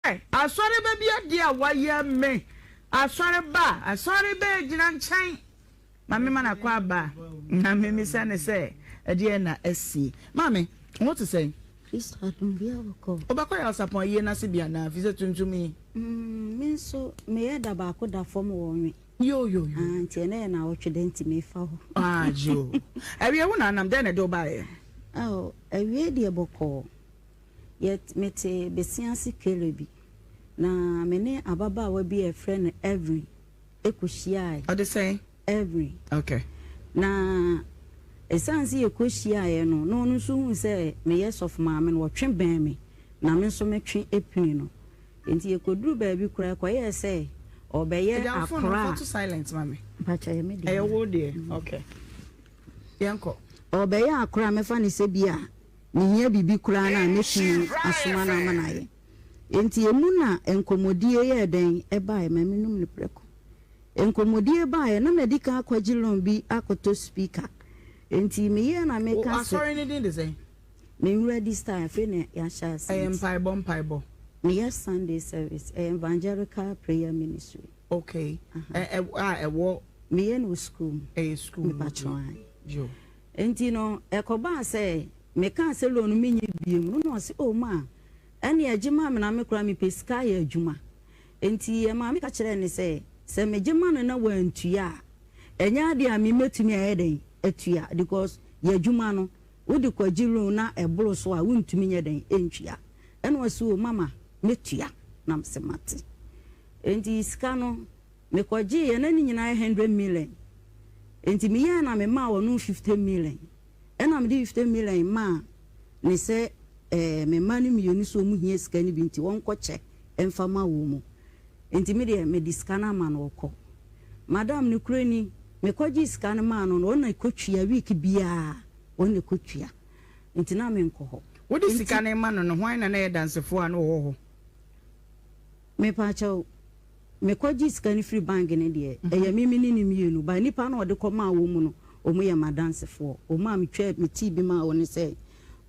asɔre ba bi ade a wayɛ me asɔre ba gyina nkyɛn mame mana kwa ba na me misa ne sɛ ɛde na asi mame what to say Christ adum bia wako obakɔ ya sapon yie na se bia na fi sɛ tuntumi me so me yɛ da ba ko da fam wɔ me yo anti na wotwe denti me fa ho jo awie wo na nam den na do ba ye awie de bɔkɔ yet mete besiansi kelebi na mene ababa wa bi a friend every ekuhia o de say every okay na esansi ekohia ye no no so hu se me yes of maame no twe ban me na me so metwe epini no enti ekoduru ba bi kura koye se obeye akora to silent mame bacha ye me e wo de okay yanko obeye akora me fa ne se bia ni hia bibi kura na mefi asoma na manaye enti emu na enkomodie ye den eba e maminum ne preko enkomodie ba ye na medical kwagilon bi akoto speaker enti me ye na me ka sorry ni dey say me ready style fe ne ya sha say paibo me yes Sunday service evangelical prayer ministry okay wo me ye no school school me patron jo enti no ekoba say me ka se lo no me nye biem no se o ma ene agima me na me kura me pesika ya adwuma enti ma me ka kire ne se me gima no na wantua enya ade a me metumi ayeden atua because ya adwuma no wodi kwagiru na eboro so a wontumi nyeden entua ene wase o mama metua na msemate enti sika no me kwagie ya na ni nyina 100 million enti me ya na me ma wo no 50 million ena me di 50 million ma ne se me mani mienu so mu hie sika ni bi nti won ko che emfama wo mu enti me de me diskana ma no ko madam ne kurani me kwaji sika na ma no na kotwia week bia won kotwia enti na me nko ho wo di sika na ma no hwan na na dansefo a no ho me pa chaw me kwaji sika ni free bank ne de e ya mimi ni mienu ba nipa na ode ko ma wo mu no omu ya madansefo o ma me twa me ti bi ma woni se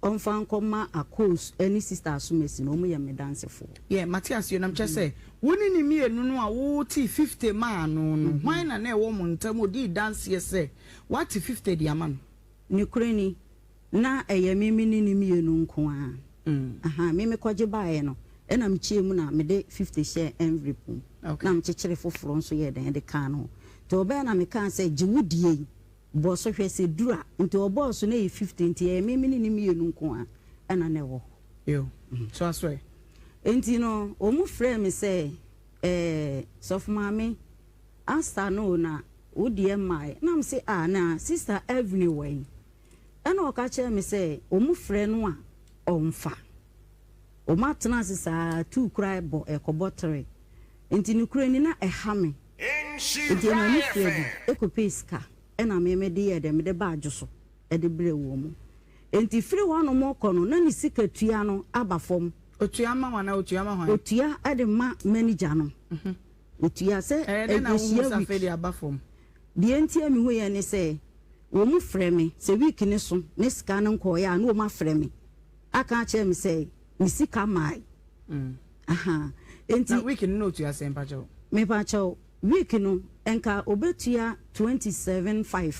onfan koma akos any sister asumesi no omu ya medansefo Matthias you nam che say woni ni mienu no a wo ti 50 ma no no hwan na na e wo mu ntam odi dance ye say what 50 di ama no ni kureni na eye mimi ni mienu nko a aha mimi kwaje baaye no e na mchie mu na me de 50 share envelope na mchechire foforo nso ye den de kan no to oba na me kan say jiwudie boso hwese dura nti oboso na 50 nti e mimi ni mienu nko a ana na wo yo so aswe enti no omu frɛ me say sof mami asta no na wodie mai na me say na sister everywhere ana o ka che me say omu frɛ no a omfa o matena sisa tu krai bo ekobotre enti ni kura ni na ehame enti na ni frɛ bi ekopeska ena me de ye de me de baadwo so e de bre wo mu enti free one mo kono na ni sika tua no aba fom otua ma wana otua ma hwan otua ade ma manager no otua se e na wo safe de aba fom de enti ami hu ye ne se wo mu frɛ me se week ni so ne sika no nko ya na wo ma frɛ me aka che me se ni sika mai aha enti na week ni no otua se mpacho me pacho week no enka obetua 27.5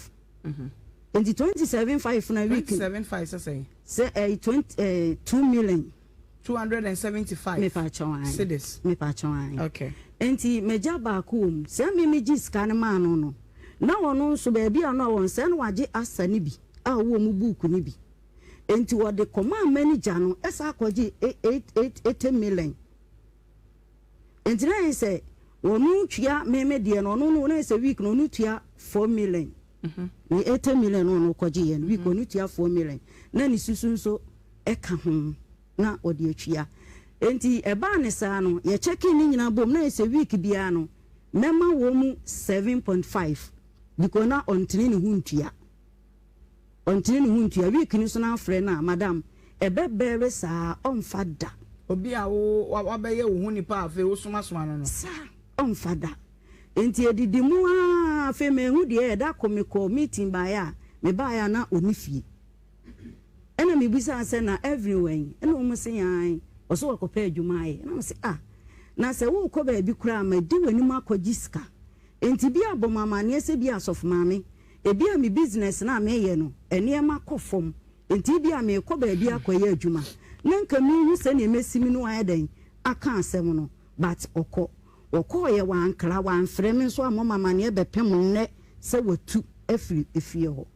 enti 27.5 na week 27.5 say 2 million 275 me pacho an cedis me pacho an okay enti meja ba ko um se me gi scan ma no na wono so ba bia no won se no wage asa ni bi a wo mu book ni bi enti wo de command manager no esa akoje 8 million enti na say wonu tua meme de no no na say week no no tua 4 million ni 8 million no koje ye no week no tua 4 million na ni susu so eka ho na odi atua enti eba ne sa no ye checking ni nyina bom na say week bia no mema wo mu 7.5 because na ontini ni huntua week ni so na afre na madam ebebere sa onfada obi a wo wabeye wo hu nipa afi wo soma no sa onfada enti edidi mu a afi me hu de e da komiko meeting ba ya me ba ya na onifie ena me bisa se na everywhere ena wo mo se yan oso wakopa adwuma aye na mo se na se wo ko ba bi kura ma di wani ma kwaji sika enti bi abomama ne se bi asof maame ebi a mi business na me ye no ene ma kofom enti bi a me ko ba bi akoye adwuma na nka mi hu se ne mesimi no ayedan aka asem no but okọ ye wan kra wan frem nso amomama ne bepem nne se watu efie ho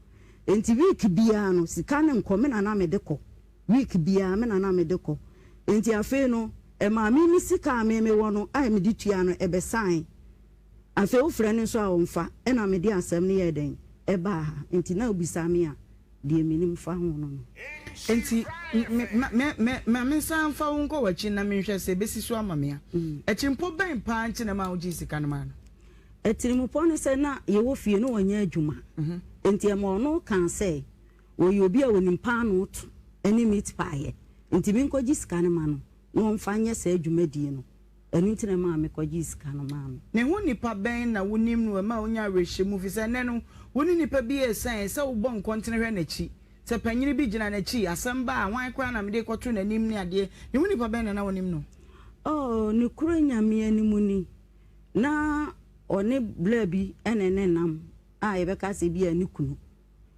enti week bia no sika ne nkome na me de ko week bia me na me de ko enti afi no e ma mi ni sika me wo no ai me ditua no e be sign afi wo frɛ ne nso a wonfa e na me di asɛm ne yɛ den e ba ha enti na obisa me a de minim fa ho no enti me san fa wo nko wachi na me hwɛ sɛ besi so ama me a chimpo ben pa nche na ma wo ji sika no ma no etirimupo ne sɛ na ye wo fie no wanya adwuma enti e ma no kan sɛ wo ye obi a wonim pa no to ani meet pa ye enti bi nko ji sika no ma no no mfa nyɛ sɛ adwuma die no enu ntina ma me kwaji sika no ma no ne ho nipa ben na wonim no ma onya rehye mu fi sɛ ne no woni nipa bi esan sɛ wo bɔ nkontene hwɛ n'achi sɛ panyini bi gyina n'achi asɛm ba a wan kora na me de kɔto n'anim ne ade ne ho nipa ben na wonim no oh ne kuro nyame animu ni na one bla bi ene nam a yebeka se bi ani kunu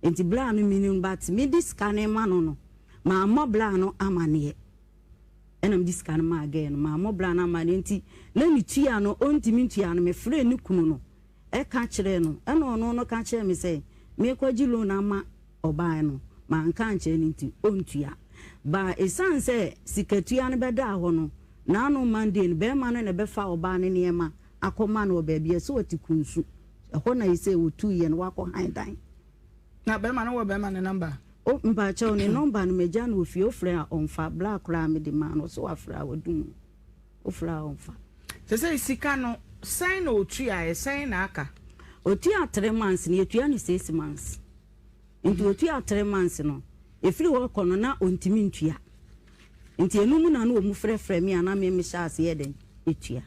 enti bla no minim but me dis kane ma no ma mo bla no amane enam dis kane ma again ma mo bla na amane enti na ni tua no ontimi tua no me frɛ ni kunu no e ka kire no ena ono no ka kire me se me kwaji lo na ma oban no ma nka nche ni nti ontua ba esan se sikatua no beda ho no na no mande be ma no ne be fa oban ne niema akoma no baabi so watikunsu ho na yise wotu ye no wako handan na be ma no wo be ma ne number o mba cha ne number no meja no ofie ofre a onfa black ra me de ma no so afra wadum ofra onfa se sika no sign no otu a sign na aka otu a 3 months ne etua ni 6 months nti otu a 3 months no efiri wo kono na ontimi ntua nti enum na no mu frefre me ana me sha ase ye den etua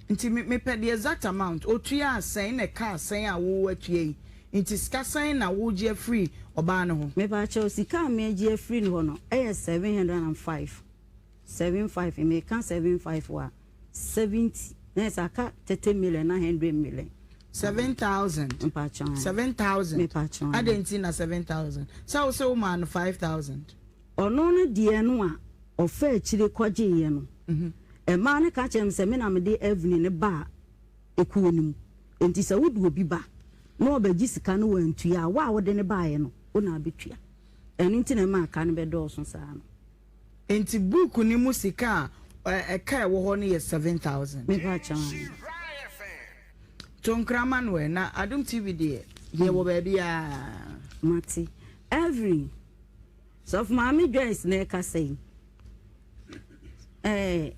nti me pɛ the exact amount otua asen na ka asen a wo atua nti sika sen na wo je free oba no ho me ba cha sika me je free no no e 705 75 me kan 75 wa 70 na saka 30 million na 100 million 7,000 me pa cha 7,000 me pa cha adenti na 7,000 so man 5,000 ono no die no a ofa akire kwaje ye no e ma ne ka chem se me na me de evening ne ba ekuonim enti se wodu obi ba na obaji sika no wantua wa wo de ne ba ye no ona abetua enu nti na ma aka ne be do so sa no enti book ni mu sika ka wo ho ne ye 7,000 me ba cha tonkraman we na adum tv de ye wo ba bia mati every so of mama Joyce na ka say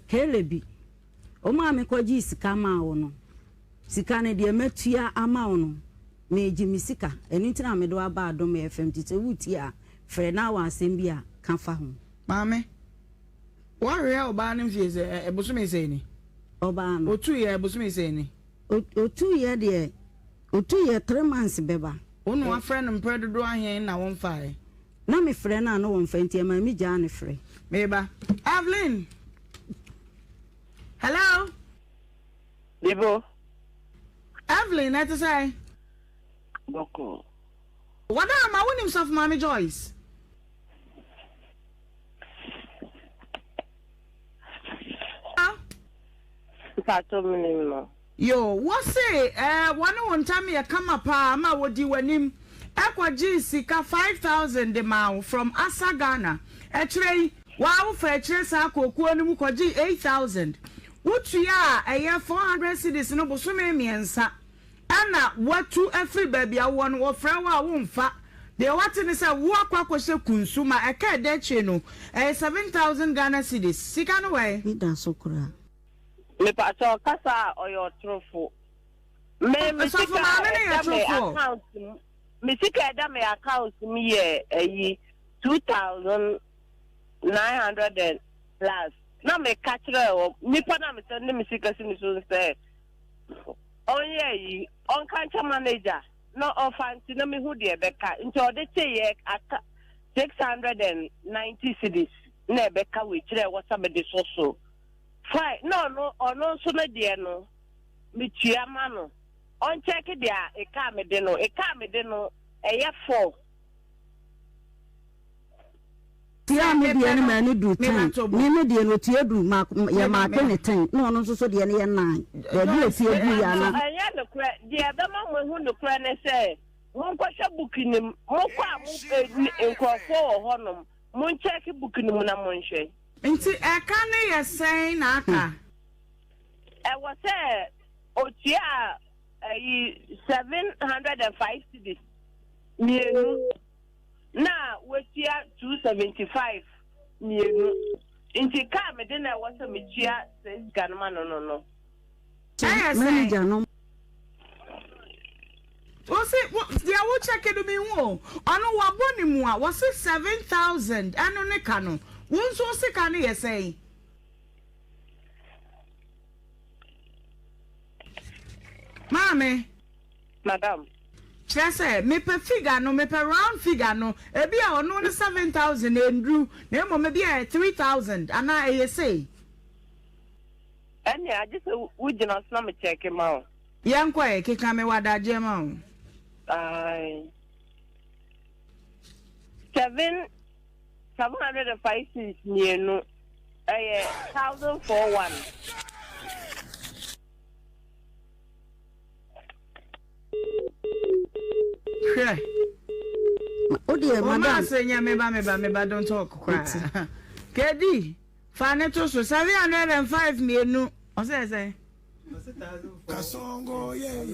kelebi o ma me kwaji sika ma wo no sika ne de matua ama wo no me ejimi sika enu ntina me do aba adom FM tite wuti a frɛ na wa asɛm bi a ka fa ho maame ware ya oba ne mfie se eboso me sei ni oba no otu ye eboso me sei ni otu ye de otu ye 3 months beba onu afrɛ no mpɛ dodo ahyen na won fae na me frɛ na no won fa ntia ma mi gya ne frɛ meba Evelyn. Hello? Libo. Evelyn, that's say. Boko. What am I winning of Mommy Joyce? Yo, what's it? One time you come up, ma would you when him? Aqua G Sika 5,000 the mile from Asagana. Actually, wow, for a chase, I could go 8,000. What you are a year 400 cities no bosume miensa. Anna what to every baby I want or frawa won't fat. The water is a walk consumer a cat that channel a 7,000 Ghana cities. Sick away. It does so cry. Me pato kasa or your trofo. Me sika da me account me a 2,900 plus. Na me catch her nipa na me send me sika sini so say onye on cancha manager no offense na me hu de beka nti ode che 690 cedis na beka we kire wasa me de so fine no ono so na de no metua ma no on check dia e ka me de no eye 4 tia me de no ma no du 10 me de no tia du ma ya ma ke ne 10 no ono so de ne ye 9 de bi tia du ya no anya no kra dia be ma mo hu no kra ne se mon ko sha booking mo kwa mo nkofo ho honom mon check booking mu na mon hwe nti e ka ne ye sen na aka e was otia 705 cedis mienu na wetia 275 mienu nti ka me de na was me tia 6 ganma no manager no What's it? Dia wo check do me wo. Ono wa boni mu a was 7,000 ano ne ka no. Won so se ka ne ye say. Mame, madam. Chese, me pe figure no, me pe round figure no. E bia ono ne 7,000 endru, na mo me bia 3,000 ana e say. Any I just we do not me check him out. Yankwa e keka me wada jema o. 705 cents mienu 1,041. Sure. O dear madam say nya me ba don't talk kwa. Kedi faneto so 705 mienu. O say Kasongo yeah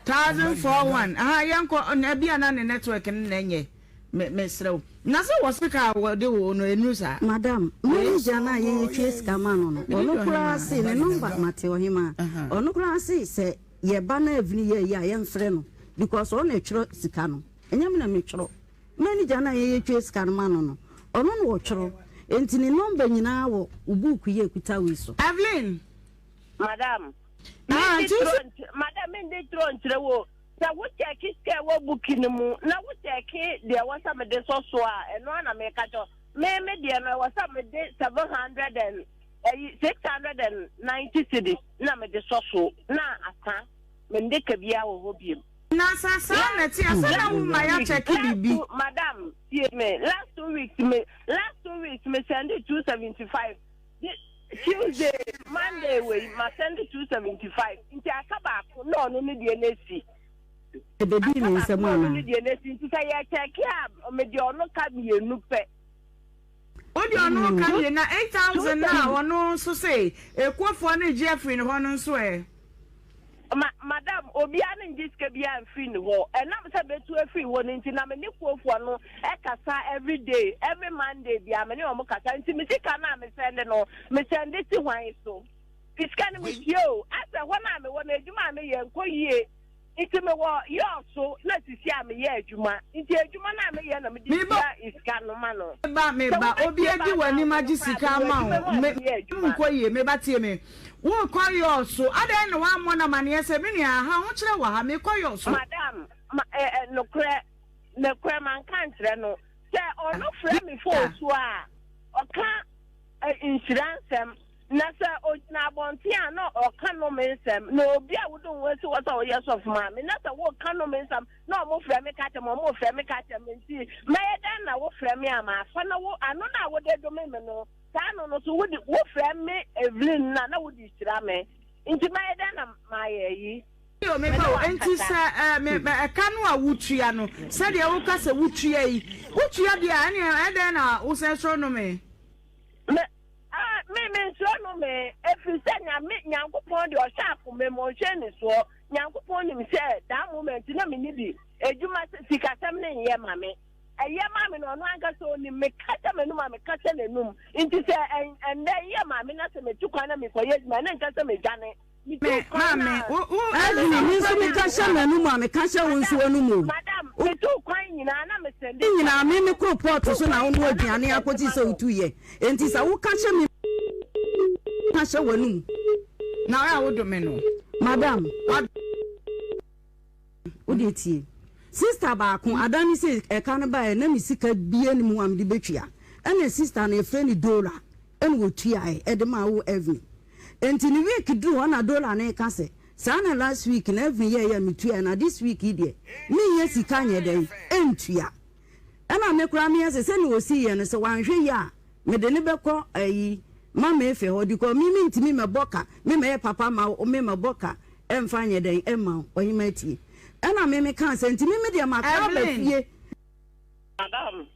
1,041. Yanko na bia na network na nye. Me srew. Na so wo speaker wo de wo no enu sa. Madam, manager na ye trace kamano no. Ono kura se ne number mate Ohemaa. Ono kura se ye ba na evni ye ya ye mfre no because ono etwro sika no. Enyam na me twro. Manager na ye trace kamano no. Ono no wo twro. Enti ne number nyina wo ubuku ye kuta wi so. Evelyn. Madam. Madam, in the throne trewo. Sa wo check iske wo booking mu. Na wo check there was some de so and no na me ka jo. Me there no was some de 690 cedis. Na me de so na aka. Me de ka bia wo ho biem. Na sasa na ti asana wo ma ya check bibi. Madam, see me. Last 2 weeks me send 275. Tuesday, Monday, we must send 275. Into a cabak, no, no, DNC. The baby is a man. DNC to say, I check cab, or Mediano can be a nupe. What do you know? Can you 8,000 now? Or no, so say, a quote for any Jeffrey in one swear. Madam, Obian in this can be a free war, and I'm said to a free one into Namini for no, Ekasa every day, every Monday, the Amani Mokata, and Timothy Kana, me send no, me send it to why so. It's kind of with you. After one I'm one of you, mammy, and for ye. It's me what you also let's see me, yeah, Juma. Into Juma, I'm a me is Canomano. About me, but Obiadi when Imagisica Mount, me batie me. Wo call you also. I don't know one of my yes, how much I may call you also. Madam, no crack man can't no. Say, or no friend before, so or can't insurance. Nasa na bontia no or cano mensem no bia we don't want to what our years of mammy nasa what cano mensem no more frame catch more frame catch and see my dan wo frame ama fana wo anona wo de do me no tano no so wo frame me Evelyn na wo di sira me inti my dan my yi yo me ko enti sa me kanu a wutua no se de wo ka se wutua yi wutua de a dan na wo se so no me me so no me if you say nyankopon de o sharp me mo hwe so nyankopon nim say that moment na me ni bi ejuma sikasem ne ye mame eye mame no no anka so ni me kata me no mame kata ne num inti say and ye mame na se me tukwa na me koye ma na nka se me dwane mame Adini so me kasha me no mame kasha won so anu mu madam me tu kwan nyina na me sende nyina me ko pot so na wo aduane akoti so utu ye enti sa wo kasha me kasha wanu na ya wo do me no madam odi tie sister ba ko adani se e kan ba e na mi sika bie ni mu am de betwia ene sister na e friend Dora en wo tuae e de ma wo every enti ni week do na dollar na ka se sana last week na every year me tuae na this week ide me ye sika nye den entua ana me kura me se ni wo si ye no se wanhwe ya me de ne beko ayi mama efe ho di ko mi ntimi me boka me papa ma o me boka emfa nye den emma Ohemaa tie ana me kan se ntimi me de ma ka ba fie madam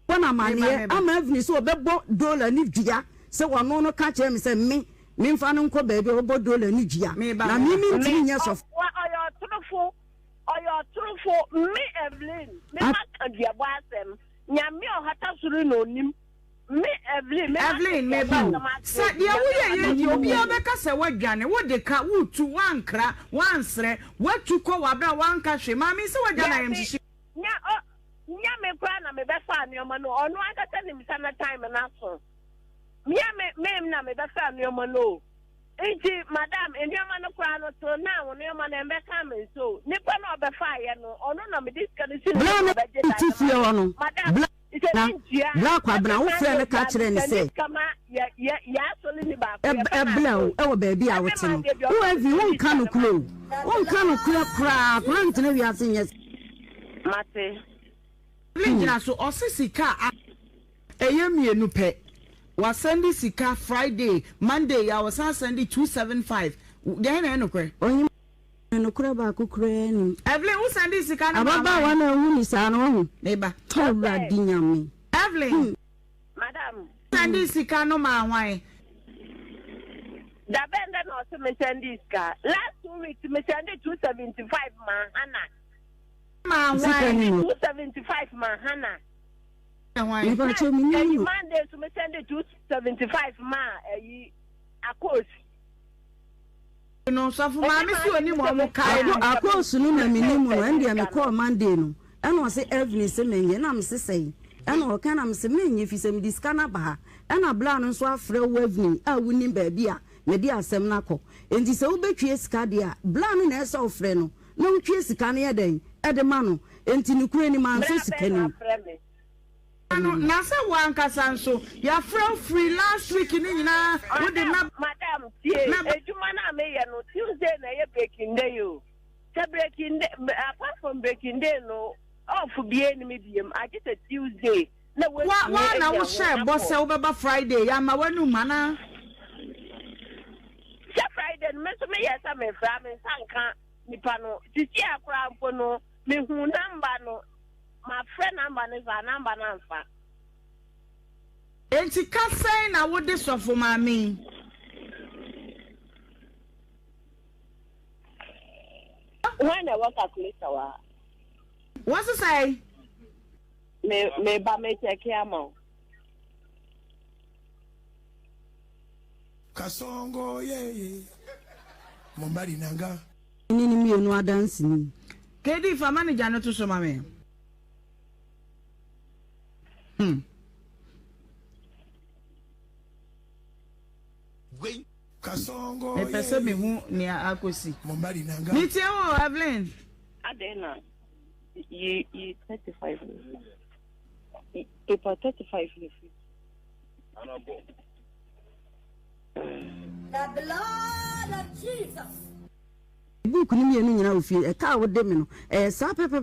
wana mane ama evni so obebo dollar ni dua se wono no ka kire me se me mfa no nko ba bi obo dollar ni dua na mi ntimi nya so oyo trufo me Evelyn me maka dia bo asem nyame ohata suru no nim me Evelyn me ba sa dia wo ye obi obeka se wadwane wo de ka wutu wankra wansre watu ko wabra wanka hwe mami se wadwana yem hihye nya me kwa na me be fa anioma no onu akata ni misana time na so nya me na me be fa anioma no enti madam anioma no kwa no to na wo anioma na me ka me so nipa na obe fa ye no onu na me discuss ni be je fie wono bla kwa bra wo frɛ ne ka kyerɛ ne sɛ ya so ni ba bla wo ba bi a wo te no wo avi wo nka no kura kura ntene wi ase nyɛ mate Linjina so osisika eyemienu pe wa send sika Friday Monday ya was send 275 dey na enokre Ohemaa enokre ba kokre ni Evelyn who send sika na baba wa na hu ni sa no hu neighbor tawra dinyame Evelyn madam send sika no ma hwan da benda no so me send sika last 2 weeks me send 275 Hana 275 Hana. Why? Monday to me send it 275 Accuser. No, so for mama si oni mo kai Accuser no na minimu no and me call Monday no. And was say Evelyn se menye na me say. And o kan am se menye fi se me diskana ba ha. And a bla no so afre wo Evelyn a woni ba bia me di asem na ko. Enti se wo betwe sika dia bla no na ese ofre no. Na wotwe sika na ye den edema enti nukure ni manso sika ni ano na se wankasa nso ya free last week ni nyina wo de na madam tie ejuma na me ye no Tuesday na ye breaking day yo se breaking day apart from breaking day no off bie ni me biem I just a Tuesday na wa na wo share boss wo beba Friday ya ma wanu mana se Friday me so me yes am me fra me sanka nipa no titi akura mpo no me hu number no my friend number is a number nanfa enti ka sai na wo de sofo mami when I work calculator wa what to say me ba me check am kasongo ye mombari nanga ni mi enu adansi ni kedi fa manager no to so mami kasongo e pese me hu ni akosi mombari nanga nitie o Evelyn adena you 35 paper 35 the blood of Jesus. Book ni mi enu nyina ofi e ka wo de me no e sa pepe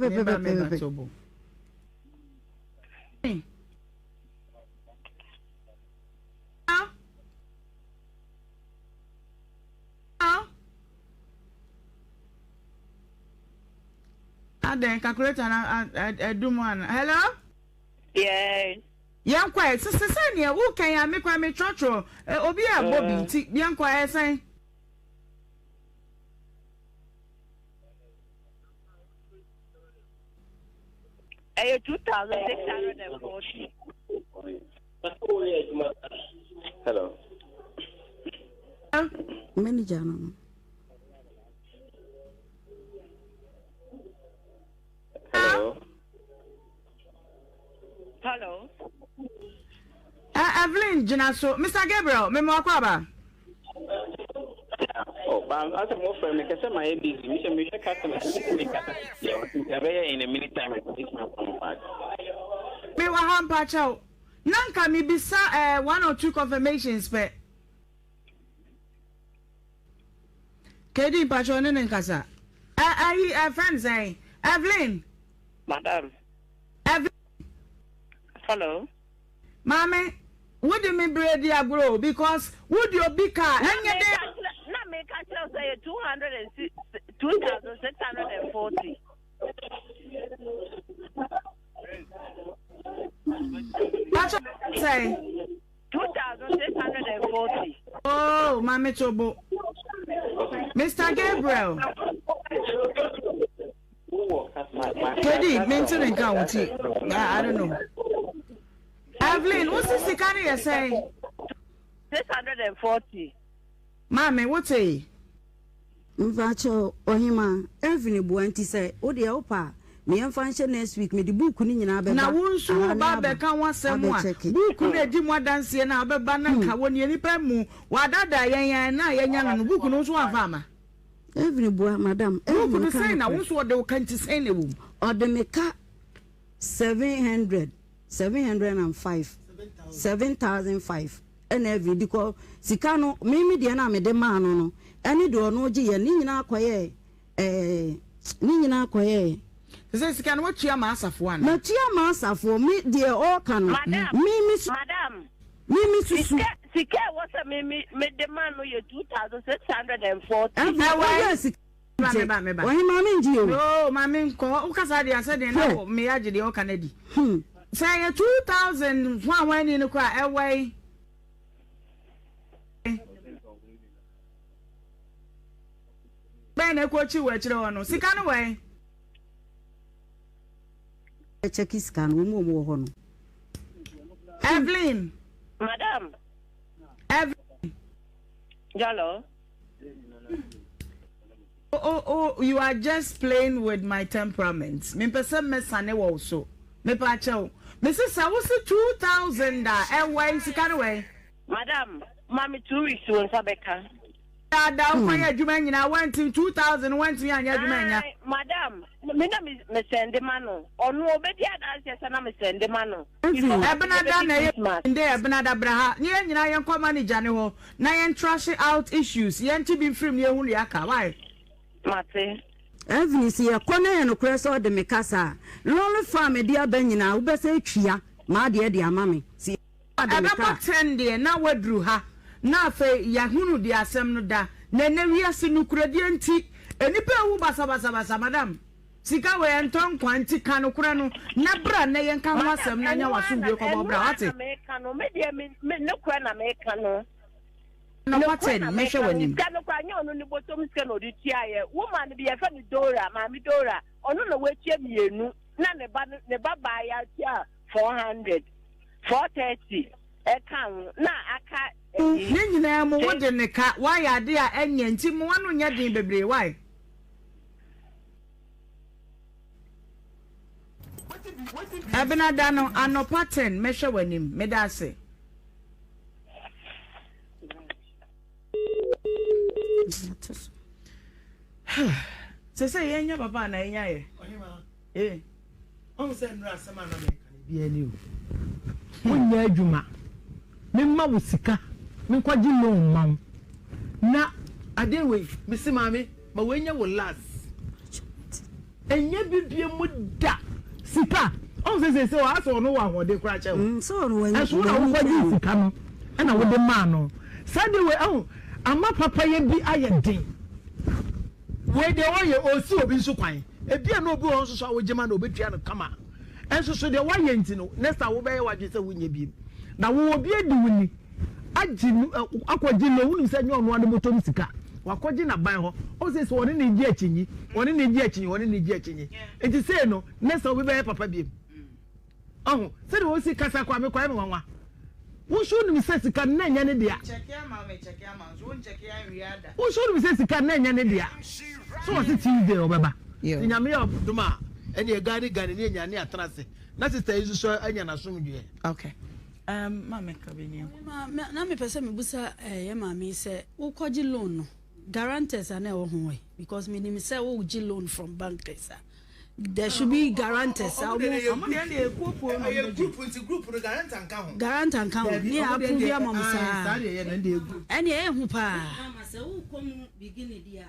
Aden calculator na eduman hello yes yan kwa se ne wo kan ya me kwa me chocho obi a bobi ti yan kwa esen ayo 2640 hello manager no hello Evelyn Jinaso Mr. Gabriel me mo akwaba oh but as a more friend me kase my busy me customer in a minute time it's my phone back me wa hampa chao Nanka mi bisa 1 or 2 confirmations pe. Kedi patrone nkasa. Friends say Evelyn. Madam. Evelyn. Hello. Mame, would you me bread agro because would your big car Not make a tell say 2,640. Say 2,640. oh, Mame Chobo. Mr. Gabriel. Kedi, mention county. I don't know. Evelyn, what's this the kind you say? 640. Mame, what's it? Mvacho Ohemaa Evelyn buanti say odi e opa me yemfa next week me di book ni nyina be na wonsu ba be ka wasem a book na edi mo danse na obeba na nka woni enipa mu wadada yan na yanya no book no so afama Evelyn bua madam Evelyn say na wonsu ode kanti say na wum ode me ka 7,500 and every because sikano mimi dia na me de ma no ene de ono gi ye ni nyina akoye say sikano what tua ma asafo an na tua ma asafo me de all can Madam. mimi susu Sika was a me de man no ye 2,640. Ohemaa me nji o oh mame nko ukasa dia say de na me age de o kanadi say 2,000 one ni kwa ewai Ben ekwochi we chire wono sika no we check scan wo mo ho no Evelyn Madam. Evelyn Hello. oh you are just playing with my temperament me person me sane wo so me pa chew me say sa wo 2,000 da ewai sika no we Madam, mami 2 weeks won sabeka. da kwanya adwuma nyina went 2,000 went me anya adwuma nya Madam, me na me send mano. Onu obedi adanse se na me send mano. Ebnada na ye nde ebnada braha nye nyina yen kwa manager ne ho na yen trash out issues yen ti bi film ye hu ya ka why Mate. Evelyn si ye kona ye no kreso de me kasa lonely farm de abanyina wo be se twia ma de amame si adaba 10 de na wadru ha na fe ya hunu de asem no da na na wiase no kuradie nti enipa hu basa madam sika we enton kwanti kanu kura no na bra na yen ka ho asem na nya waso bi ko bra wate Me kanu me de me ne kura na me kanu no pattern me hwe wanim kanu kwa nya onu ni botom ske no di tia ye woman bi ye fa ni Dora ma mi Dora onu na wachie mienu na ne ba ya tia 400 430 kan na aka ni nyina mo wode ne ka why ade a enya nti mo wano nya din bebre why Abinada no ano pattern me hwe wanim me da se se yenya papa na yenya ye on se nra sama na me kan bi ani o wonya adwuma memma wo sika me kwaji loan mam na ade we me se mame ma wenya wo last enye bibie mu da sika on se o aso no wa hode kura che wo so no wanya so na wo kwaji sika no na wo de ma no sade we ama papa ye bi ayedin we de wo ye osi obi nso kwan ebia na obi won so awogema na obetua no kama enso so de wa ye nti no next wo be ye wadwe se wonya bi na wo obi edi wuni aji akwaji lo wunu se nyo no ade motom sika wakwaji na ban ho o se so woni ne ji achinyi enti se no next wo be ye papa bi se de wo si kasa kwa me nwanwa wo sho no se sika na nya ne dia check ya ma so won check ya wiada wo sho no se sika na nya ne dia so wo se Tuesday obeba nyame ya duma ene gari ne nya ne atrase na sister izu so anya na somdwe okay mama kabeni na me pese me busa ye mama se wo kwaji loan no guarantors ana wo ho because me nim se wo gi loan from bankers there should be guarantors. Group guarantor and count. Guarantor and count. Near approve your mom, sir. Any who pa. Beginning dear.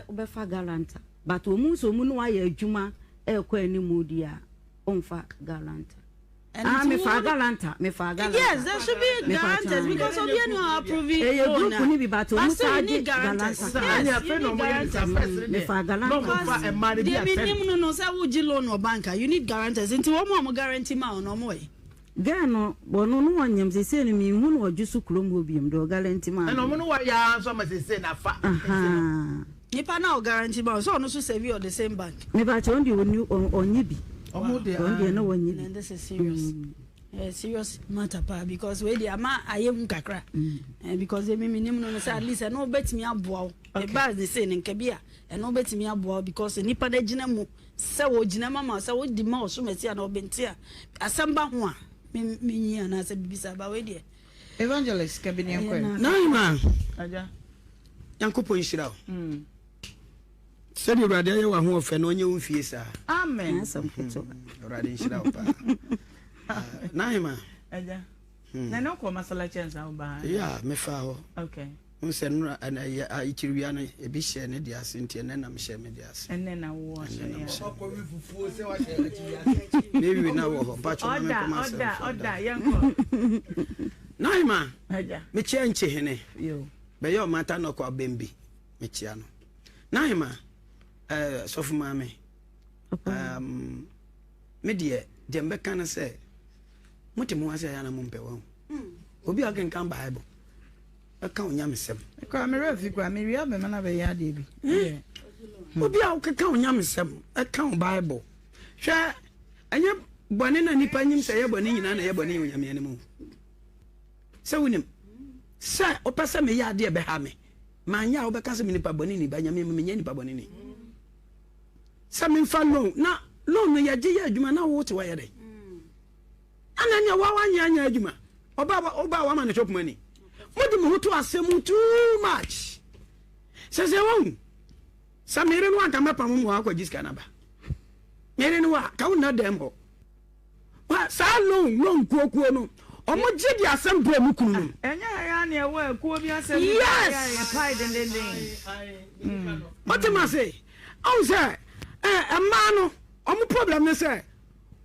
Obefa guarantor. But Omuso Munwa Juma, Elqueni Mudia, Onfa guarantor. Me for guarantor. Yes, there should be guarantors because of you know approving. Group will be but you need guarantors. You need guarantors. Into one more guarantee ma no more. Gano, bono no one yam say me who or just chrombobium do guarantee ma. And no what ya so much say na fa. Nipa na guarantee ma so no so save you on the same bank. Me ba chon di onu onyibi. And this is serious. Serious matter pa because we dey ama ayem kakra. Because they me no say at least no bet me aboa. The bars they say nka bia e no bet me aboa because nipa da gina mu se wo gina mama se wo di ma o so meti na obentia asamba ho a me nyi na se bibisa ba we dey evangelist kabini enko na ma aja yankopo nhyira o sɛde awurade ayɛ wa ho ɔfɛ no ɔnyɛ wo fie saa amen awurade nhyira wo pa na ma aja na no ko masala chance au ba ya me fa ho okay unse no ana ikiriwia no ebi hye ne dia sentie ne nam hye me dia sen enne na wo hye akɔwi fufuo se wa hye akiriwia maybe na wo ho pa cho me koma se oda yanko na ma aja me chia nche hene yo be yo mata no kwa bembi me chia no na ma sofu mame me die dembe kana se mutimu ase ya na mumpe wo obi akenkan bible aka onya mesem kwa me refi kwa me ria be mana be ya de bi obi a aka onya mesem aka bible hwe anya bone na nipa nyim se ye bone nyina na ye bone onya me anemu se wonim se opese me ya de be ha me manya obeka se me nipa bone ni ba nya me nya nipa bone ni se me fa loan na loan no ya je ya adwuma na wo te wa ye de ananya wa nya adwuma oba wa ma ne shop money modi mo to asem too much se won samire no aka mapa mo akwa jiska na ba mere no wa ka wona dem ho wa sa long kuokuo no omo je di asem bro mu kunu no enya ya na e wa kuo bi asem ya pai den what am I say o say ma no omo problem ne say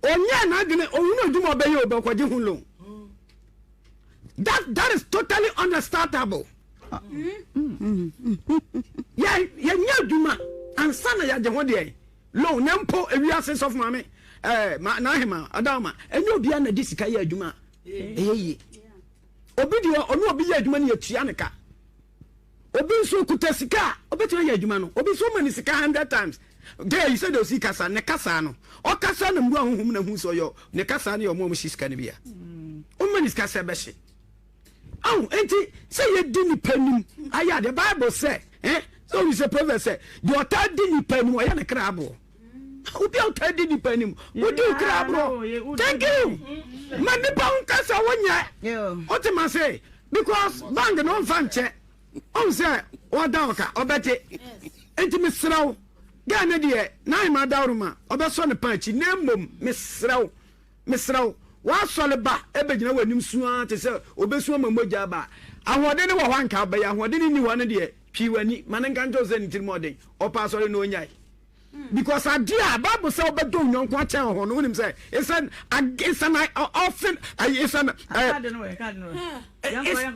onya na agene owuno adwuma obeyo obekwaje hu lo that is totally understandable. Yeah, adwuma ansana ya je ho de lo nempo ewiase of mame na hema adama enyo obi na disika ya adwuma eyi obi de onu obi ya adwuma ne yatua ne ka obi nso kuta sika obetwa ya adwuma no obi so mani sika 100 times there you said o sika sa ne kasa no o kasa na mbu ahunhum na hu so yo ne kasa ne o mo sika ne bia o mani sika se be hye oh enti say you didn't penny aya the bible say so we say prophet say the otta didn't penny o ya ne krabo obi otta didn't penny o di krabo thank you man the pound kasa wonya what am I say because bang no fan che on say o da oka obete enti misraw ga na de na ma dawruma obeso ne panchi na mom misraw wa sole ba ebegina wanim suan te se obesu mamogya ba ahode ne wo hwanka ba ya ahode ni ho ne de twiwani manenka nto ze ni tirimoden opa sole no nyai because adia bible say obedo nyonko achen ho no wonim say it's an often it's an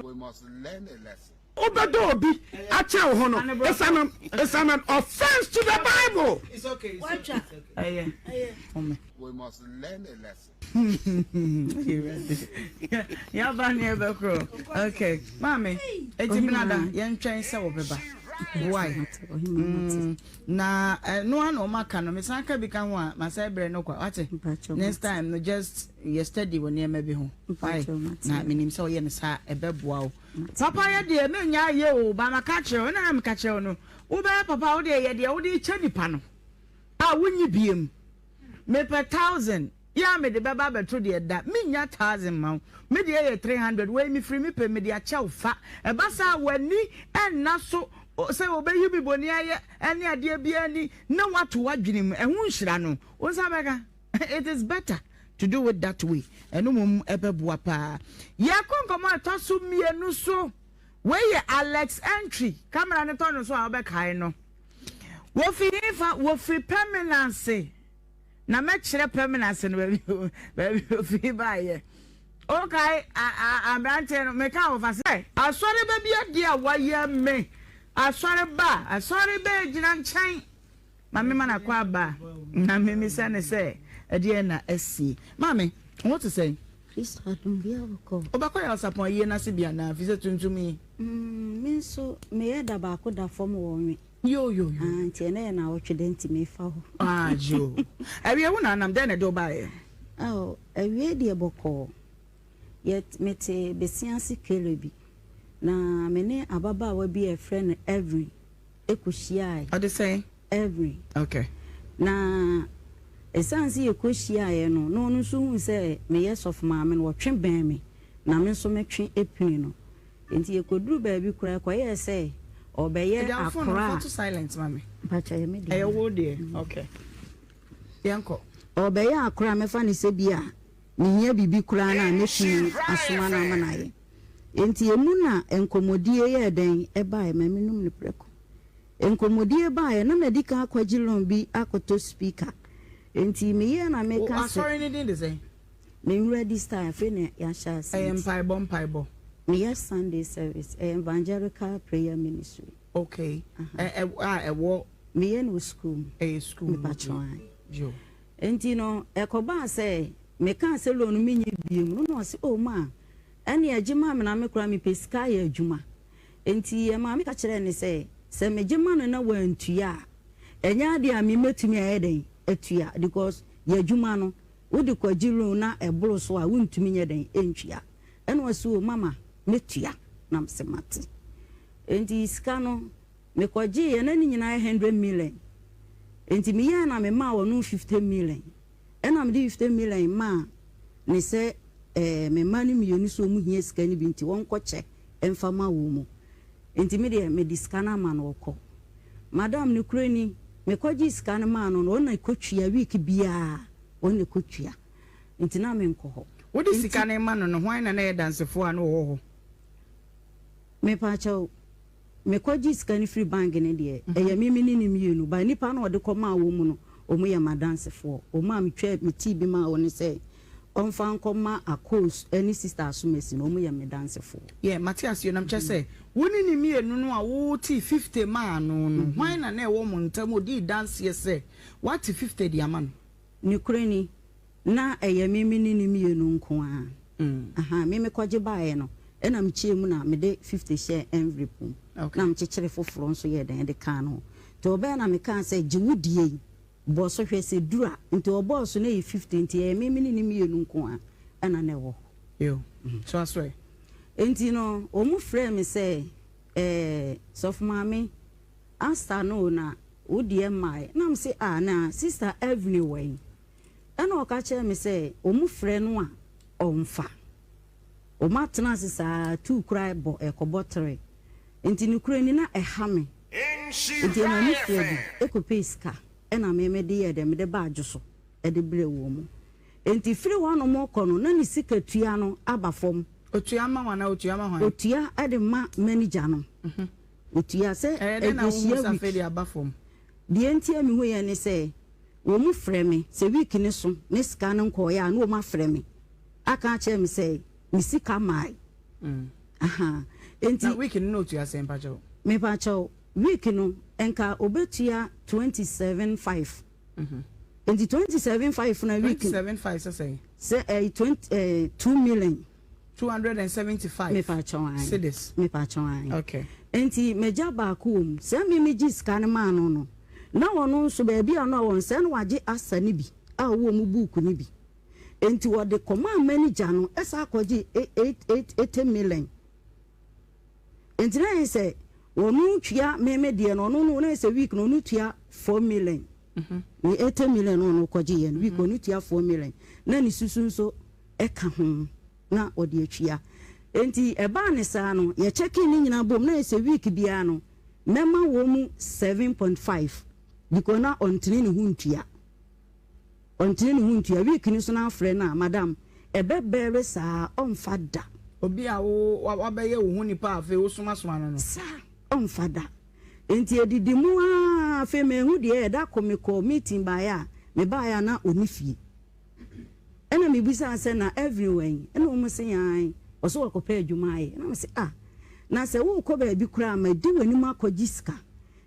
we must learn a lesson. Obedo obi achen ho no it's an offense to the Bible. It's okay. We must learn a lesson. Ya ba ni ebekro. Okay. Mami, ejibinada yen twen se wo beba. Why? Na no an o maka no me san ka bi kan ho a masai bre no kwa. Ate. Next time no just yesterday won e ma bi ho. Why? Na minim se o ye ne sa ebeboa o. Papa ye de me nya ye o ba maka kire o na me ka kire no. Wo ba papa wo de ye de wo de che nipa no. A wonyi biem. Me per 1000 ya me de baba beto de da me nya 1000 ma me de ye 300 we me free me pe me de a cha ufa e ba sa wani enna so say obey bi boni aye any ade bia ni na wato wadwene mu ehun hyira no wonsa beka it is better to do it that way eno mum ebeboa pa ya konkomo atoso mienu so we ye Alex entry camera ne tono so abekai no wo fi permanence na me kire permanence no baby fi baye okay I'm no me ka over say asori baby ade a waye me asori be gina nchen mame mana kwa ba na me say ne say ade na asi mame what to say please don't be able obako ya sapon ye na se bia na fi se tuntumi me so me ye da ba ko da form wo me yo anti na otwede nti me fa ho jo ewe hu na nam den na do ba ye oh ewe de boko yet mete besiansi kelebi na mene ababa wa bi a friend every ekuhia I say every okay na esansi ekohia ye no no so hu se me yes of maame no twe ban me na me so metwe epini no enti ekoduru ba bi kura kwa ye se obeye akora to silence mami bacha ye me de e wo de okay yanko obeye akora me fa ni se bia ni hia bibi kura na meshi asoma na manaye enti emu na enkomodie ye den e ba e maminum ne preko enkomodie ba ye na medika akwagilon bi akoto speaker enti me ye na me ka sorry ni din de say me ready style fe ne ya sha say paibo me Sunday service evangelical prayer ministry okay wo me no school school me patron jo enti no ekoba say me kan se lo no me nye biem no se o ma ene agima me na me kura me pesika ya adwuma enti e ma me ka kire ne se me gima no na wantua enya de a me metumi ayeden atua because ya adwuma no wo de kwagilo na eboro so a wontumi nyeden entua ene wase o mama metua na msemati enti iska no me kwaji ye na ni nyina 100 million enti me ya na me ma wo no 50 million ena me di 50 million ma ne se me ma ni mienu so mu hia iska ni bi nti won koche emfama wo mu enti me de me diska na ma no ko madam ne kurani me kwaji iska na ma no na kotua week bia on kotua enti na me nko what is iska na ma no hwan na na dance fo an wo ho me pacho me kwaji scan free bank ne de eya mimi ni mienu ba nipa na ode koma wo mu no omu ya madanse fo omu am twa me ti bi ma woni say onfa nkoma akos any sister asumesi no omu ya me dance fo yeah Matthias you nam che say woni ni mienu no a wo ti 50 ma no no hwan na wo mu ntam odi dance ye say what 50 di ama no ni kurani na eya mimi ni mienu nko a aha mimi kwaji baaye no ena mchie mu na me de 50 share envelope na mchechire foforo nso ye den de kan no to oba na me kan say jiwudie bo so hwese dura nti obo so na 50 nti e mimi ni mienu nko a ena na wo yo so aswe enti no omu frame me say sof mami asta no na udie mai na me say na sister everywhere ena o ka chere me say omu frɛ no a omfa o matna sisa tu krai bo ekobotre enti ni kurani na ehame enti na ni fredi ekopeska ena meme de ye de me de baadwo so e de bre wo mu enti firi wano mo kono na ni sika tua no abafom otua ma wana otua ma hwan otua ade ma manager no otua se e na wo safe de abafom de enti ami ho ye ni se wo mu frɛ me se week ni so ne sika no nko ya na wo ma frɛ me aka che me se misika mai aha enti na week no to ya pacho me pacho week no enka obetua 27.5 enti 27.5 na week 27.5 say 2 million 275 me pacho ai cedis me pacho ai okay enti meja ba ko um se me meji sika ne ma no no na wono so ba bia no won se no wage asa ni bi a wo mu book ni bi enti wode command manager no esa akwaji 8 million enti na say wonu tua meme de no no na say week no tua 4 million ni 8 million no kwaji yen week no tua 4 million na ni susu so eka ho na ode atua enti eba ne sa no ye checking ni nyina bom na say week bia no mema wo mu 7.5 because na ontini ne huntua week ni so na afre na madam ebebere saa onfada obi a wo abeye wo hu nipa afi wo soma no sa onfada enti edidi mu afi me hu de da komiko meeting ba ya me ba ya na onifie ena me bisa se na everywhere ena o mu se yan oso wakopa adwuma aye na me se na se wo ko ba bi kura ma di wani ma kogiska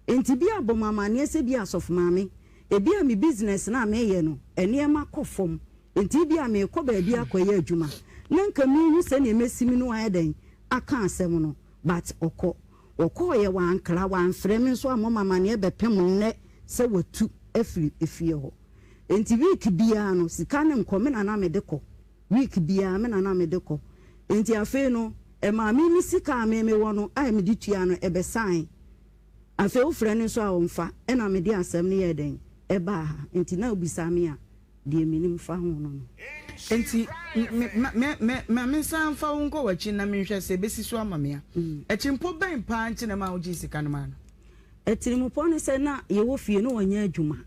enti bi abomama ne se bi asof maame ebi a me business na me ye no ene ma kofom enti bi a me ko ba bi akoye adwuma na nka mi hu se ne mesimi no aye den aka asem no but okọ ye wan kra wan frem nso amomama ne bepem nne se watu efie ho enti week bia no sika ne nkome na me de ko week bia me na me de ko enti afi no e ma mi sika me wo no ai me ditua no e be sign afi wo frɛ nso a wonfa e na me di asɛm ne ye den e ba ha enti na obisa me a de minim fa ho no enti me san fa wo nko wachi na me hwɛ sɛ besi so ama me a ekimpo ben pa nche na ma wo ji sika no ma no etirimpo ne sɛ na ye wo fie no wanya adwuma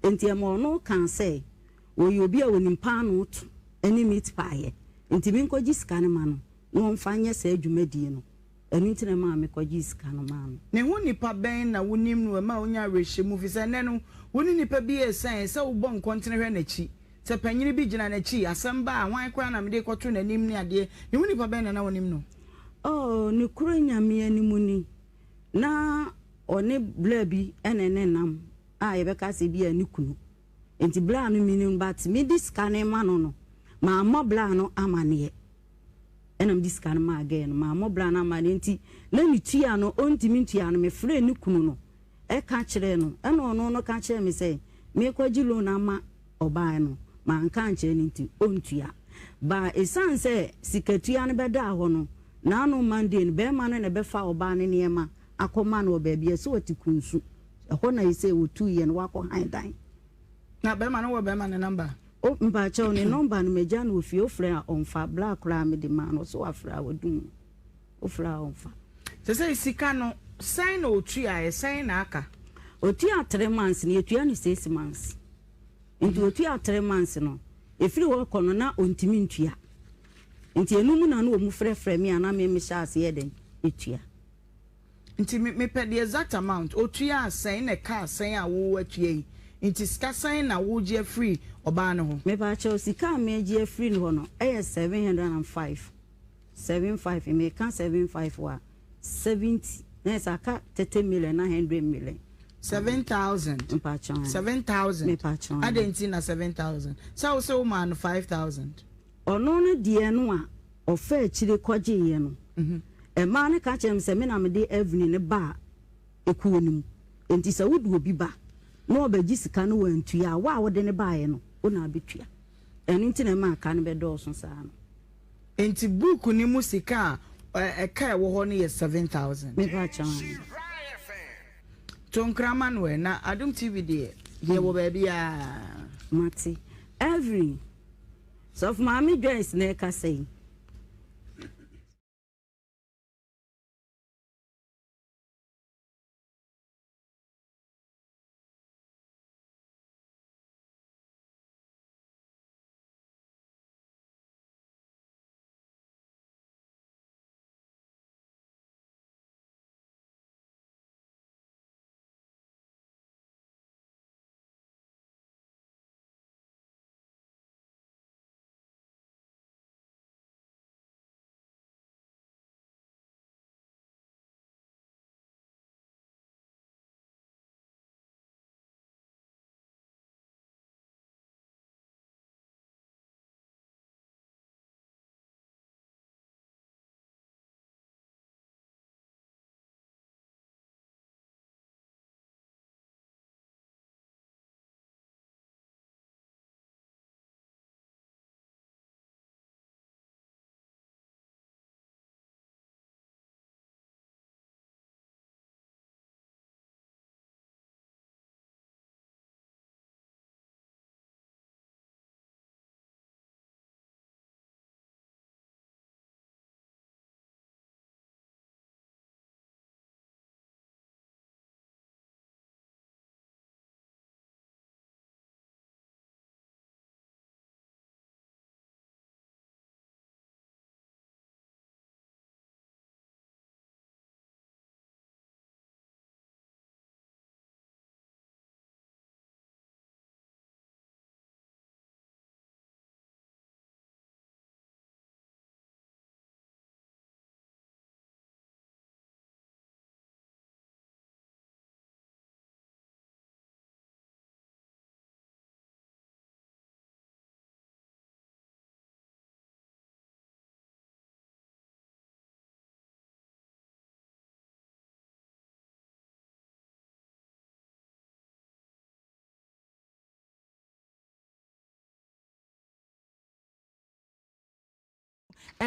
enti e ma no kan sɛ wo ye obi a wonim pa no to eni meet pa ye enti me nko ji sika no ma no no mfa nyɛ sɛ adwuma die no enu nti na ma me ko ji sika no ma no ne ho nipa ben na wonim no ma wonya rehye mu fi sɛ ne no woni nipa bi esan sɛ wo bon kontene hwɛ n'achi sɛ panyini bi gyina n'achi asɛm ba hwan kwa na me de kɔto n'anim ne ade ne ho nipa ben na wonim no ne kuro nyame animu ni na one bla bi ene nam a ye beka se bi ani kunu enti bla no minim but me diskane ma no ma mo bla no amane enam diskane ma again ma mo bla na amane enti na ni tua no ontimi tua no me frɛ ni kunu no e ka kire no eno no ka kire me se me kwaji lo na ma oba no ma nka kire ni nti ontua ba esan se sikatua no beda ho no na no mande no be ma no na be fa oba no niema akoma no ba bia so watikunsu ho na yise wotu ye no wakɔ han dan na be ma no wo be ma ne number o mba chawo ne number no meja no ofie ofre a onfa black ra me de ma no so afra wadum ofra onfa sɛ sika no sign na otu a sign na aka otu a 3 months ne etua no 6 months nti otu a 3 months no efiri wo kɔ no na ontimi ntua nti enum na no mu frɛfrɛ me ana me hyɛ ase ye den etua nti me pɛ the exact amount otu a sign na ka sign a wo atua yi nti sika sign na wo gye free oba no ho me ba chawo sika me gye free no no 705 me ka 75 wa 70 na saka 30 million na 100 million 7,000 7,000 me pa chawo adenti na 7,000 so so man 5,000 ono no die no a ofa akire kɔgye ye no e ma ne ka kyerem se me na me de evening ne ba ekuonim enti se wodu obi ba no obagi sika no wantua wa wo de ne ba ye no ona betua enu nti na ma ka ne be do so saa no enti book ni mu sika e ka wo ho ne ye 7,000 me ba chawo Tonkrama no na Adum TV de ye wo ba bia mati every so of mommy dress na ka say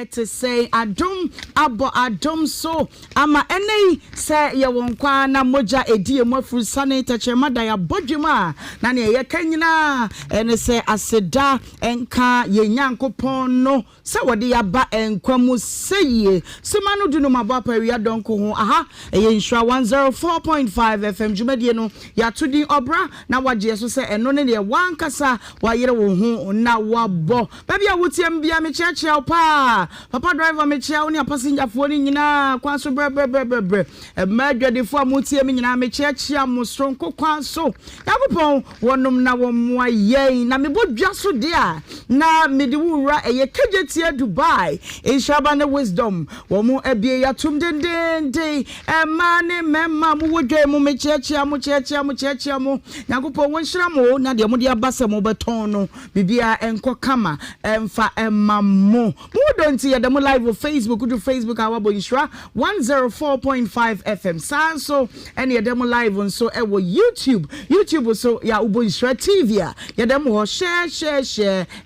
to say adom abo adom so ama enei say ye wonkwa na moja edi emofru sane tachema da ya bodwuma na ne ye kanyina ene say aseda enka ye nyankopon no se wode ya ba enkwamu seye sema no dunu mabo apawia donko ho aha ye Nhyira 104.5 FM jumedie no ya tudi obra na waje so se eno ne de wankasa wayere wo ho na wabo baby a wutiem bia me cheche pa papa driver me chia oni passenger fo ni nyina kwan so bre madwadefo amutiem nyina me cheche amosronko kwan so yakopon wonum na womwa ye na me bodwa so de a na me de wura eye kejetia Dubai Nhyira ne wisdom wo mu ebie ya tum dendende mane memma mu wodwa mu me cheche amu yakopon won Nhyira mo na de mo de abasa mo beton no bibia enko kama emfa emamo mudonti ya demo live on Facebook do Facebook awabo Nhyira 104.5 FM sanso ene ya demo live on so ewo YouTube so ya ubo Nhyira TV ya demo ho share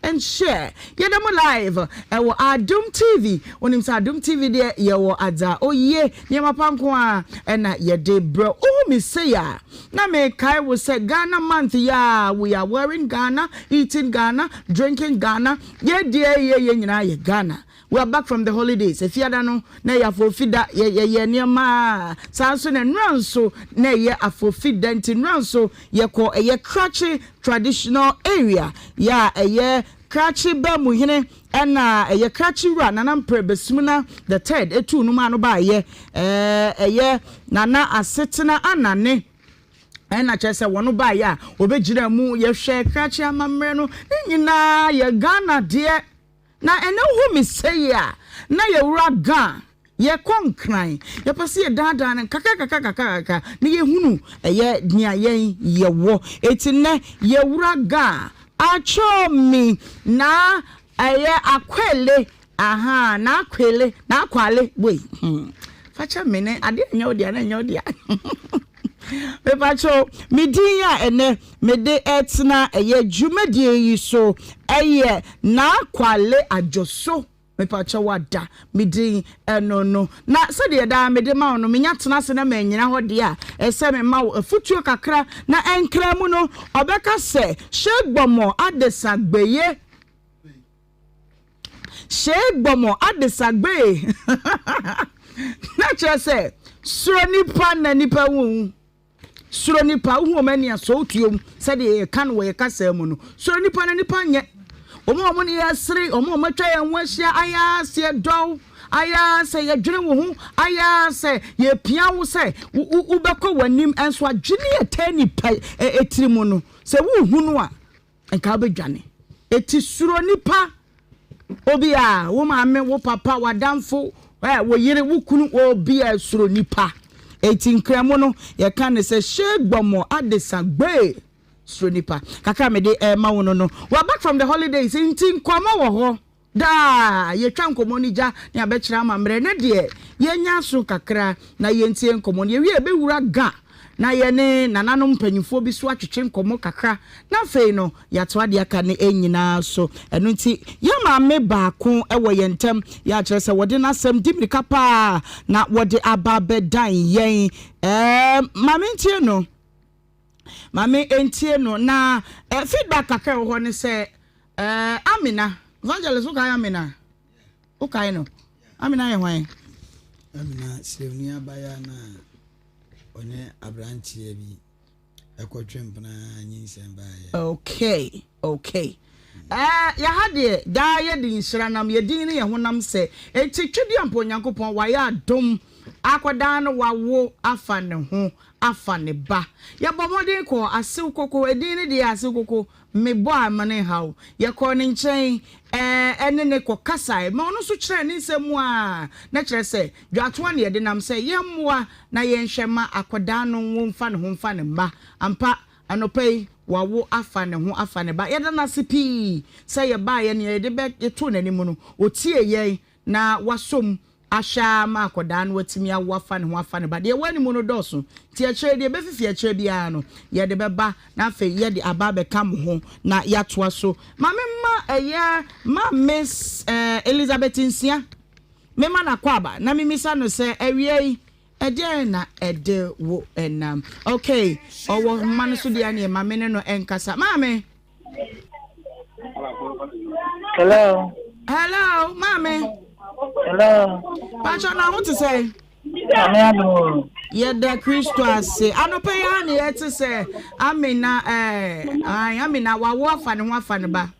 and share ya demo live ewo Adum TV onim sa Adum TV de yewo ada oye nyema panko a ena ye de bro mi say ya na me kai wo say Ghana month ya we are wearing Ghana, eating Ghana, drinking Ghana. Ye nyina ye Ghana. We are back from the holidays. If you don't know, na ya for feed ye niema. Sanso na nranso na ye afofid dentin nranso ye ko ye cratchy traditional area. Ya ye cratchy ba mu hene ena ye cratchy ra nanam prebesmuna the third etu no ma no ba ye nana asetena anane ena chese wono ba ya obejira mu ye hwe krachi amamre no nyina ye Ghana de na ene hu mi say ya na ye wura Ghana ye konkran ye pase ye dada na kaka ni ye hunu ye nia ye wo etine ye wura Ghana acho mi na ye akwele aha na akwele na akwale we facha mene ade nyodia na nyodia Pepacho midiya ene mede etna eye dwumadie yi so eye na kwale ajoso mepacho wada midin no na se de da mede ma no menya tena se na manyina ho de a ese me ma afutuo kakra na enkra mu no obeka se shegbomo adesagbe na chese suro nipa na nipa wu suro nipa hu omani aso tuom se de kan we kasa mu no suro nipa na nipa nye omo ne yasre omo matwa ya nwahia aya se do aya se ye dwene wo hu aya se ye pia wo se ubekọ wanim enso adwene etani pa etiri mu no se wo hu no a enka bedwane eti suro nipa obi a wo ma me wo papa wadamfo wo yire wo kunu obi a suro nipa eti nkramo no ye kan ne se shegbomo adesagbe suro nipa kaka me de ma wo no we back from the holidays inti nkwama wo ho da ye twa nkomo ni ja ne abekira amamre ne de ye nya so kakra na ye ntie nkomo ne ye be wura ga na ye ne nananom panyimfo bi so atwetwe nkomo kakra na fei no ya to ade aka ne enyina so eno nti ye ma me baako ewo ye ntem ya kire se wode na sam dimrika pa na wode ababe dan yen mame entie no na feedback kakra ho ne se Amina evangelist ukaya Amina ukaya no Amina ye hwan Amina Srevni abaya na onye abranchie bi ekotwempna nyinsemba ya okay ya hade da ye din Nhyira ye din ne ye honam se enti twedi ampo Nyankopon wa ya adom akoda no wawo afa ne ho afa ne ba ya bomode ko asew koko edin ne de asew koko mebo amane hawo ye ko ne nchen ene ne ko kasai ma ono so kire ne nsemu a na kire se dwato ne ye de nam se ye mmoa na ye nhwema akoda no wo mfa ne ho mfa ne ba ampa anopai wawo afa ne ho afa ne ba ye da na sipi se ye ba ye ne ye de be to n'animu no otie ye na wasom asha ma akoda no watimi awafa ne ho afa ne ba de wani mu no doso ti a chere de be fifi a chere bia no ye de beba na afa ye de aba be kam ho na yatoa so ma Miss Elizabeth Nsia me ma na kwaba na mimisa no se awie ede na ede wo enam okay owo man so dia na ma me no enkasa mame. Hello, mame. hello. Pacho na what to say? Yeah, the Christos say anope ya na yet say amina amina wa wo afa ne ho afa ne ba.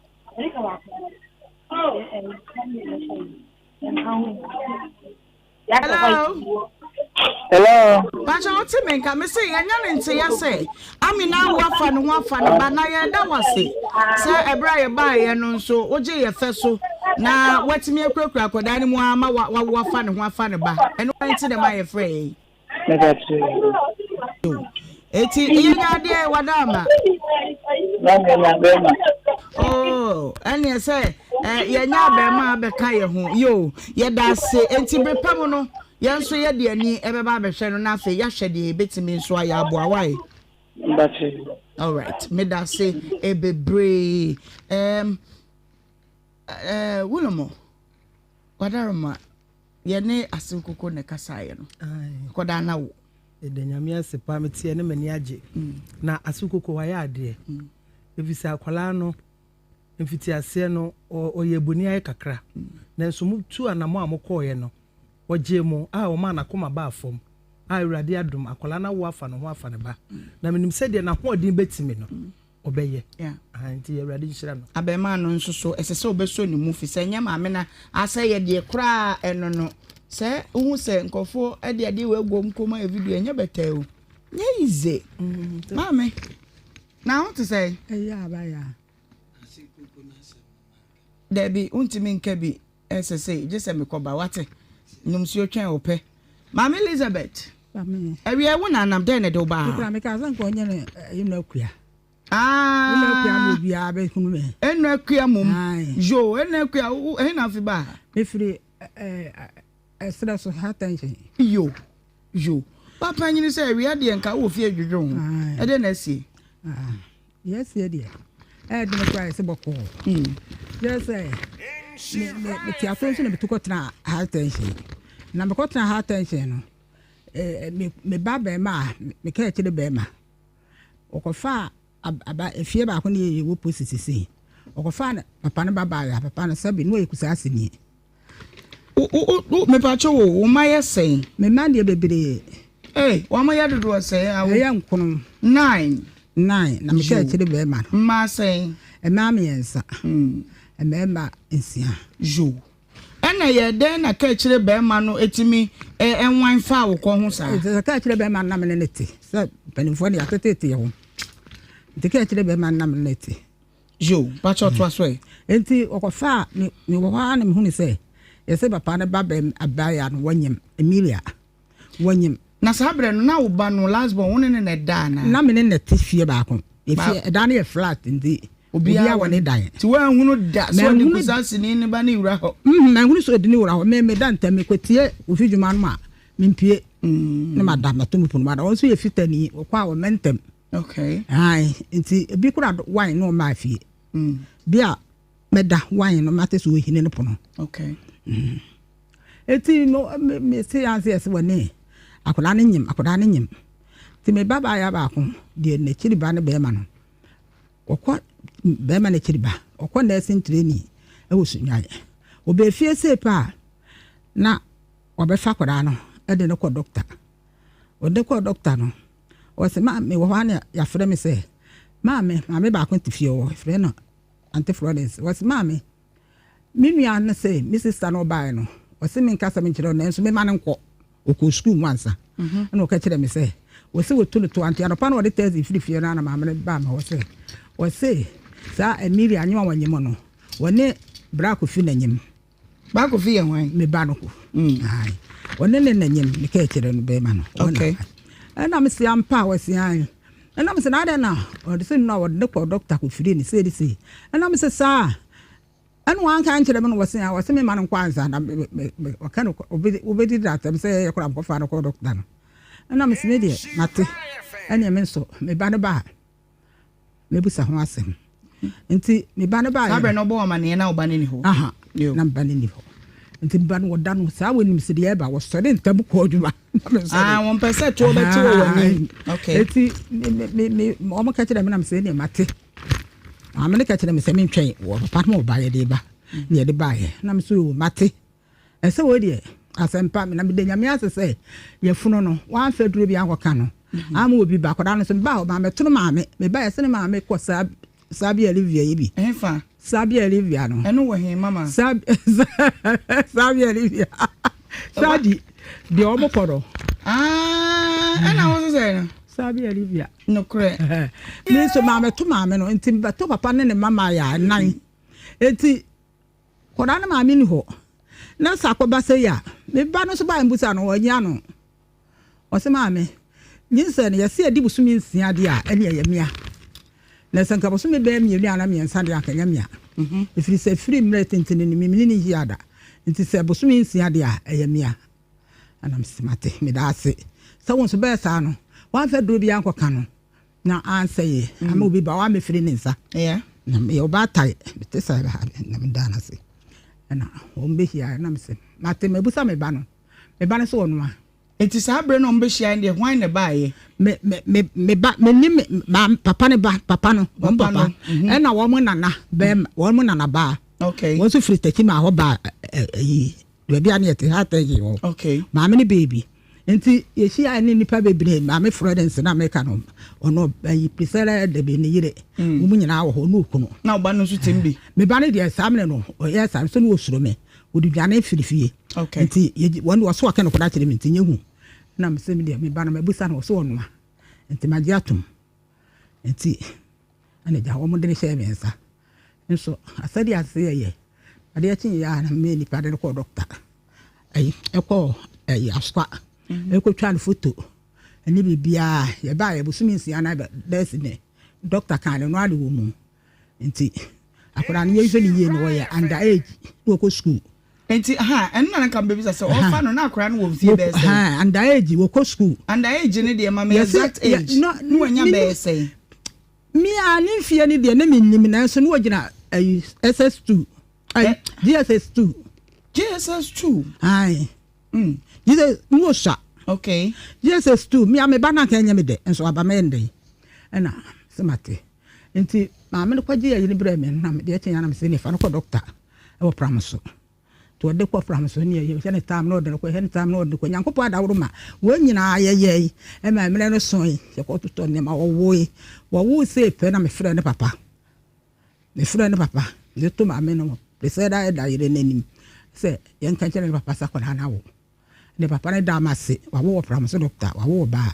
Hello. Pacho what me nka me say ya nya nte ya say amina wo afa ne ho afa ne ba na ye da wase say ebra ye ba ye no nso oje ye fe so na watimi akrakra akoda ne mu ama wa wo afa ne ho afa ne ba eno nti de ma ye free eti ye nya de wadama oh ene say ye nya be ma be ka ye ho yo ye da se enti brepam no ye nso ye de ani ebeba be hwe no na afa ya hwe de betimi nso aya abo awai all right me da se ebebre Wulomo wadaroma ye ne asinkoko ne kasaye no koda na wo edanyame asepa metie ne mani age na asinkoko wa ya ade efisa akwala no mfiti ase no oyebuni aye kakra na nso mutu anamo amokoye no oje mu o ma na koma ba afom awurade adom akwala na wo afa no ho afa ne ba na menim se de na ho odin betimi no obeye anti awurade nhyira no abema no nso so esese obeso ni mu fi se nya ma me na asa ye de kra eno no se hu se nkofo ade we gom koma e video enya betawo nya ize mame na what to say ba ya debi untimi nkabi esese je se mekoba wate numsi otwen ope mame Elizabeth mame ewe wo na nam den de oba kra me ka san ko nye ne yim na kua enu no bia be kunu me enu akua mum jo enu akua e na fi ba me firi stress attention yo papa nyini say we ade nka wo fi adwudwo ho e de na si yes ye de e de me try se boko yes me ti attention me to tena attention na me ko tena attention no me ba ma me ka chire be ma okofa aba efie ba ko ne wo posisi se okofa na papa ne baba ya papa na sabi no ekusa asini me pa cho wo ma yesen me ma de bebere wa ma ya dodo se ya nkono 9 na me ka chire be ma ma sen ma me yensa ma nsia jo ena ye den na ka chire be ma no etimi enwan fa wo ko ho sa ka chire be ma na me ne neti se panimfo ne atetete ho dike chire be ma na me neti jo pa cho to aso enti okofa mi wo ha na me hu ni se yese papa ne ba be abaya no wanyem Emilia wanyem na sabre no na wo ba no last born won ne da na me ne neti fie ba ko efie da na ye flat ndi obia woni dan ti wa hunu da so ni kusasi ni ba ni wura ho na hunu so de ni wura ho me da ntam me kwetie ofidwuma no ma mempie na madam na to mu punu ma da won so ye fitani kwa wo mentem okay ai nti ebi kura wine no ma fie bia meda wine no mate so hine no pono okay eti no me say answer yes woni akoda ne nyim ti me baba ya ba ko de ne chiri ba ne be ma no okwa be ma ne chiri ba okwa na sin training e wo sunyaye obe fie se pa na obefa koda no e de ne ko doctor no o se ma me wo hane ya frɛ me se ma me ba ko ti fie wo frɛ no Auntie Florence was mama me na say Mrs. Sano by no was me nkasa me kire no so me ma ne nkɔ okɔ school once na o ka kire me say we say we to auntie anopa no de tezi firi na ma me ba ma we say sa Emilia anyi wa nyim no wone bra ko fi na nyim ba ko fi yan me ba no ko ai wone ne na nyim me ka kire no be ma no okay na me si ampa we si an na me se na de na o de se no o de ko doctor ko firi ni say and I'm say sir anu wan kan kire me no wose me man kwanza na waka no obedi that me say yakora am kofa no ko doctor no na me sime de mate ene me so me ba no ba me busa ho asem nti me ba no ba ya sabre no bo ma ne na oba ne ni ho aha na ba ne ni ho nti ba no da no sa woni se de ba wo so de ntam ko adwuma won pese to be to wani okay nti me o mo ka kire me na me se ne mate amene ka kire me se me ntwen wo papa mo ba ye de ba ne de ba ye na me so mate ese wo de asempa me na me de nyame asese ye funu no wan fa duro bi akoka no ama obi ba koda no so ba o ma me tunu ma me ba ye se ne ma me ko sabi Olivia yi bi enfa sabi Olivia no eno wo he mama sabi Olivia sadi de o mo kodo ena wo so no sabi Olivia no kre me so ma me to ma me no enti ba to papa ne mama ya nan enti koda na ma me ni ho na sakoba se ya me ba no so ba mbusa no onya no o se ma me nyinse ne yesi adi busumi nsia de a ene ye mia na sanka busumi be mi ana mi nsa de akanya mia ifiri se free mre tentene ni mi ni hiada nti se busumi nsia de a eye mia ana msimate me da ase sa won so be sa no wan fa duro bi ankoka no na ansa ye ama obi ba wa me free ni nsa na me oba tai te sa ba na me da na se na ombe hia na mse mate me busa me ba no so wonu a enti sabre no mbe hia ndi hwan ne ba ye me ba me ni papa ne ba papa no won papa na wo mo nana be wo mo nana ba okay wo so fritaki ma ho ba yi do bia ne te ha ta yi wo okay ma me ni baby enti ye hia ni nipa bebre ma me friends na me ka no ono yi presere de be ni yire wo mu nyina wo ho no kuno na oba no so tembi me ba ne de examine no o ye sam so no osuro me wo di dwane firifie okay enti won wo so aka no koda kire me enti nyehu na me se me de me ba no me busa no so wonu a enti magye atom enti ane ja wo mo de ne hye me nsa nso asadi ase ye ade ya chin ya na me ni pa de ko doctor ai eko aspa eko twa no photo ani bibia ye ba ye busumi nsia na that's ne doctor kan no ade wo mu enti akora ne ye hwe ne ye no ye under age no ko school enti enu na kan baby say ofa no na akora no wo fie be say under age wo ko school under age ne de mama exact age no anya be say mi ani fie ne de na minnim na so no gina SS2 GSS2 ai Jesus no sha okay GSS2 mi ame bana kan nya me de enso aba me ndey na semate enti ma me ko je yi bre me na me de chen ya na me se ne fa no ko doctor e wo pramoso to de ko pramoso ne ye se ne tam no de ko he ne tam no de ko nyankopo adawro ma wo nyina ye e ma me no so yi se ko to ne ma wo se pe na me frɛ ne papa de to ma me no de se da yire nanim se yen kan kire ne papa sa ko na wo ne papa ne da ma se wa wo pramoso doctor wa wo ba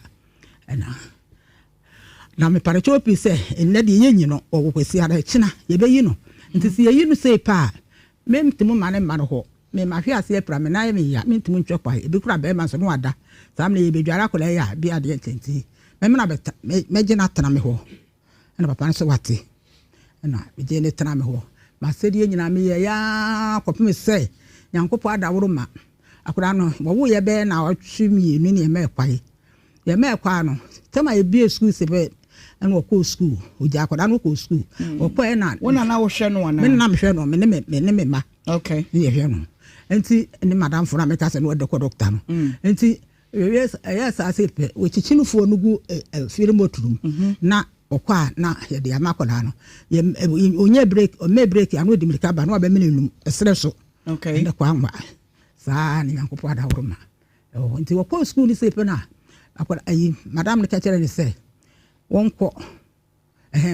na me pare chopi se enne de yenyi no wo kwesi ara china ye be yi no nti se yi no se pa me mtimu mane mane ho me ma hwe ase pra me na ye me ya me mtimu ntwe kwa e be kura be ma so no ada sam le ye be dwara kola ya bi ade tenti me na beta me gina tana me ho na papa so wate na be je ne tana me ho ma se de nyina me ya kopme se nyankopo ada woro ma akura no wo ye be na otwe mi ni ne me kwae ye me kwa no tema e bi school se be and wo ko school o ja ko da no ko school o ko e na wona na wo hwe no na me na me hwe no me ne me ma okay ye hwe no enti ni madam fura me ka se no de ko doctor no enti yes ase pe wo chichinufo no gu firi moturum na okwa na ye de amakola no ye onye break o me break anu de milika ba no ba menenum esre so okay na kwa ngwa sa ni yankopo ada woroma o enti wo ko school ni se pe na akwa ayi madam ne ka chere ni se wonko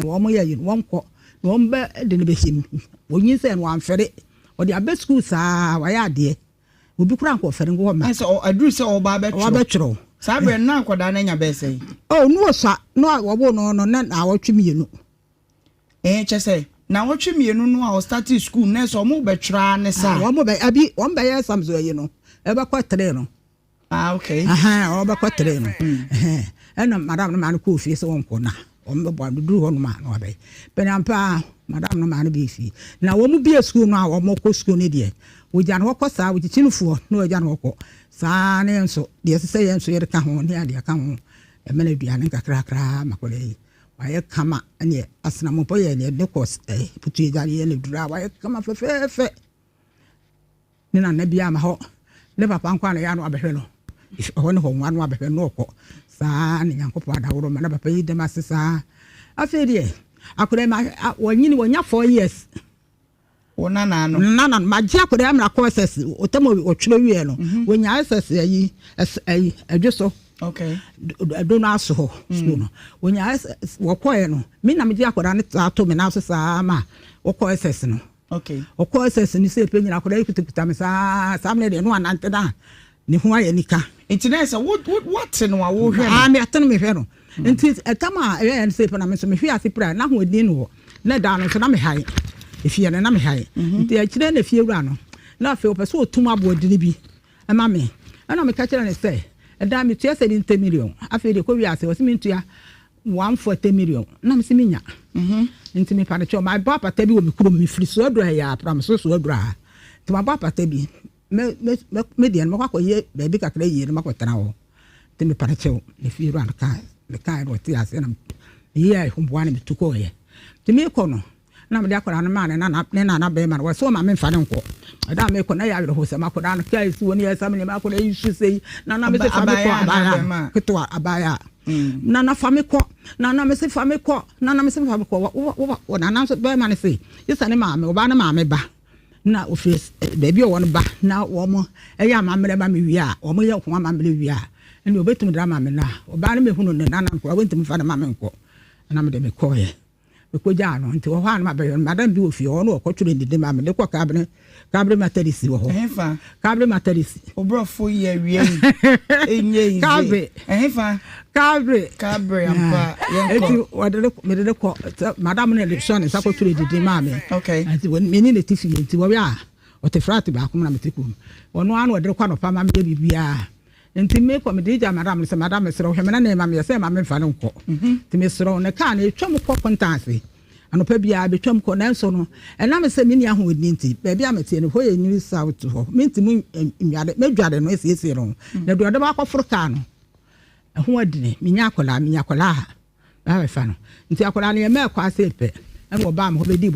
wo mo ya yin wonko no mba de ne behim wonyin se no amfere o de abe school sa wa ya de obi kura nko fere ngo ma so adru se o ba betro sabe na akoda na nya be se oh no sa no wo bo no na awotwe mienu chese na awotwe mienu no a o start school na so mo betra ne sa wo mo be abi wo mba ya samzo yi no e ba kwa 3 no okay o ba kwa 3 no ena madam na man ko fie se wonko na o mbe bo duru ho no ma no be penampa madam no ma no be fi na wo mu bi school no a wo mo ko school ni de wo jan ho ko sa wo chichinufuo no wo jan ho ko sa ne nso de se ye nso ye ka ho ne ade ka ho e mena duane kakra makole waye kama ne asna mo boye ne de ko putu ejare ye ne dura waye kama fe ne na bia ma ho ne papa nkwa na ya no abehwe no ho ne ho nwa no abehwe no ko sa ne yankopo adaworo ma na papa yi de masesa afedie akure ma wonyini wonya 4 years wona no maji akure amra courses otemo otwere wie no wonya access ayi adweso okay do no aso ho school no wonya wokoe no mi na meji akure ne ato me na so sa ma wokoe access no okay wokoe access ni se pe nyina akure ikuta me sa me de no anante da ni ho aye nika internet what no wo hwe me atene me hwe no nti etama e se pe na me so me hwe ase pra na ho din no na da no so na me hai efie na me hai nti a kire na fie wura no na fe opeso otum abo dini bi ama me ana me ka kire ne se da me tua 70 million afi de ko wi ase o se me tua 140 million na me se me nya nti me pa de cho my papa tabi wo me kuro me firi so adura ya pram so adura ti my papa tabi me de no kwa ye baby kakra ye no makotana wo ti me pa de cho ne fie wura no ka le ka ro ti ase na ye ho boa ne tuko ye ti me ko no na me de akora na ma na be ma wo so ma me mfa ne nko da me ko na ya were ho se ma ko da no kai si woni ya sa me ma ko na yisu sei na me se fa me ko abaya kito abaya na fa me ko na me se fa me ko na me se fa me ko wo na so be ma ne sei yesa ne ma me wo ba na ma me ba na office baby wo no ba na wo mo e ya ma me ba me wi a wo mo ye ko ma me wi a ene obetum dra ma me na wo ba na me hunu ne na ko wo ntim fa na ma me nko na me de me ko ye ko jano nti wo ha na be madam bi ofi o no ko twere ndide ma me de ko kabre matarisi wo ho efa kabre matarisi obrofo ye wie enye kabre efa kabre ampa yenko eti me de ko madam ne election sa ko twere ndide ma me okay nti won me ni ne tifi nti wo ya o te frat ba ko na me tiku wono anu de ko no pa ma me bibia nti me ko me de ja madam se madam se ro hwemena na ma me se ma me mfa ne nko nti me se ro ne ka na etwam ko kontanse anopa bia betwam ko na nso no na me se me ni aho ni nti ba bia me tie ne ho ye nyiri south ho me nti mu miade me dwade no ese ro na do de ba ko furka no ho adine me nya akola ba fa no nti akola ne me kwa se pe na oba me ho be di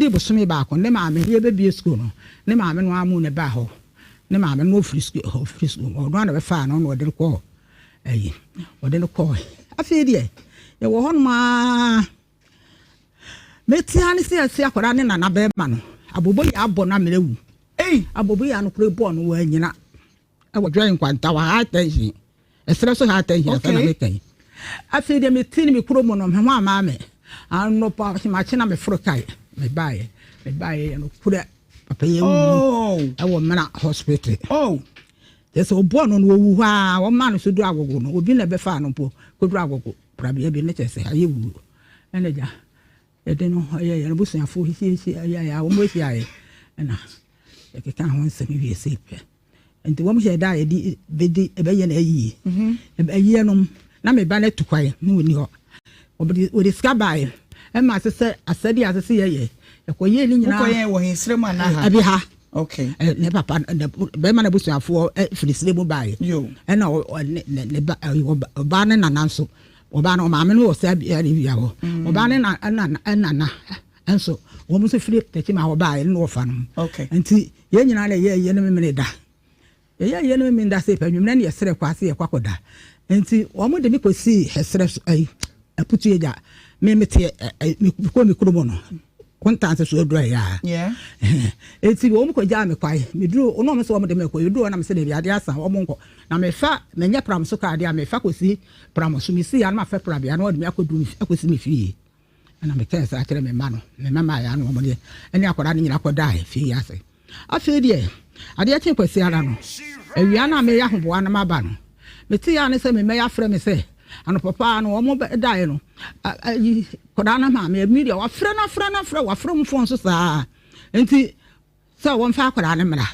bosome ba ko ne ma me ye be bi school no ne ma me no amu ne ba ho ne ma me no free school o do na be fa no no de ko ayi o de ko afi de ye wo hon ma metia ni se akwara ne na be ma no abobo ya abo na merewu abobo ya no kure bo no wa nyina e wo dwan kwanta wa attention esere so attention na me kai afi de meti ni me kuro mo no me ho ama me anno pa ma china me furo kai me bae no kure papa ye wu e wo mena hospital yes obo no wu ha wo ma no so du agogo no obi na be fa no po ko du agogo prabe bi ne chese aye wu ene ja e de no aye ya busu afo hi ya wo mo hi aye na e ke kan ho nsemi wi sepe enti wo mo he da ye di bedi e be ye na ayi e be ye no na me ba na tukwae ni woni ho o skabai e ma se asedi asese ye ko ye ni nyina ko ye wo he srem ana ha abi ha okay ne papa be ma na busu afo firi srem bae yo e na ne ba ne na nanso oba na o ma me no se abi ya ho oba ne na enso wo mu se firi te ma ho bae no fa no okay enti ye nyina na ye ne me da ye ne me da se pa nwum na ne sere kwa se ye kwakoda enti wo mu de mi ko si hesere ai aputu eja me mete mi ko mi kuro mo no kontanse so adura ya enti wo mu ko ja me kwai me duro ono me so wo mu de me ko duro na me se de biade asa wo mu nko na me fa me nya pram so ka de me fa ko si pram so mi si ya na ma fa pram ya na wo de me akodu akosi me fi na me kensa akere me ma no me mama ya no wo de eni akoda ni nyina akoda fi ya se afi de ade ya chen ko si ara no awia na me ya hoboa na ma ba no me ti ya ne se me ya frɛ me se ano papa no wo mo dai no ayi koda na ma me media wa frɛ wa frɛ mu fon so saa enti so wo mfa koda na mra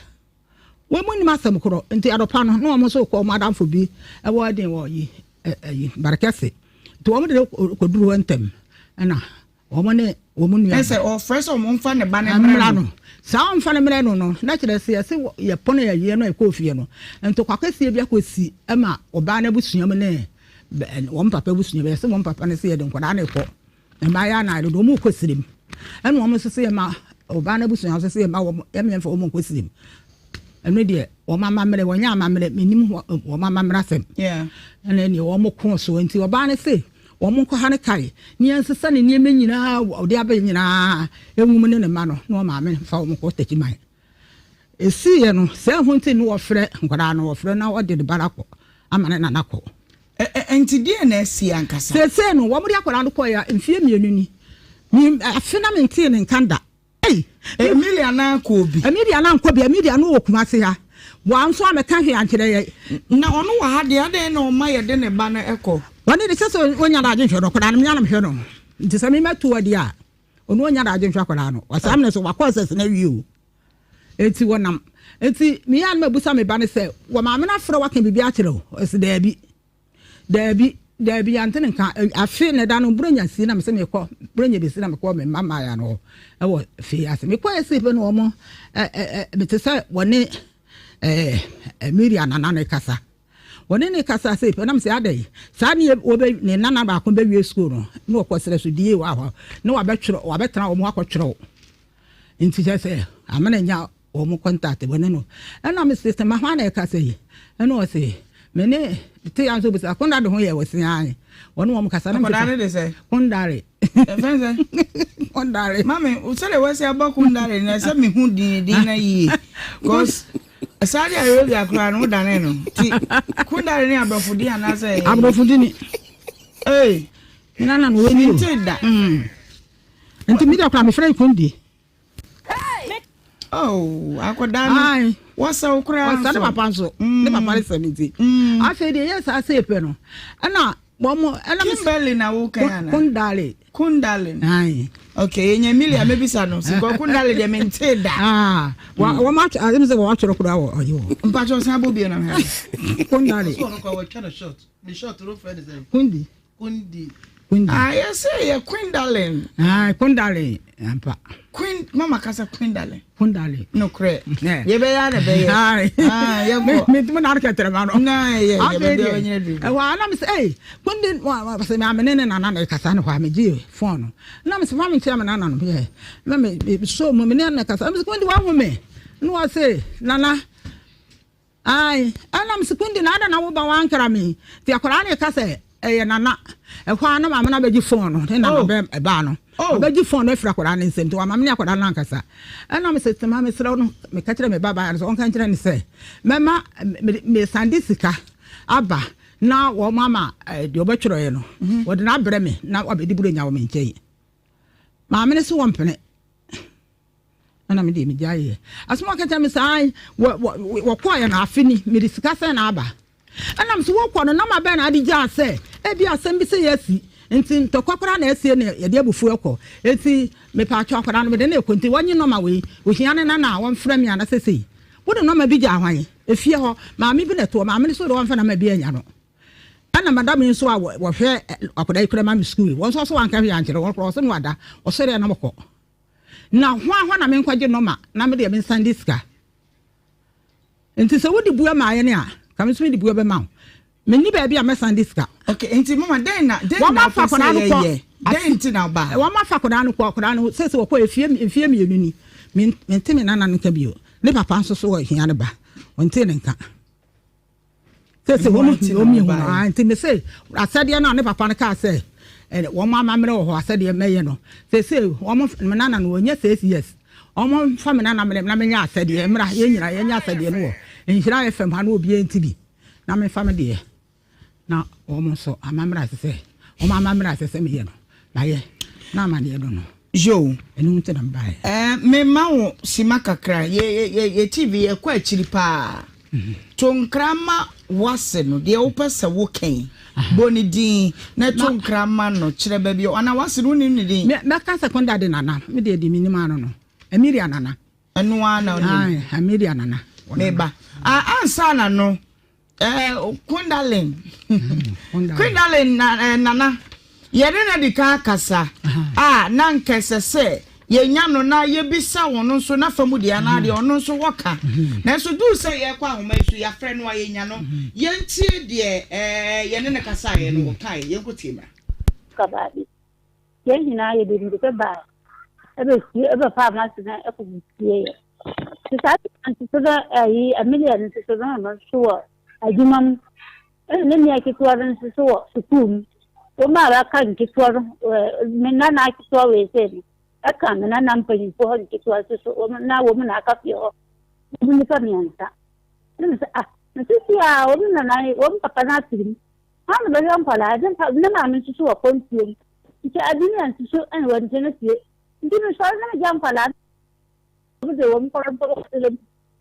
wo mo ni masam koro enti adopa no no mo so ko madam fo bi e wo den wo yi ayi barakase to wo mo de ko duru wantem na wo mo ne womu nua say o first o mo mfa ne ba ne mra no saa mfa ne mra no no na kire se ye pono ye no e ko fie no ento kwakwese bia kosi ema oba na busuam ne won papa busuam be se won papa ne se ye de nkwada na ko ma ya na do mu kosirim eno won se se ma oba na busuam se se ma wo ememfa wo mu kosirim eno de wo mama mre wo nya mama mre minim wo mama mra sem eno ni wo mo ko so nti oba ne se wo mo ko ha ne kai ni ansesa ne niam nyina wo de aba nyina enwum ne ma no no ma me fa wo mo ko taki mai esi ye no se ho nti no wo frɛ nkwada no wo frɛ na wo de barako amane na nako enti die na esi ankasa se no wo mo de akwada no ko ya mfie mienu ni mi afina me nti ne nkanda Emilia na kobi Emilia no okuma se ha wa nso ameka hwe ankere ye na ono wa ha de ade na o ma ye de ne ba na eko wani de sese onya da agye no kwada no nya na hwe no nti se me metu wadi a ono onya da agye kwada no wasam ne so wa courses na wiu eti wonam eti me ya na busa me ba ne se wa ma me na frɛ wa kan bibi a kyerɛ o esi dabi antene nka afi ne da no bronya si na me se me kɔ bronya be si na me kɔ me mama ya no e wo fi ase me kɔ esi pe no mo me te se woni Emilia nana ne kasa woni ne kasa se pe na me se adai sa ne obe ne nana ba ko be wie school no no kɔ sere so die wa ho no wa be twero wa be tena wo mo akɔtwero nti se amana nya wo mo contact woni no na me system ma hwa na kasa yi no o se mene te yanso bisa konda de ho ye wasian wono wo mkasa na kondare de se kondare fense kondare mami usele wasi aba kondare na se me hu din na yi cause asari ayo ya kura no dane no ti kondare ni abrofudi ana se abrofudi ni nana no weni ti da enti mi da kura me frɛ kondi akodani wasa ukura wasa de papa nso de papa le 70 afi de yes ase pe no na bomo na Kimberly na wo kan na kundale ai okay enya Emilia mebisa no siko kundale de menteda wa ma azim se wa choro kura wo ayo mpacho san bo bi na ha kundale so no ko wa chana short the short ro friend is kundi yes ya kundale kundale ampa Queen mama kasa Quindale no cre ye be ya na be ye me na ka tere ma no na ye be de onye du wa na me say Quindi wa se me amene na na kasa no kwa me ji phone na me se ma me tia me na no be na me so me na kasa me se Quindi wa ho me no wa say nana ai ana me se Quindi na ada na wo ba wa ankara me ti akora na kasa nana kwa na ma na be ji phone no na be ba no obeji phone efra kwara ne nsem to wa mamne akwara na nkasa ana me system ha me sra no me ka kire me baba so on kan kire ne se mema me sandisika aba na wo mama de obetwero ye no wo de na brɛ me na obedi buru nya wo me nkei mamne so wo mpene ana me de me jaye asoma ka kire me sai wo kwa ya na afini me disika se na aba ana me so wo kwa no na ma ba na adi ja se e bi asem bi se yesi enti ntokwakwara na esie ne ye de abufu ekọ enti me pa atwa kwara no de na ekonti wanyi no ma we ohia ne na won frɛ me ana sesei wo de no ma bi ja hwan efie ho ma me bi na to ma me so de won fa na ma bi anya no ana madam nso a wo hwɛ akoda ikura ma me school won so wan ka hwe ankere won kro so no ada o sere na mokɔ na hwa na me nkwaje no ma na me de me sandiska enti se wo di bua ma ye ne a ka me so di bua be ma meni baby a mesandiska okay enti mama den na fa koda no ko den enti na ba wa ma fa koda no sese wo ko efie mienu ni mente me nana no ka bio ne papa nso so wo hia ne ba wonte ne nka sese wo mu mi hu enti me se asade na ne papa no ka se wo ma mamre wo asade meye no sese wo mo me nana no onye 6 years o mo fa me nana me na me nya asade mra ye nyira ye nya asade no wo Nhyira FM ha no obi entibi na me fa me de na omo amamra sese o amamra sese me ye no na ye na amane do no jo enu nte na mbae me ma wo sima kakra ye TV ye kwa akiri pa tonkrama wase no de wo pese wo ken boni din na tonkrama no kire ba bi ona wase no ni din me ka secondary de nana me de di minima no Emilia nana enu ana oni Emilia nana me ba ansa na no Kundalin nana yɛde na de ka kasa na nkese se yenya no na yebisa wono nso na famu de ana de ono nso woka na so du se ye kwa homa isu ya frɛ no ayenya no yentie de yene ne kasa ye no kai yenkotie mra kababi yenya ye de de ba ebe pa ma se na ekutie ye sa anti so da yi a million so da no so ajumam ne ne akitwa ran so sukum o ma ra kan kitwa menna na kitwa we se aka na na mpani po ho kitwa so na wo na aka fi ho ni fa mianta ne se na sisi a wo na wo papa na tirim ha na be yan pala den pa na ma mi so wo kontie ti adini an so an wo ntene tie ndi no so na jam pala wo de wo ko ran ko le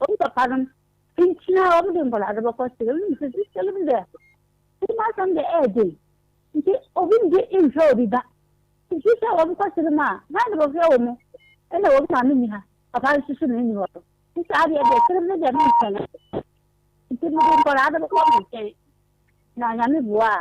wo papa ran pinchina wo de pala da ko se ni se se le de ti ma san de ede nti obin de info bi ba nti sa wo ko se ma na do fi wo mo ena wo ma ni ha papa su su ni wo nti sa de kire ne de mi sana nti mo ko la da ko mi ke na nya mi bua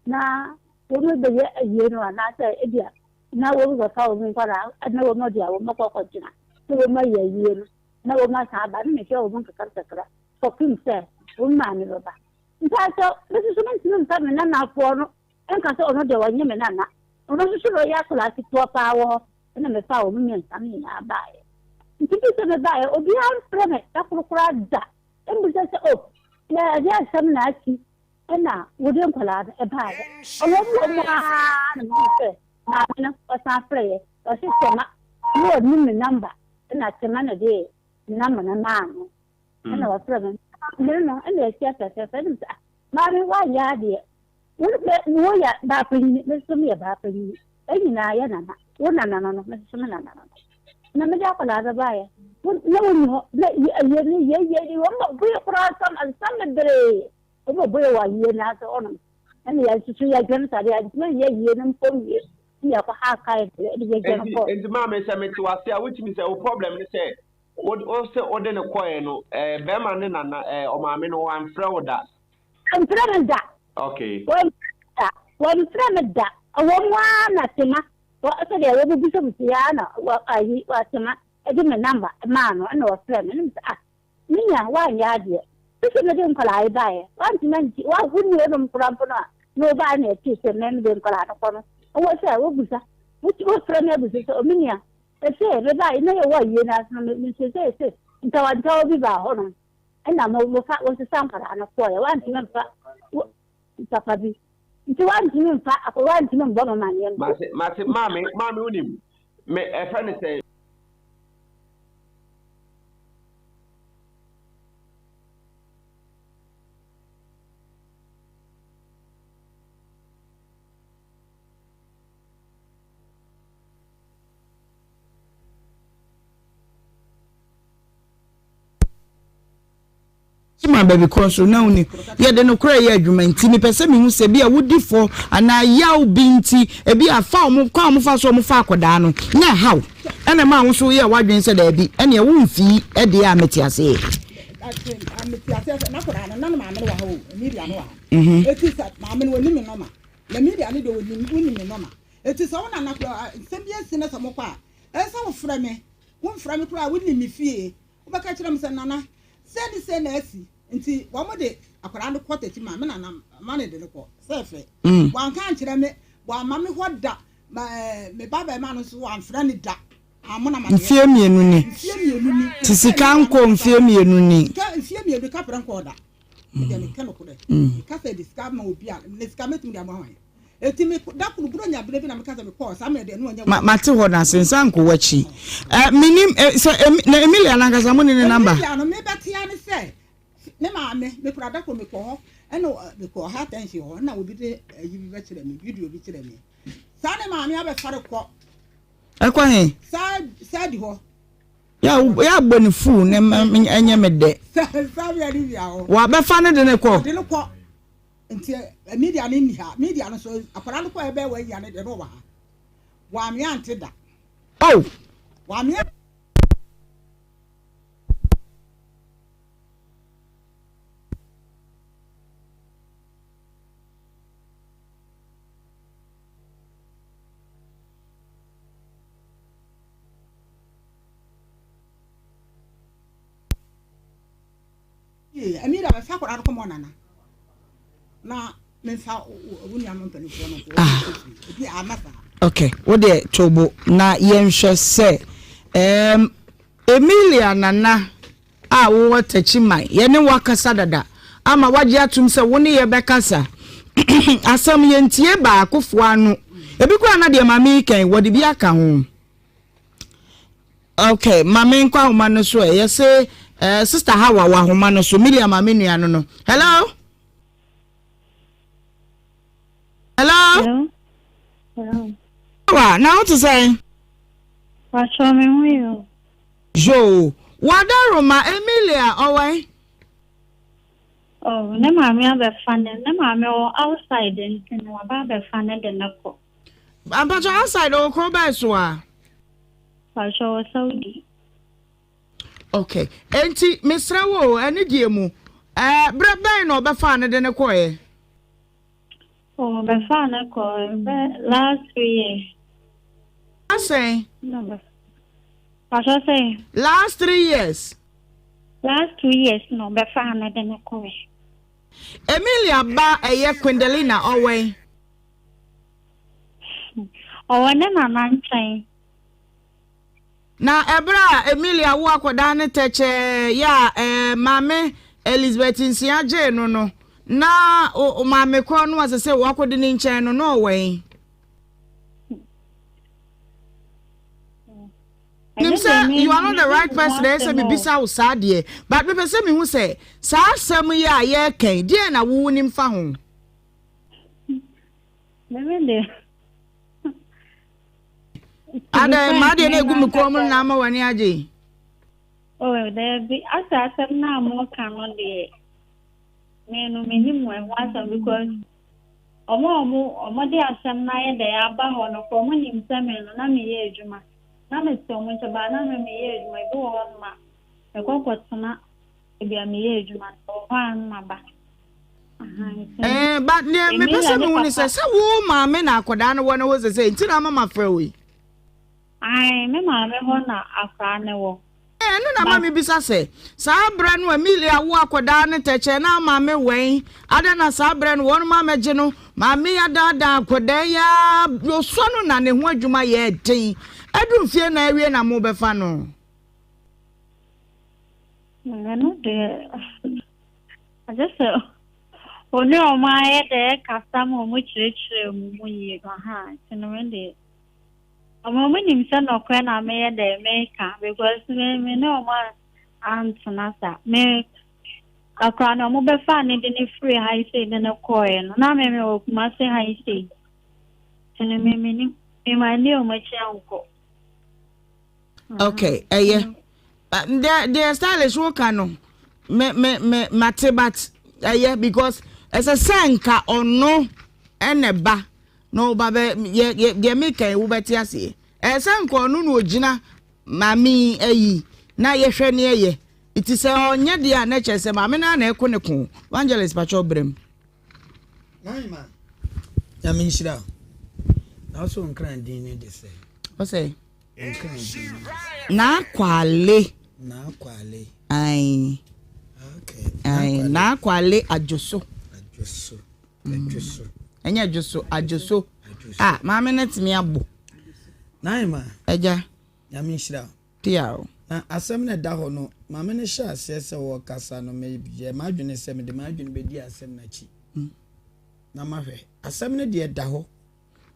na wo me be ye no na sa edia na wo go fa wo mi ko la na wo mo dia wo mo ko jina so wo ma ye ye no na wo ma sa ba ni ke wo mo ka kra ko kin se wo ma ni ba nti so ne su men tin sa me na fo no enka so ono de wanye me nana ono so ro ya kula ti to pa wo na me fa wo me nsa me na ba e nti bi se me ba e obi an freme ta kurukura da en bi se o ya sam na ki na wo de kula e ba e ono mo na mo se na o sa freye o si se ma wo ni me number na se ma na de number na ma no na wa freme no ene ya se ma me wa ya de wo ya ba pini me so me ba pini na ya na no me so me na na me ja ko la da ba ya na wo ni ye wo mo bu ko ra sam dere wo bu wa ye na so ono ani ya su ya gan sa ya ye na mpo ye ya ko ha kai de ye gan ko enti ma me se me ti wase a which means o problem ni se o se o de ne koe no be ma ne na o ma me no wan frɛ wo da okay one friend da one na tema wa so de wo bi so ya na wa ayi wa tema e di me number ma no na wa friend ni niya wa ya de so me de nkala ai ba e wa ntimenti wa hunu e no mpurampo no ba na ti se me de nkala no kono wo se wo busa wo friend e busa so minia e se be ba ina ye wa ye na so me se ntawa bi ba ho no ina mo fa wo se sankara na ko ya wa ntimenti fa papa bi nti wanti mi mfa akọ wanti mi mbọ mama ne mbo mase mami unim me e fa ne say ma baby konso na uni ye de no kura ye adwuma nti ni pese mi hu se bia wodi fo ana yaw binti e bia fa omo kwa omo fa so omo fa akoda no nya haw ene ma wo so ye wadwen se da bi ene wo mfi e de a metiase na koda na ma me wa ho media no wa eti sa ma me woni me no ma na media ne de woni me no ma eti sa wona na se bia si na so mo kwa e sa wo fra me kura woni me fie wo ba ka kira me se nana se na asi nti wo mo de akwara no kwota ti ma me na ma ne de ko sefe wan kan kire me wa ma me hoda me baba ma no so wan fra ni da amona ma mfie mienu ni tisika nko mfie mienu ni mfie mienu ka pra nko da de me kan ko de ka se diska ma obi a ne diska metum de amwa hwan eti me da kunu buro nya bele bi na me ka se me ko sa me de no nya mate ho na sensan ko wachi minim na Emilia na ngasa mo ni number Emilia no me betia ni se ne ma me kura da ko me ko ho eno me ko ha tension ho na obi de yi bi be kire me video bi kire me sa ne ma me abe fare ko akwa he sa di ho ya gboni fu ne enye me de sa bi ari bia ho wa be fa ne de ne ko nti media ni ha media no so akwara no ko ebe wa ya ne de no wa me ante da wa me ye Amira ba fa ko ra ko mo nana na me fa wuni am mpani ko no ko bi amasa okay wo de tobo na yenhwe se Emilia nana a wo tachi mai ye ne wakasa dada ama waje atum se wo ne ye bekasa asam ye ntie ba akofo anu ebi kwa na de mami kan wo de bi aka ho okay mami kwa homa no so ye say sister Hawa wa homa no so Miriam mami nua no hello hello wa now to say what show me you jo wadaroma Emilia owai oh ne mami abe fan ne mami o outside ntin wa ba be fan de nako abajo outside o ko ba so a show Saudi okay enti misra wo ene die mu bra ben no be fan de ne ko e oh be fan ko last 3 years I say no what I say last 3 years last 2 years no be fan de ne ko Emilia ba eye Quindelina always ne mama nchen na ebra Emilia wo akoda ne teche ya mame Elizabeth Nsiaje no na o mame ko no asese wo akodi ne nchen no we you are not the right person there say me bisa wo sadie but me person me hu say sa asem ya ye kan die na wo nim fa ho me ada ma de na egu me ko mo na ma wani aje oh there be asa na mo kan on de me no me nim we wasa because omo de asem na ye de aba ho no ko mo nim se me no na me ye adwuma na me se omo nche ba na me ye adwuma bi wo ma e kokotuna e bia me ye adwuma o ha ma ba but me person me woni say wo ma me na akoda no wona wo say nti na mama fra we ai me ma me ho na akra ne wo no na mama bisa say sa bra no Emilia wo akoda ne teche na mama wen ada na sa bra no won mama je no mama ya dada akoda ya yo so no na ne ho adwuma ye den adun fie na awie na mo be fa no no de I just only on my head customer mu chire mu yi go ha tinwende omo nim se no kwa na me de make because me no ma antuna sa me akra no mo be fa ne de ne free high say de na koe no na me o kuma say high say tene me ni me ma ni o ma chi anko okay the stylish work no me matebat because as a sanka or no eneba no babe ye make e wo beti ase sanka onu no ogina mami ayi na ye hwe ne ye it is onye dia na chese mami na eko ne ko evangelist pacho brem naima ya Nhyira na so nkran din ne de say o say nkran din na kwale ai okay ai na kwale ajoso enye ajoso mama net mi abo naima eja ya Nhyira tiao na asem na da ho no mama ne sha asese wo kasa no me je madwene se me de madwene be di asem na chi na mahwe asem ne de da ho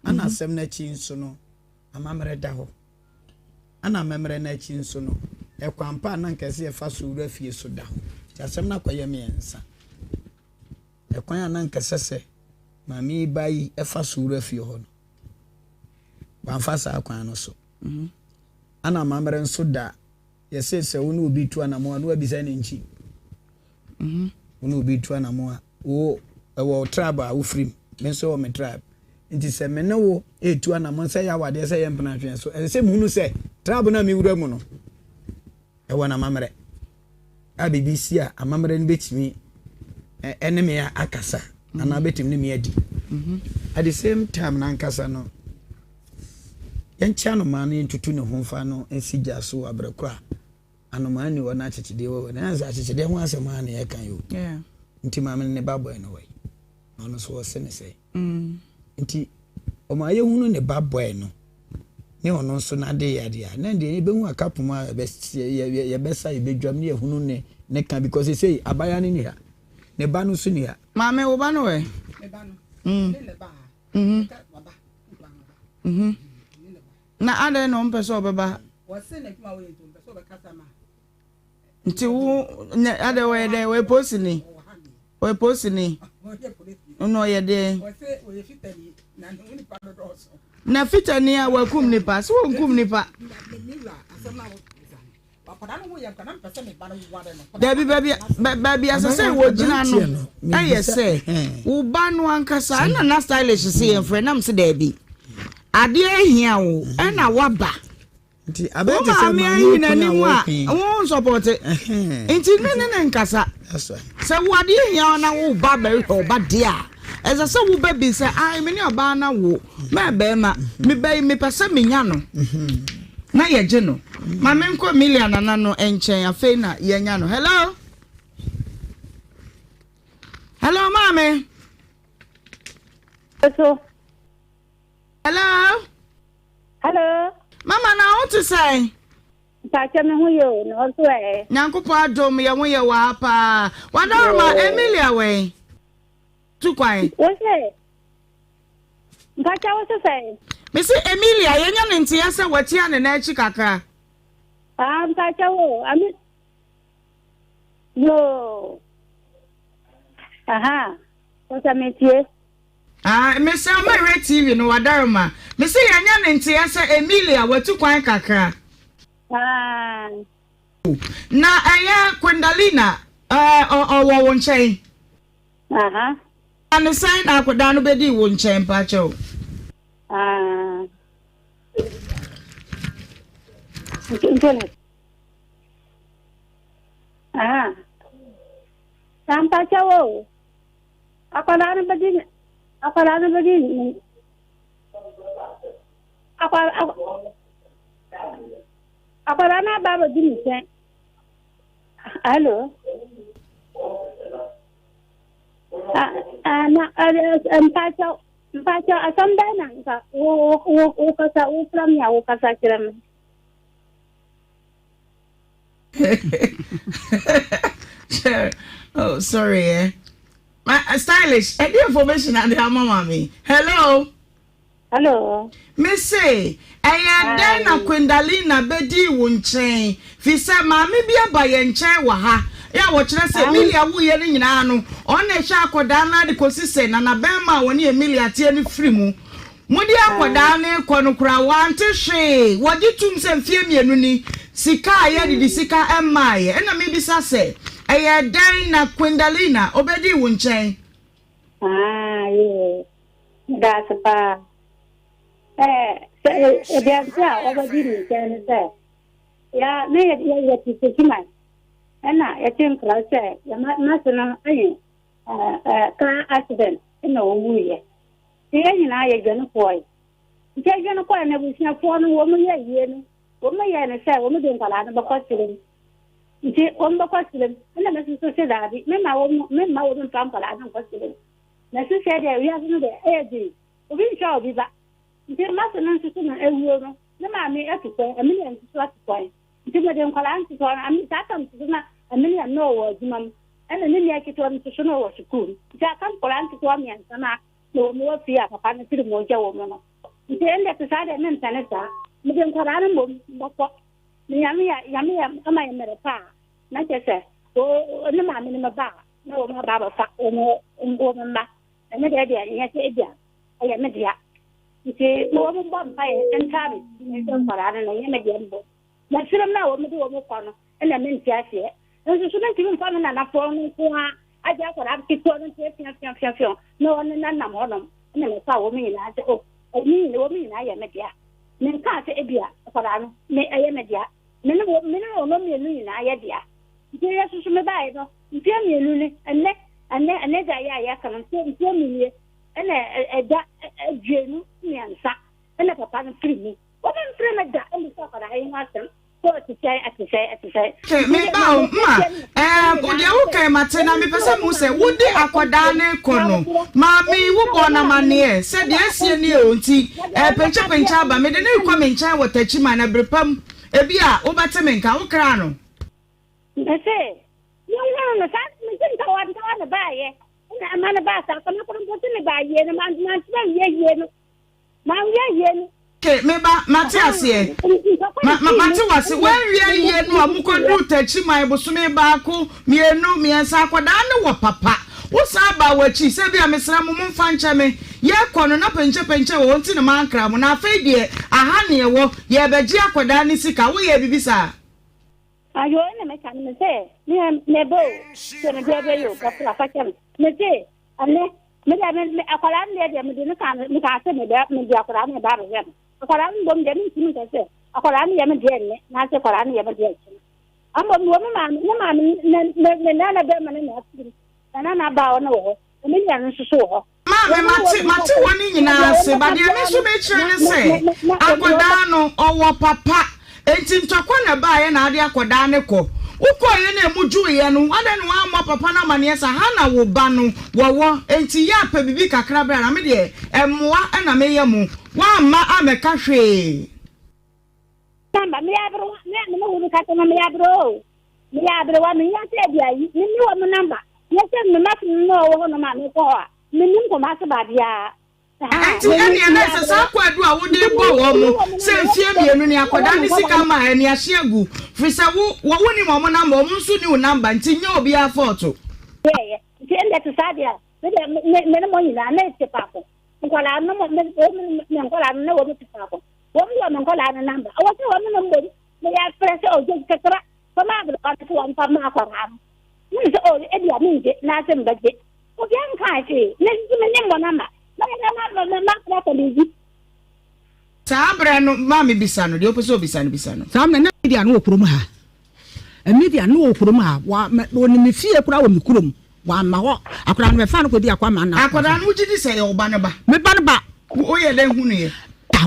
ana asem na chi nso no amamre da ho ana memre na chi nso no ekwampa na nkese e fa so wura fie so da ho asem na kwaye me ensa ekwan na nkese se mami bayi e fa so wura fie ho no wanfa sa akwan no so ana mamre nso da yese se wonu obi tu anamo anu abisa ne nchi wonu obi tu anamo wo ewo tribe a wo frim me so me tribe nti se me ne wo etu anamo se ya wade se ye mpena hwen so se muhunu se tribe na mi wura mu no ewo na mamre a BBC a amamre ne betimi eneme ya akasa ana betimi ne me adi at the same time na ankasa no yancha no man ntutu ne homfa no ensigya so abrekwa anomani wɔ na akyekyedeɛ wɔ na nsa akyekyedeɛ ho asɛm a na yɛka yo nti maame ne baboy no wɔ ɔno so wɔ se ne sɛ nti ɔma yɛhunu ne baboy no ne ɔno nso na de yade a na de yɛbɛhu akapom a yɛbɛsa yɛbɛdwam ne yɛhunu ne ka because say abaya ne ha ne ba no so ne ha maame wo ba no wɛ ne ba no ne ba na ade no mpɛ sɛ ɔbɛba wɔse ne kuma wɔyɛ mpɛ sɛ ɔbɛkasa ma nti wo ade wɔyɛ dɛ wɔyɛ posini no yɛ dɛ wɔse wɔyɛ fitani na ne nipa no dɔɔso na fitani a wakum nipa so wɔnkum nipa Debbie baby asase wo gina no aye say wo ba no ankasa na stylish say en friend am say Debbie ade ahia wo na waba nti abete say ma wo support nti ne nkasa say wo ade ahia na wo ba be oba de a eza say wo baby say ai me ne oba na wo me be ma me be me pese me nya no na ye je no ma me nko million na no enchen afei na ye nya no hello mama hello mama na what to say ta che me hu yo no so e nyankopo adom ye hu ye wa pa wadorma Emilia we tu kwai wo say nka cha wo say Missy Emilia, you know, Nhyira what you and Nachi Kaka. I'm no. Aha. What I meant here? Miss Amari TV, no, Adarma. Missy Nhyira Emilia, what you quite Kaka. Na aya Kwendalina, or won't chain. And the sign I could down bedi won't chain, Pacho. Sampai cowok. Apa lagi begini? Apa lagi begini sih? Halo. Mpacho asamba nanga o kasa o plan ya o kasa kiram. Oh sorry my stylish any information and the mama me hello Missy aya dan na Kwendalina bedi wo nchen fi se ma me bia ba ye nchen wa ha ya wo kire se Emilia wo ye ni nyina no on na hwa akoda na de kosise na na ben ma woni Emilia tie ni free mu mudi akoda na kono kura wante hwe wodi tum se mfie mienu ni sika ya di sika emaye na me bisa se aya dan na Kwendalina obedi wo nchen yeah that's pa biasa obedi ni nchen se ya ne ya tikima ana ya tin klase ya masana ayi ka accident ina owuye ti ya na ya gano koy ti ya gano koy na bu sia fo no wo mo ya ye no wo mo ya na sai wo mo den kala na ba ko tilim ti wo mo ko tilim ina na so se dadi me ma wo no tam kala na ko tilim na so se de ya no de di obi sha obi ba ti masana so na ewu no na ma me atukọ amili en so atukọ ti mo den kala anti so na ta tam na amili no wo jumam ana ni ya kitu am so no wo sukuru ja kan kala anti so am yan sana no mo fi a papa na ti mo ja wo no ti ende to sa de men taneta mo den kala na mo ko ni ya ama ya mere pa na je se o ni ma mi ni ma ba na wo ma ba fa o mo ma na de ya se dia aya me dia ti wo mo ba pa en tabi ni don kala na ya me dia mo na siram na wo mo ko no ena men ti asie nso so na ti mo fa na fo no ko a aja ko ra ti ko no ti fian no na na mo no na me fa wo mi na o wo mi na ya me dia men ka se ebia ko ra no me aye me dia me no no me nu na ya dia ti ya so me ba no ti me nu ni ene da ya kan ti mi ni ene da dwenu ni ansa ene papa no free ni wo men free me da ene so ko ra ayi ma sem ko me ba ma odi awu kan mate na me pese mu se wodi akoda ne kono maami wo bona mane se de asie ne onti pencha ba me de ne kwa me ncha watachi ma na brepam ebi a wo bate me nka wo kra no ese no sa me tin ka wa na ba ye na mana ba sa ko ko tin ba ye na man ye no man ye no ke me ba Matias ye mate wase wen ye no amukodu tachi mai bosume ba ko mienu miensa akoda ne wo papa wo sa ba wachi se bia mesra mo mfa ncha me ye kono na penche wo nti ne mankra mo na afei de aha ne wo ye beji akoda ne sika wo ye bibisa ayo ne me kan me se ne bo se ne be yo ka fra fa kem me se ane me da me akola ne de me de ne kan me ka se me de akola ne ba be akola ne bom de ne ti me se akola ne ye me de ne na se akola ne ye me de amo mo ma ne na be ma ne na ti na ba o na wo me nya no so ho mate woni nyina se ba de me so be kire ne se akoda no owo papa enti ntokwa na ba ye na ade akoda ne ko ukoye na emuju ye no ade no amọ papa na mane sa ha na wo ba no wowo enti ya pa bibi kakra bra na me de emoa na me ye mu wa ma ameka hwe tamba me abro me wo ka na me abro wa me ya se bia yi ni wo mo namba ye se me ma no wo no ma me ko a me nim ko ma se ba bia anti ene na se sa kwadu a wodi bo wo mu se fie bienu ni akoda ni sika ma ene ahyeagu frisa wo woni mo mo namba mo nso ni wo namba nti nya obi a foto ye ti ende to sadia me mo ni na na se papo ko la no me ko la no wo ti papo wo mo ko la na namba wo se wo mo mo me ya press o je katra ko ma ba ko wa pa ma ko ram ni se o e dia mi je na se mbaje o bien ka ti ne me mo namba Sabra no mami bisano de oposo bisano samna na media no okurum ha media no okurum ha wa oni me fie kura wo me kurum wa ma ho akura no me fa no ko di akwa ma na akura no gidi se yo ba ne ba me ba ne ba o ye den hunu ye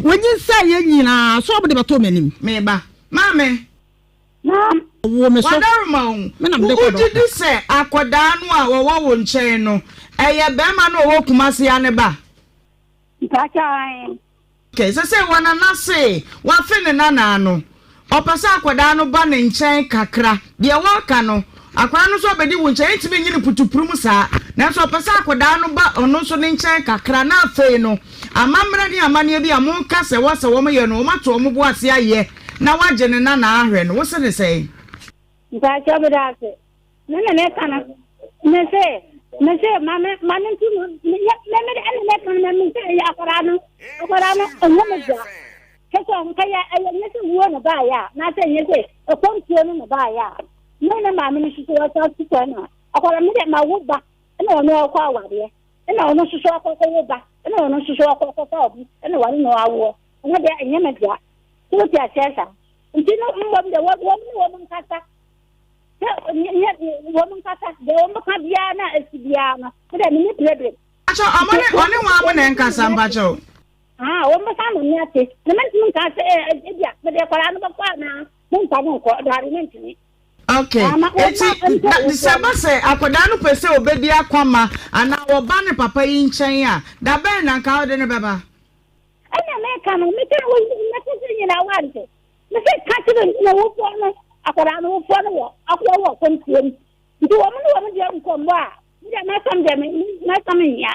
wonyi sa ye nyina so obde beto manim me ba mame wo me so wadarma o gidi se akoda no a wo nchen no eye be ma no wo kumase ya ne ba okay so say wana na say wa fe ne nana no opasa akoda no ba ne nchen kakra de waka no akwara no so obedi wo nchen ntime nyine putupurum saa na so opasa akoda no ba ono so ne nchen kakra na afi no amamra ni amane bi amonka se wo ye no mato mo bo ase aye na waje ne nana ahwe no wo se ne say ntacha bedase ne kana ne say mama manti me kan me se ya akorano onwomeja keso nkaya nyese wo no ba ya na se nyese okontuo no ba ya na mama ni susu wa ta su na akwara me de ma wo ba na ono akwa aware na ono susu akwa wo ba na ono susu akwa obi na wani no awo na de enyemeja ko ti achesa ntino mbom de wo nkata woman kata de woman ka bia na esibia na de ni problem acho amone oni wa mo na nka samba cho woman ka no ni ate na man mun ka se e bia de kwala no ba na mun ka no ko dariment ni okay eti December say akoda no pese obedi akwama ana wo ba ne papa yi nchen a da ben na nka ode ne beba ana me ka no me ka wo na ko se na wante me se ka ti no wo ko no akwara no fo no akwa wo kontuom nti wo mo de nkombo a ndia na sam de na sam ya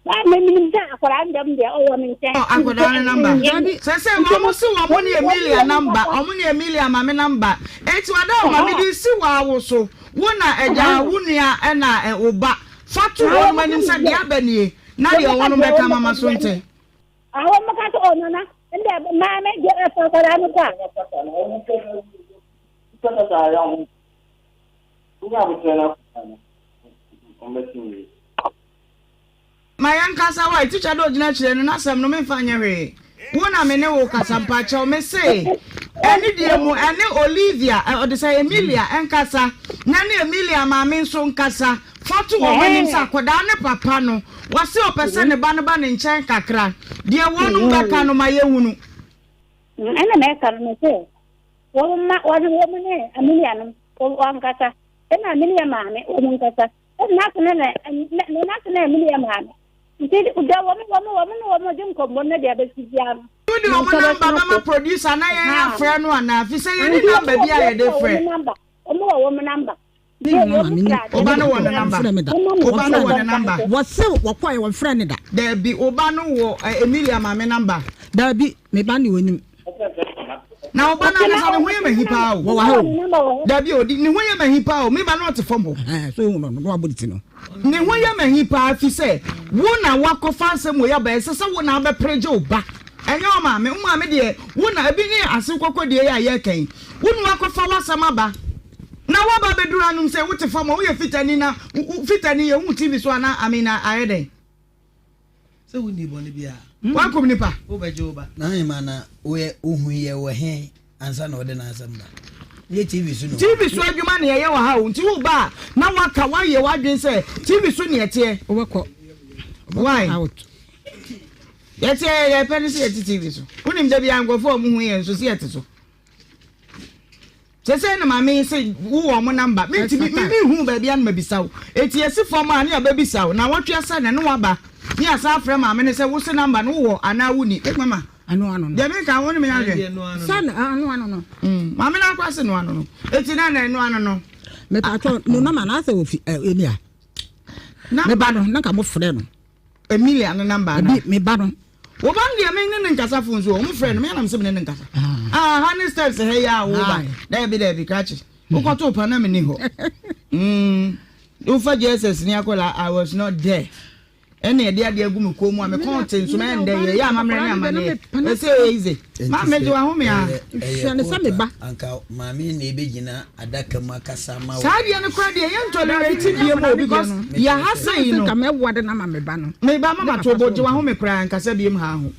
ba me minim ta akwara ndem de o wo min te akwara no number se wo si wo ni Emilia number o mo ni Emilia mame number eti wada o mame di si wa wo so wo na eja wo nua na oba fatu wo manim sa de abanie na de wo no be ka mama so nte awo mo ka to ono na ndia mame de akwara no ka Mayan kasa wa teacher do gina chire no nasam no me fanya hwe wona me ne wo kasa mpacha o me say eni die mu ene Olivia o de say Emilia enkasa na ne Emilia ma me nso nkasa foto wo manim sa koda ne papa no wase opese ne ba ne nchen kakra die wonu beka no maye hunu ene me ka no say woman Amelia, one cassa, and Amelia Mammy, woman cassa, and nothing, Amelia Mammy. Instead, woman, don't come one of the other. You know, Mama producer, and I have friend one now. If you say any number, be a different number. Woman number. Obano won the number. Obano won the number. What's so? What quite one friend that? There be Obano Emilia Mame number. There be me bandy winning. Now Obano is on the women he power. There be the women he power. Me not to fumble. So no about it no. The women he power. If you say, "Wona walk off some way up, so someone now be prejo back." And your mamma, Mamma, dear, wona be near as you go dear, I came. Wouldn't walk off for some maba. Now what about bedroom say what if we fit any TV so I mean I day. So we need one be What come nipa? Over Joba. Na mana we uhuye he ansa na ode na asamba. Ye TV so no. TV so adwuma na ye wa ha unti wo ba na waka wa ye wadwen say TV so ne ete. Obekọ. Why? Yete ye penisi ete TV so. Unim da bia ngofo mu hu ye so si ete so. Say na mama say wo mo number me hu ba bia na mabisa wo eti esi form a na ya babisa wo na wotwe asa na ne waba ni asa afre mama ne say wo se number no wo ana wo ni mama anu de me ka woni me na hwe san anu no mama na kwase no anu no eti na anu no me pa to no na na say wo fi Emilia me ba no na ka mo frɛ no Emilia no number na me ba no wo ban dia me ne nkasa fon so mo frɛ no me na me se me ne nkasa honey steps he ya wo ba there be catch wo ko to pa na me ni ho wo fa Jesus ni akola I was not there ene de ade agu me ko mu a me content so me ndɛ ya ma me ne amane e say easy ma me do ahome a hwɛ se me ba anka maami na ebegina adaka makasa ma wo sa de ne kra de ye tolerate bie mo because ya hasa yi no ka me wode na ma me ba no me ba mama to boje wa home kra anka sa bie m ha ho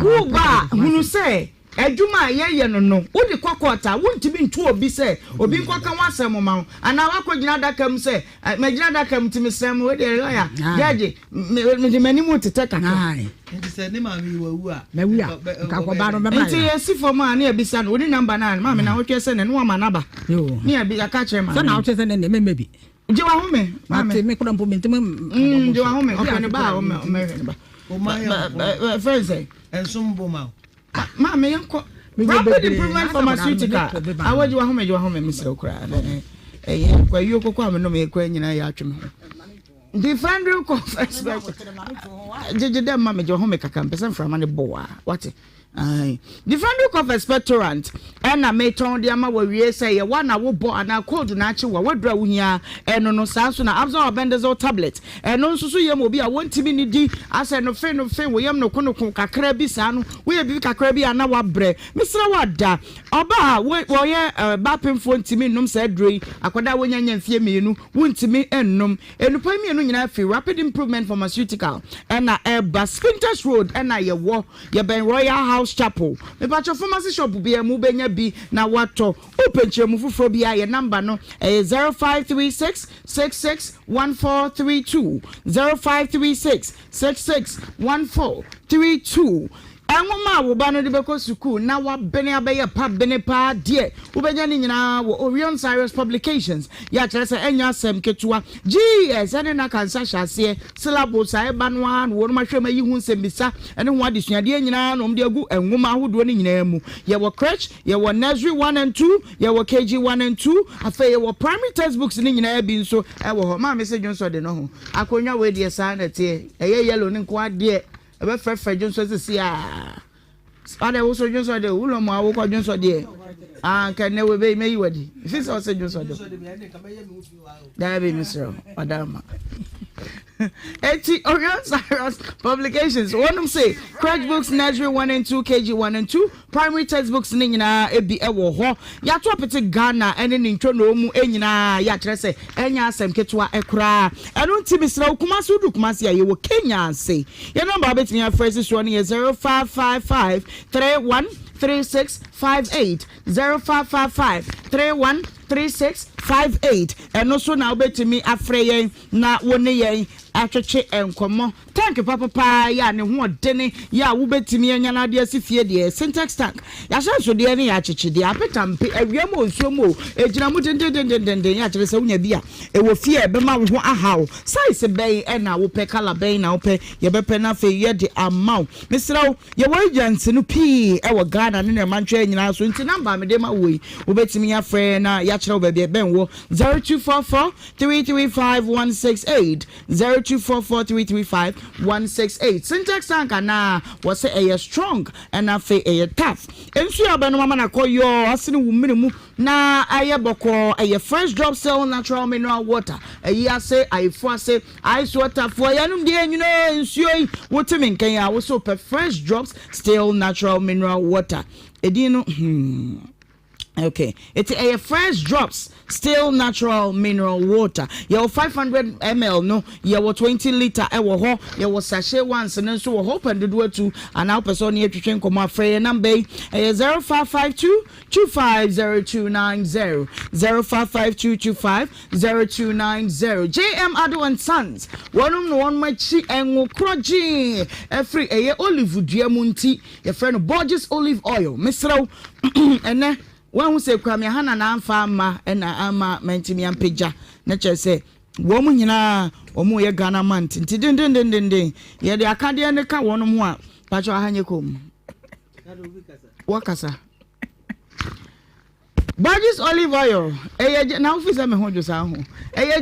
wo ba hunu say adwuma ye no wodi kokota wontimi ntu obi se obi nkoka wasem ma ana wakogina daka mu se magina daka mu timi sem we de lawyer jaji me manimu tete kaka nti se ne ma mi wawu a na wu a ka ko ba no be ba nti esi form a na ebisa no wodi number na ma me na wotwe se ne no ma na ba ni abi aka kire ma so na wotwe se ne me bi je wa home ma me ko mpo me je wa home o ne ba o me ba o ma friends ensumbo ma Mama, yanko. Rapid improvement pharmaceutical. I want you home, Mr. Okra. Where you go, come no me queen in a yachum. Defend your confess. Did you them, Mamma, your home make a campus from money boa? What? Aye. Defend your confess restaurant. And I may turn the ama where we say one hour bo and I called natural what draw here and no Samsung absorb bendazole tablet. And also so you will be a 1 minute I said no friend of fame we am no kono kakrabi sanu we be kakrabi and our bre. Mr. Wada Oba we bapping phone to me num said dre akoda wonyan fie mienu wuntimi ennum enupa mienu nyina fi rapid improvement pharmaceutical and na Spinters Road and na ye wo ye ben Royal House Chapel. Me patcho pharmacy shop bi e mu benya bi na wato open chemu fufuro bi aye number no 0536 661432 0536 661432 Angoma wo ba no de beko school na wa bene abaye pa bene pa de wo benya ni nyina wo Orion Cyrus Publications ya kire se enya asem ketua GS ene na kansa hyase syllabus ai ba no an wo no ma hwema yi hu nsem bisa ene ho adesuade nyina no mde agu angoma ahodo ni nyina mu ye wo crèche ye wo nursery 1 and 2 ye wo KG 1 and 2 afa ye wo primary textbooks ni nyina bi nso e wo ho ma message nso de no ho akonwa we de sa na tie eye yellow ni nko ade ebe frefe Johnson sisi a ade wo so Johnson de ulo mo awo ko Johnson de kan ne we be meyi wadi if so say Johnson de da be Mr. Adama Orion Cyrus Publications one say crèche books nursery 1 and 2 KG 1 and 2 primary textbooks ni nyina ebi ewo ho ya to apete Ghana ene ni ntwo no mu enyina ya kire se enya asem ketwa ekra eno ntimi sra Kumasi udu Kumasi ya ye wo Kenya say your number betimi ya first is 0555 31 3658 0555 31 3658 58 eno so na obetimi afre yen na woni yen atwetwe enkomo tank papa ya ne ho odene ya wobetimi anya na de asifie de syntax tank ya sanso de ne ya chechede apetampe awiam onsuomo ejina mu dendendendenden ya kire se wonya bia e wo fie e be ma wo ho ahaw size bay e na wo pe color bay na wo pe ye be pe na fe ye de amount misraw ye wo agency no p e wo Ghana ne mantwe nyina so nti number me de ma wo wobetimi ya frɛ na ya kire wo ba bia ben wo 0244 335168 0244335168 syntax tank na was say a strong and a fe a tough ensu abano mama na koyo asini wumirimu na aye boko a fresh drop cell natural mineral water ayi ase ayefo ase ice water for yanum de nyuno ensuo wotimi nkan ya wo so fresh drops still natural mineral water edino okay, it's a fresh drops, still natural mineral water. Your 500 ml, no, your 20 liter, your sachet once, and then so hope and do it to an now person here to drink my free number 0552 250290 0552 250290 JM Ado and Sons. One my chi and kroji every a olive diamunti, your friend Borges olive oil, Mr. and then when we say kwame hana na amfa ama na ama mentimi ampeja na che say wo mu nyina omu ye Ghana man nti den ye de akade ne ka wono mu a pacho ahanye kom wakasa Borges olive oil na office me ho josa ho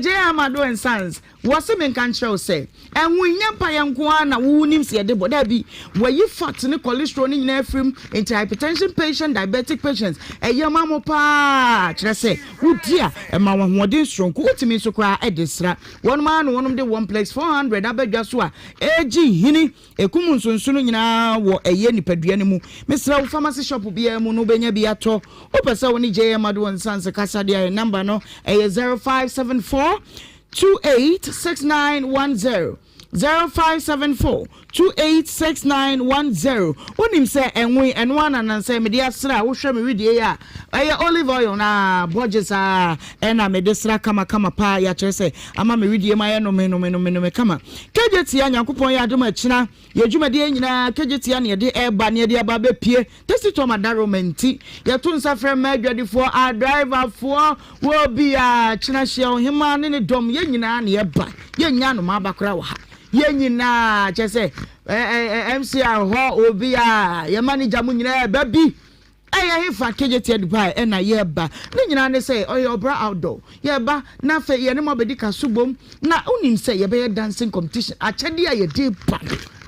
je Amado and Sons was me kan show say and we nyampa yanko na wunim se de boda bi wayi fat ne cholesterol ni nyina afrim into hypertension patient diabetic patients mamo pa kire say wudia ma won strong ko timi so kra edesra one man wonom de one place 400 abadwa so a eji hini ekum nsonsono nyina wo nipadua ne mu mesra pharmacy shop bia mu no benya bi ato opesa woni Amado and Sons kasa dia number no 0574 286910 0574 286910 onim say enwe enwa na say me dia sra wo hwe me widie ya olive oil na Borges na me desra kama pa ya kire say ama me widie ma ye no me kama kejeti ya nyankopon ya adom akina ye dwumade nyina kejeti ya ne de eba ne de aba bepie testi to madaro menti ye to nsa frɛ ma adwadifo a driver fo wo bia kina hye Ohemaa ne dom ye nyina ne eba ye nya no ma bakora wa ha ye nyina che say MCR ho obi a ye manager mu nyina ba bi he fa kejeti Dubai na ye ba ne nyina ne say oyo bra outdoor ye ba na fe ye ne mo bedi ka subom na unim say ye be dancing competition achede a ye dey pa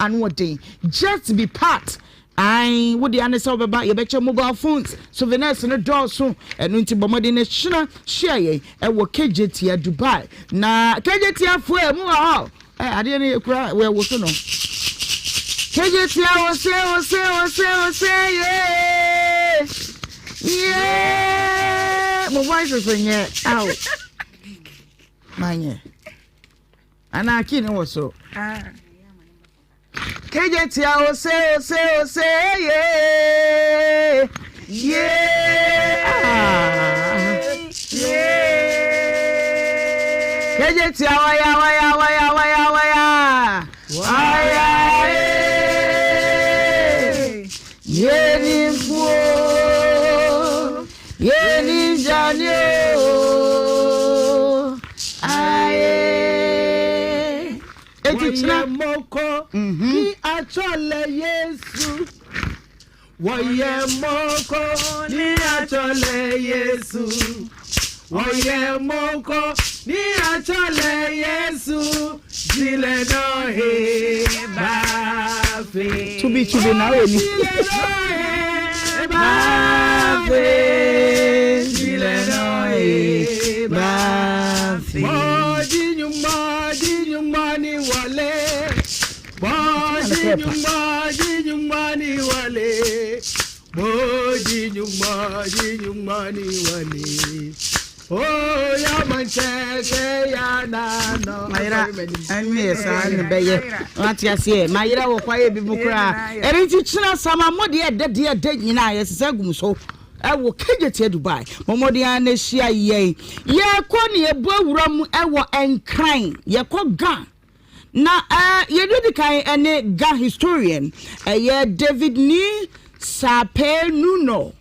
and what day just be part I would the answer about your better mobile phones, souvenirs and a door soon, and until Bomadi Nation, share a work KJT Dubai. Na KJT for a more. I didn't cry where was no. KJT say, yeah. My voice is in here. Out. Mine. And I can't also. KJT say yeah KJT yeni janyo Woye moko ni achole Yesu Woye moko ni achole Yesu Woye moko ni achole Yesu Zile no he bafe To be now any bafe Zile no he bafe Nyumani wale nyumani wale nyumani wale oh ya mancheke ya nano Nhyira anwe sa ne beye wati ase Nhyira wo kwaye bi bukura erinti chira sama mode de nyina ye sesa gum so ewo kejete Dubai momodi ana hia ye ko ne ebu awura mu ewo enkran ye ko ga na ye di kan ene ga historian ye David ni Sape Nuno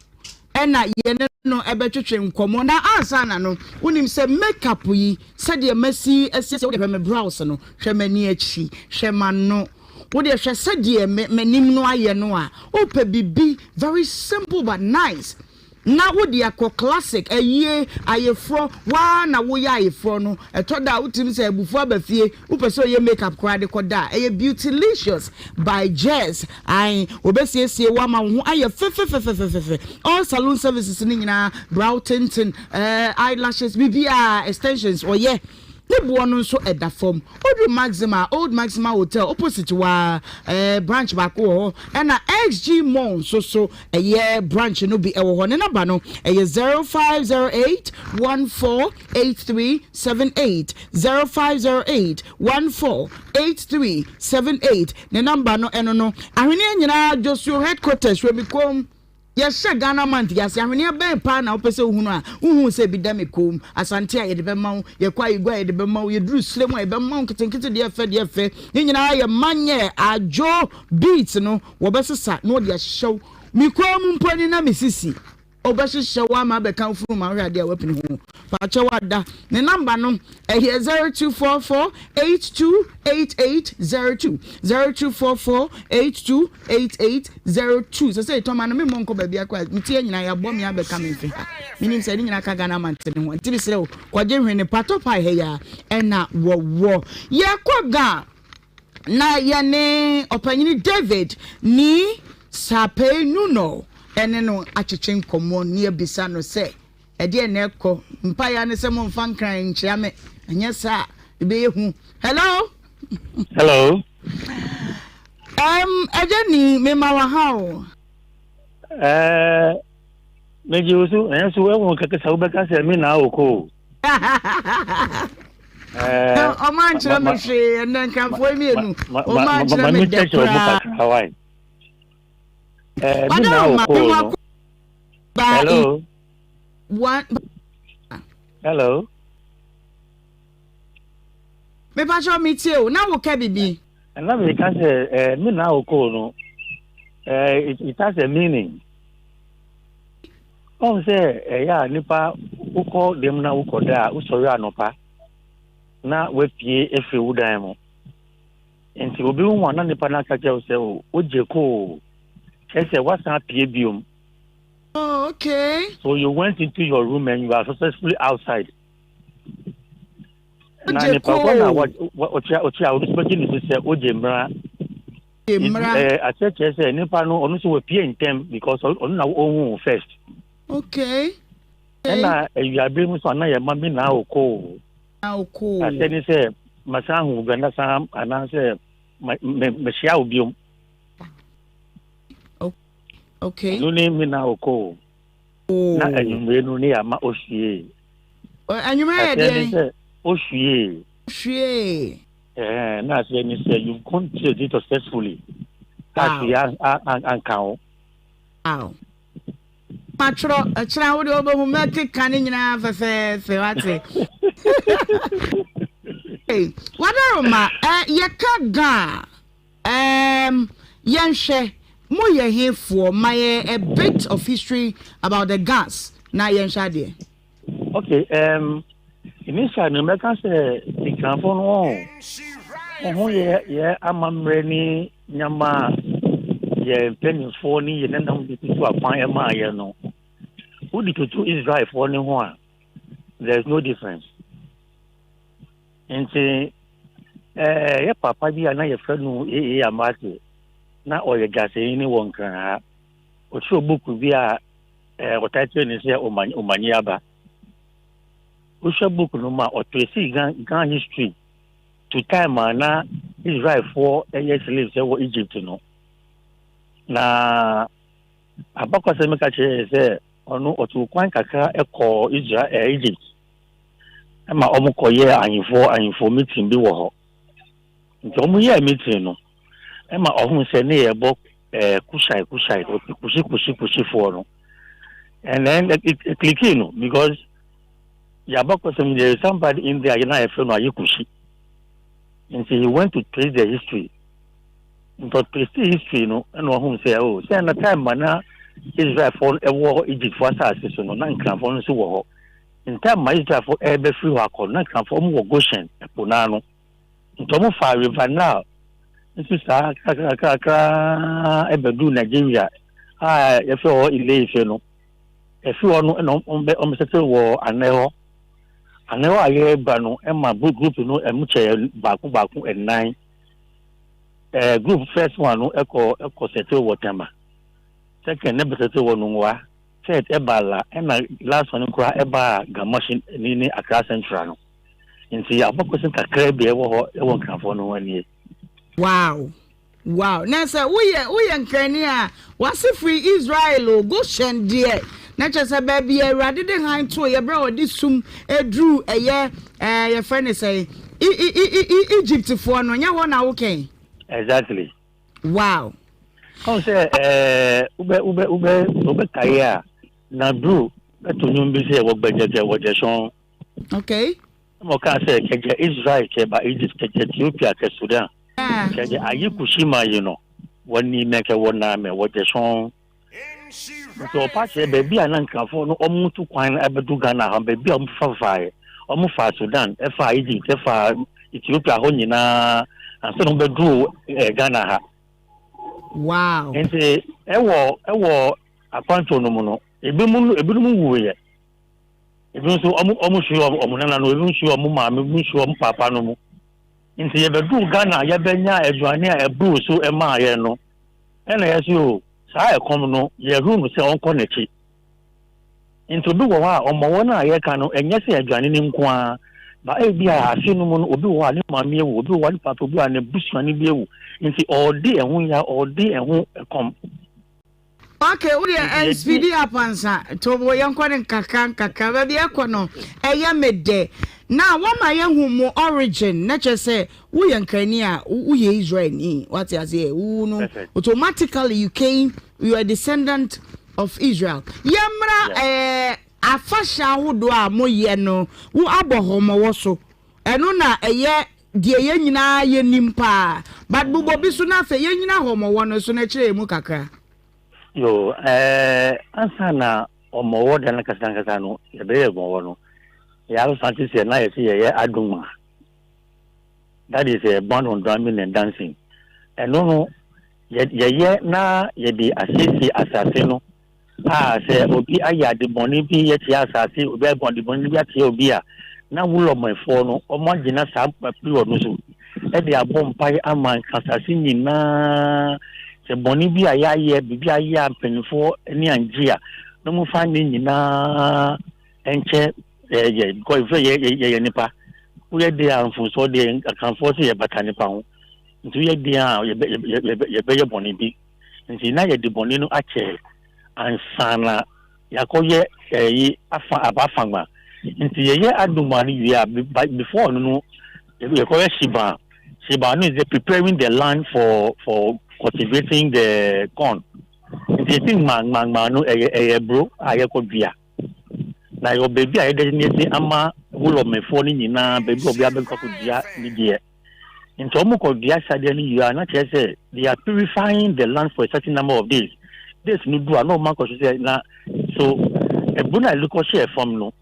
ena ye no ebetwetwe nkomo na ansa na no unim se makeup yi se de masi ese wo de me browse no hwe mani achi hwe mano wo de hwe se de manim no aye no a ope bibi very simple but nice na wo de akọ classic ayefro wa na wo ya ayefro no etoda utim se abufu abafie upese ye makeup kra de koda beautylicious by Jazz ai obesiesie wa ma ho aye fe all salon services ni nyina brow tinting eyelashes bibia extensions oye ne bo no so eda form old maxima hotel opposite wa branch back ho na XG Mall so branch no bi ewo ho ne number no 0508 148378 0508 148378 ne number no eno no ahwene nyina Joshua headquarters we become yes Ghana man yes ahwene ben pa na opese ohunu a uhu se bi dame kom asante a ye de be ma ye kwa igwa ye de be ma ye duru srem a ye be ma nketenkete de efe nyina ye manye ajo beat no wo besesa no de hyew mi kom mponi na mesisi obehyewa ma be kan furu ma hwade a wapini ho pa chewada ne number no 0244 828802 0244 so say to ma no me monko ba bia kwa mitie nyina ya bom ya be ka me fe minim say nyina ka Ghana man tene ho ntiri sere kwaje hwene patopa he ya ena wo ye kwaga na ye ne opanyini David ni Sape Nuno ene no achechen komo ni ebisa no se ede na ekọ mpa ya ne se mo mfa nkran nkyia me anya sa ebe yehu hello ajani me mawa hao meji usu ensu we keke sa ubeka se mi na oko o man chira me hwe en kan fo mi enu o man chira me de Hawaii mi na oko hello one hello me pa show me too na wo ka bibi and let me can say me na oko no it has a meaning on say ya nipa uko dem na uko da usori anopa na wepie efe wudan mo enti obi hu na nipa na ka je o se o ojeko say what's happy biom. Oh, okay. So you went into your room and you are successfully outside. Na ni pa na what I was speaking to say ojemra. I said say nipa no onu so we pie intem because onu na ohun first. Okay. Na you are being so na ye ma bi na oko. Na oko. I said say masahu ganda sam ana say me shia obiom. Okay. No name me na oko. Na enyumre no ne ama ohwie. Enyumre de ohwie. Ohwie. Na say ni say you continue it successfully. That we an count. Ow. Matro, achira wo de obo make kan nyina fe wate. Hey, wadaroma yeka yenhwe moye here for my a bit of history about the gas na yenhade. Okay, initially no make say the camphor no ye amamre ni nyama ye penny for ni ye nandam to akwan e ma ye no who the to Israel for ni ho a there's no difference. And say ye papa bi ana ye fra no amate na oye gase ni won kan ha o tro book bi a o title ni say omanyi aba o sha book no ma o trace gan history to time na Israel for ye slaves for Egypt no na abakwa se me ka che say onu o tu kwan kakra ekọ Israel Egypt ama omukoye anyifo meeting bi wo ho nti omu ye meeting no ema ohun se ne ye bo kushai kushi for no And then it click in because there is somebody in there, you know, I feel no Ayikushi. And so he went to trace the history. But trace the history, you know, and one say, oh, say the time when Israel for a war Egypt for assassin, no, none can for so war. In time, my Israel for every free work or none can for more Goshen, a Punano. In Tomo Fire River now. This is Ebedu Nigeria. If you're in Leif, if you are on settle war and never I hear Bano and my book group, you know, and Mucha Baku and 9. Group first one, Echo settle whatever. Second, never settle one, third, Ebala, and my last one, cry Eba Gamashin, Nini, Accra Central. And see, I'm focusing on Caribbean, I won't come for no 1 year. Wow. Now, sir, we in Kenya. What's it free Israel? Goshen, dear. Not just a baby, rather than hang to your bro, this soon, drew a year, your friend say, Egypt for no, you want okay. Exactly. Wow. How say, Ube Kaya, Nabru, but to know busy what budget shown. Okay. Moka say, Israel, by Egypt, Ethiopia, Sudan. Ayikushima, you know, when you make a one name, what the song. So, Pache, baby, and Uncle for no Omutu Quine Abedugana, baby, Fire, Omufa Sudan, F.I. Egypt, F.I. Ethiopia, Honina, and some bedrew Ghana. Wow. And say, Ewo, a pantonomono, a bimu, even so almost sure Omunana, even sure Mumma, even sure Papa no. Into you do Ghana, Yabenya, a Joania, a boo, so am I, no. And as you say, come no, your room is on Conechi. Into do a while on Moana, Yakano, and yes, a Janin Qua, but I be a cinnamon, or do one, Mammy, will do one part of one, a bush money bill. Into all day and we are all day and won't come. Okay, we are speedy up answer to Boyanko and Kaka, baby, Econo, a yamede. Now, what my young origin, not just say, we in Kenya, we Israel, what I say, no, automatically you are descendant of Israel. Yamra, a fashion who do a moyeno, who abo homo also, and una a year, dear Yenina, Yenimpa, but Bubo Bisuna, Yenina homo one, so naturally Mukaka. Yo, Ansana, or more than a Casangano, a bear one. Yeah, I was trying to say, I see a Aduma. That is a bond on drumming and dancing. And no, yet, na, yet the assassino. Say, Obi, I had the money be yet, assassin, Obi, on the money be at Yobia. Now, will of my phone, or Margina Sap, a pure Nusu. At the Abom Pai Aman, Assassin, na, the money be a year, be a year, penny for any Nhyira. No more finding na, and check. Yeah, because nipa. We are there for so they can force a batanipa. Into ye dear, ye bear bonny be. And see now the bonino ache and sana Yakoye abafanga. Into ye adumani we are before no, we call Shiba. Shiba is preparing the land for cultivating the corn. It's a thing man a bro, I could be. Na your baby I didn't ama will of my phone in baby of the media. In Tomoko, the suddenly you are not just they are purifying the land for a certain number of days. This no do no man say na so a buna look share from no.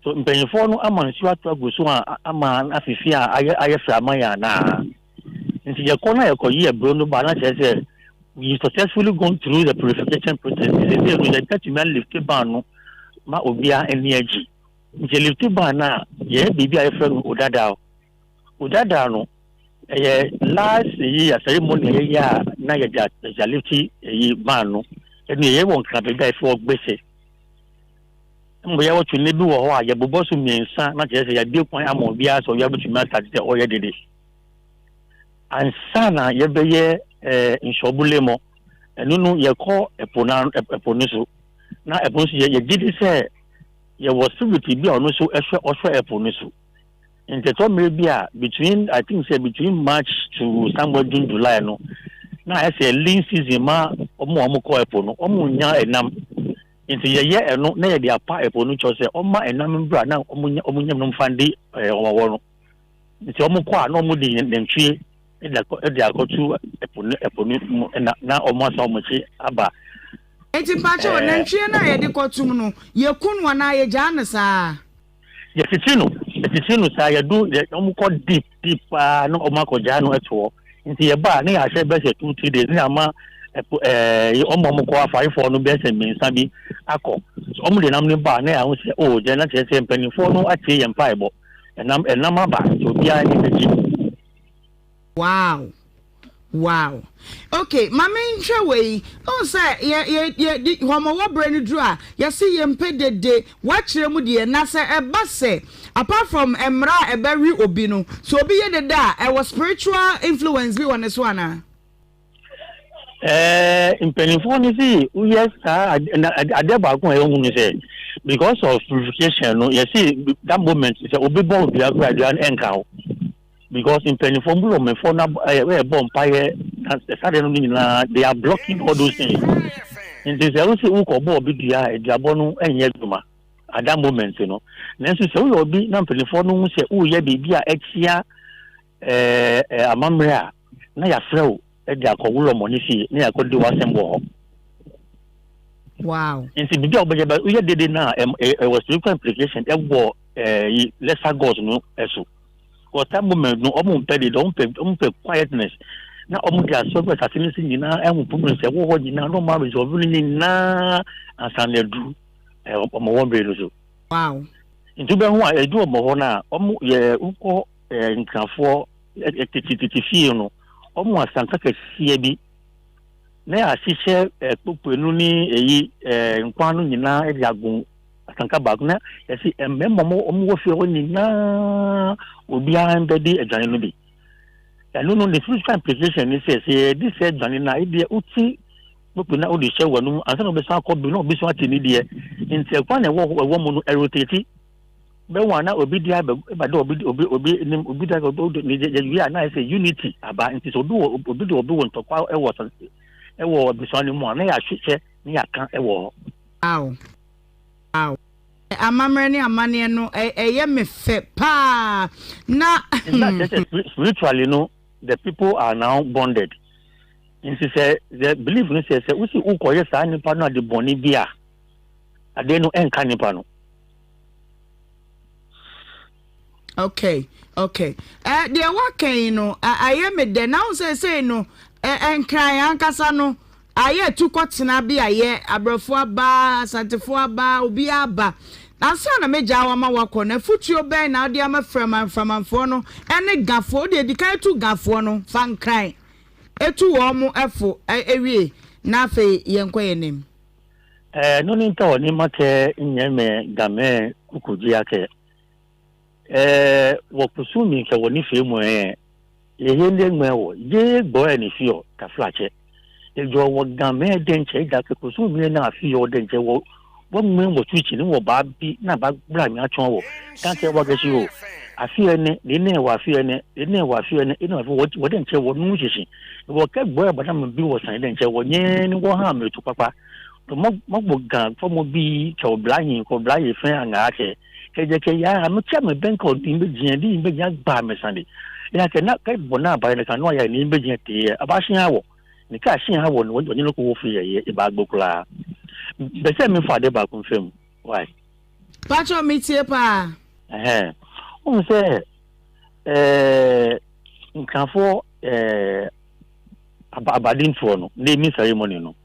So in Penifon aman sure to go so aman afifia I flamaya na. Into your corner your year Bruno Bana says we successfully gone through the purification process. They will get to man lift ban ma obia energy nje lift bana ye bibia e friend odada no last year ceremony ya na ya lift yi ban no enu ye won kan bibia e for gbese mbo ya wotu ne bi wo ho a ye bobo so miensa na je se ya bi kwan ama obia so ya betu ma start the oye dede ansana ye be ye inshobulemo enu no ye ko eponuso na eponso ye gidi say ye was security bi ono so ehwe eponso in the time maybe between I think say between March to somewhere June July no na I say lean season ma omo ko epono omo nya enam into ye and no near the apart upon each other, Oma and Namibra now, Omunyam Fandi or it's almost quite no more than tree. They are go to upon now almost how much about. Eti pacho na ntwe na ye de kotum no ye kunwa na ye jana sa ye titino sa ye do ye omko deep no omako jano eto nti ye ba na ya hye be se 2-3 days na ma omko afa ifo no be se mensa bi akọ omu de nam ne ba na ya ho se o je na che se mpanifo no atie ye mpa ebo enam aba obi a ni beji. Wow. Okay, mama ntwe we. On say ye homo wo brand dru a ye se ye mpedede wa kire mu de na se eba se apart from emra eberi obi no. So obi ye de da e was spiritual influence bi won so ana. Impenifo ni si yes ade ba ko e hu ni say because of purification no you see that moment say obi born bi agradua enka because in Penifombulo, my phone bomb fire, they are blocking all those things. And there's also Uko Bidia, Jabono, and Yeduma at that moment, you know. Nancy so will be non Penifonu say, oh, yeah, be exia a mamma, Naya Fro, Edjacola Monici, near could do assemble. Wow. And see, but we did it now, it was application, lesser goes no, eso. Because that moment, no, don't pay quietness. Now, their service as anything in our own problem, say, oh, you know, no marriage or really na and Sunday do one radio. Wow. Into the one I do a mohona, Uko in Canfor, Tifino, almost Santa CAB. Now, she said, Pupununi, Quanu, Yina, Yagun. Back you see a member more na obi ambedi ejane no bi and no the first application is say this said janina idea uti boku na odi share wanu ansa no be sa ko bi no bi so atini de nti kwa na wo mu no rotate be wana obi dia ba do obi da ni na say unity aba nti so do obi won to kwa e wo bi so ni mu na ya hwehwe ni aka e wo amamre ni amane no eye me fe pa na spiritually no the people are now bonded in say they believe no say we see ukoye sa nipa no de boni bia ade no enka nipa no. Okay they working no aye me de now say no enkran ankasa no aye tu kotena bi aye abrofo aba santefo aba obi aba na so na meja wa ma wakọ na futuo ben na odi ama framanfo no ene gafo de edikan tu gafo no fankran etu wo mu efo ewie na fe yenko yenim no ni nta oni make nyeme game kukuji ake wo kusumi ke woni fe mu ye yende nwewo ye gbo eni fio ka flache ejo wo game denche da ke kusumi na fio denche wo when we twitch ni wo ba bi na ba bra mi atwon wo kan ke wo gashi wo afie ne ne wa afie ne ino wo den che wo nu shishi wo ke gbo ba na bi wo san den che wo nye ni wo ha me tu papa to mo gan fo mo bi che wo bla yin ko bla yi fen anga che ke je ke ya mo cha me ben ko din be jin di be ya ba me san di ya ke na kai bo na ba ne kan no ya ni be jin ti aba shin ha wo ni ka shin ha wo no ni ko wo fi ye e ba gbokula. The same for the back confirm. Why? Pacho metie pa. On say nkanfo abadin fo no naming ceremony no.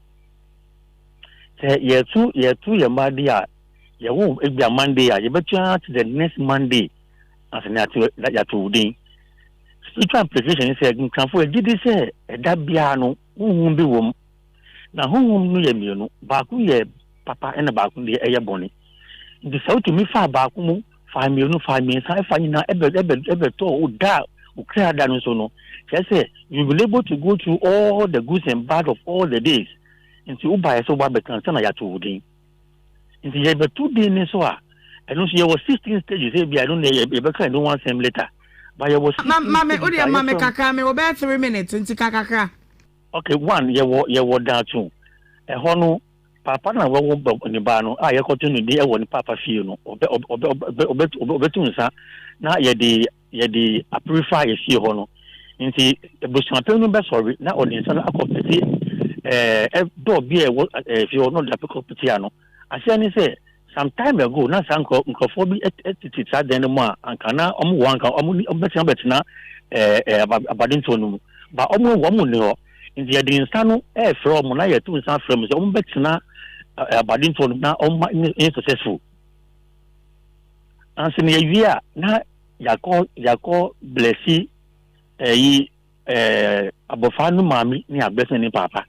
Say ye two ye madi a ye wo ebia Monday a ye betua to the next Monday as na to that ya to din. Spiritual application say nkanfo e gidi say e da bia no wo bi wo na honhom no ye mienu ba ku ye papa ena ba ku de eye boni ndi so to mi fa ba ku mu fa mienu fa mi sa fa nyina ebe to o da o kra da no so no say you will be able to go through all the goods and bad of all the days into uba so ba be kan na ya to udin into ye be 2 days ni so a eno so ye was 16 stages say bi I don't ye be kan do one sem later but ye was mama kaka me obe 3 minutes into kakaka. Okay, one, you were down too. A hono, papa na wo ni ba no a ye koto no di e wo ni papa fie no obetunsa na ye di approve ye fie ho no nti ebusuapen no be sorry na odinsa no akopeti do bi e fie ho no da pekopeti ano ase ni say some time ago na sanko nkofo bi etitita den mo a anka na omo wanka omo betina abadinto no ba omo wo mo ne ho nti ye di nsa no from na ye tu nsa from so omo betina abadinto no na omo successful anse ne yia na yako blessi abofa no mami ni agbese ni papa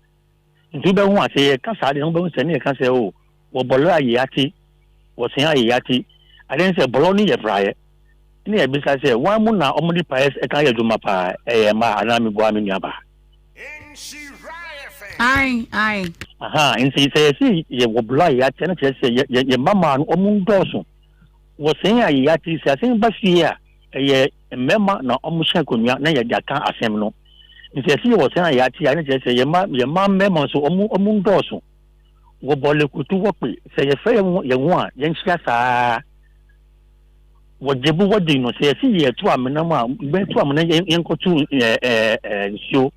nti be hu ase ka sa de no be hu se ne ka se o wo bolo ayati wo sen ayati alen se bolo ni ye fraye ni e bi sa se wan mu na omudi paes e kan ye duma pa ma ana mi bo ami ni aba ai aha nti se si ye wo bolo ayati na se ye mama no omu doso wo sen ayati se asen ba fie a ye mema na omu hye konua na ye daka asem no nti se wo sen ayati ya na se ye ma mema so omu doso wo bole kutu wo pe se ye fe ye ho a ye nhia saa wo jebu wo din no se si ye to amena ma be to amena ye nkotu show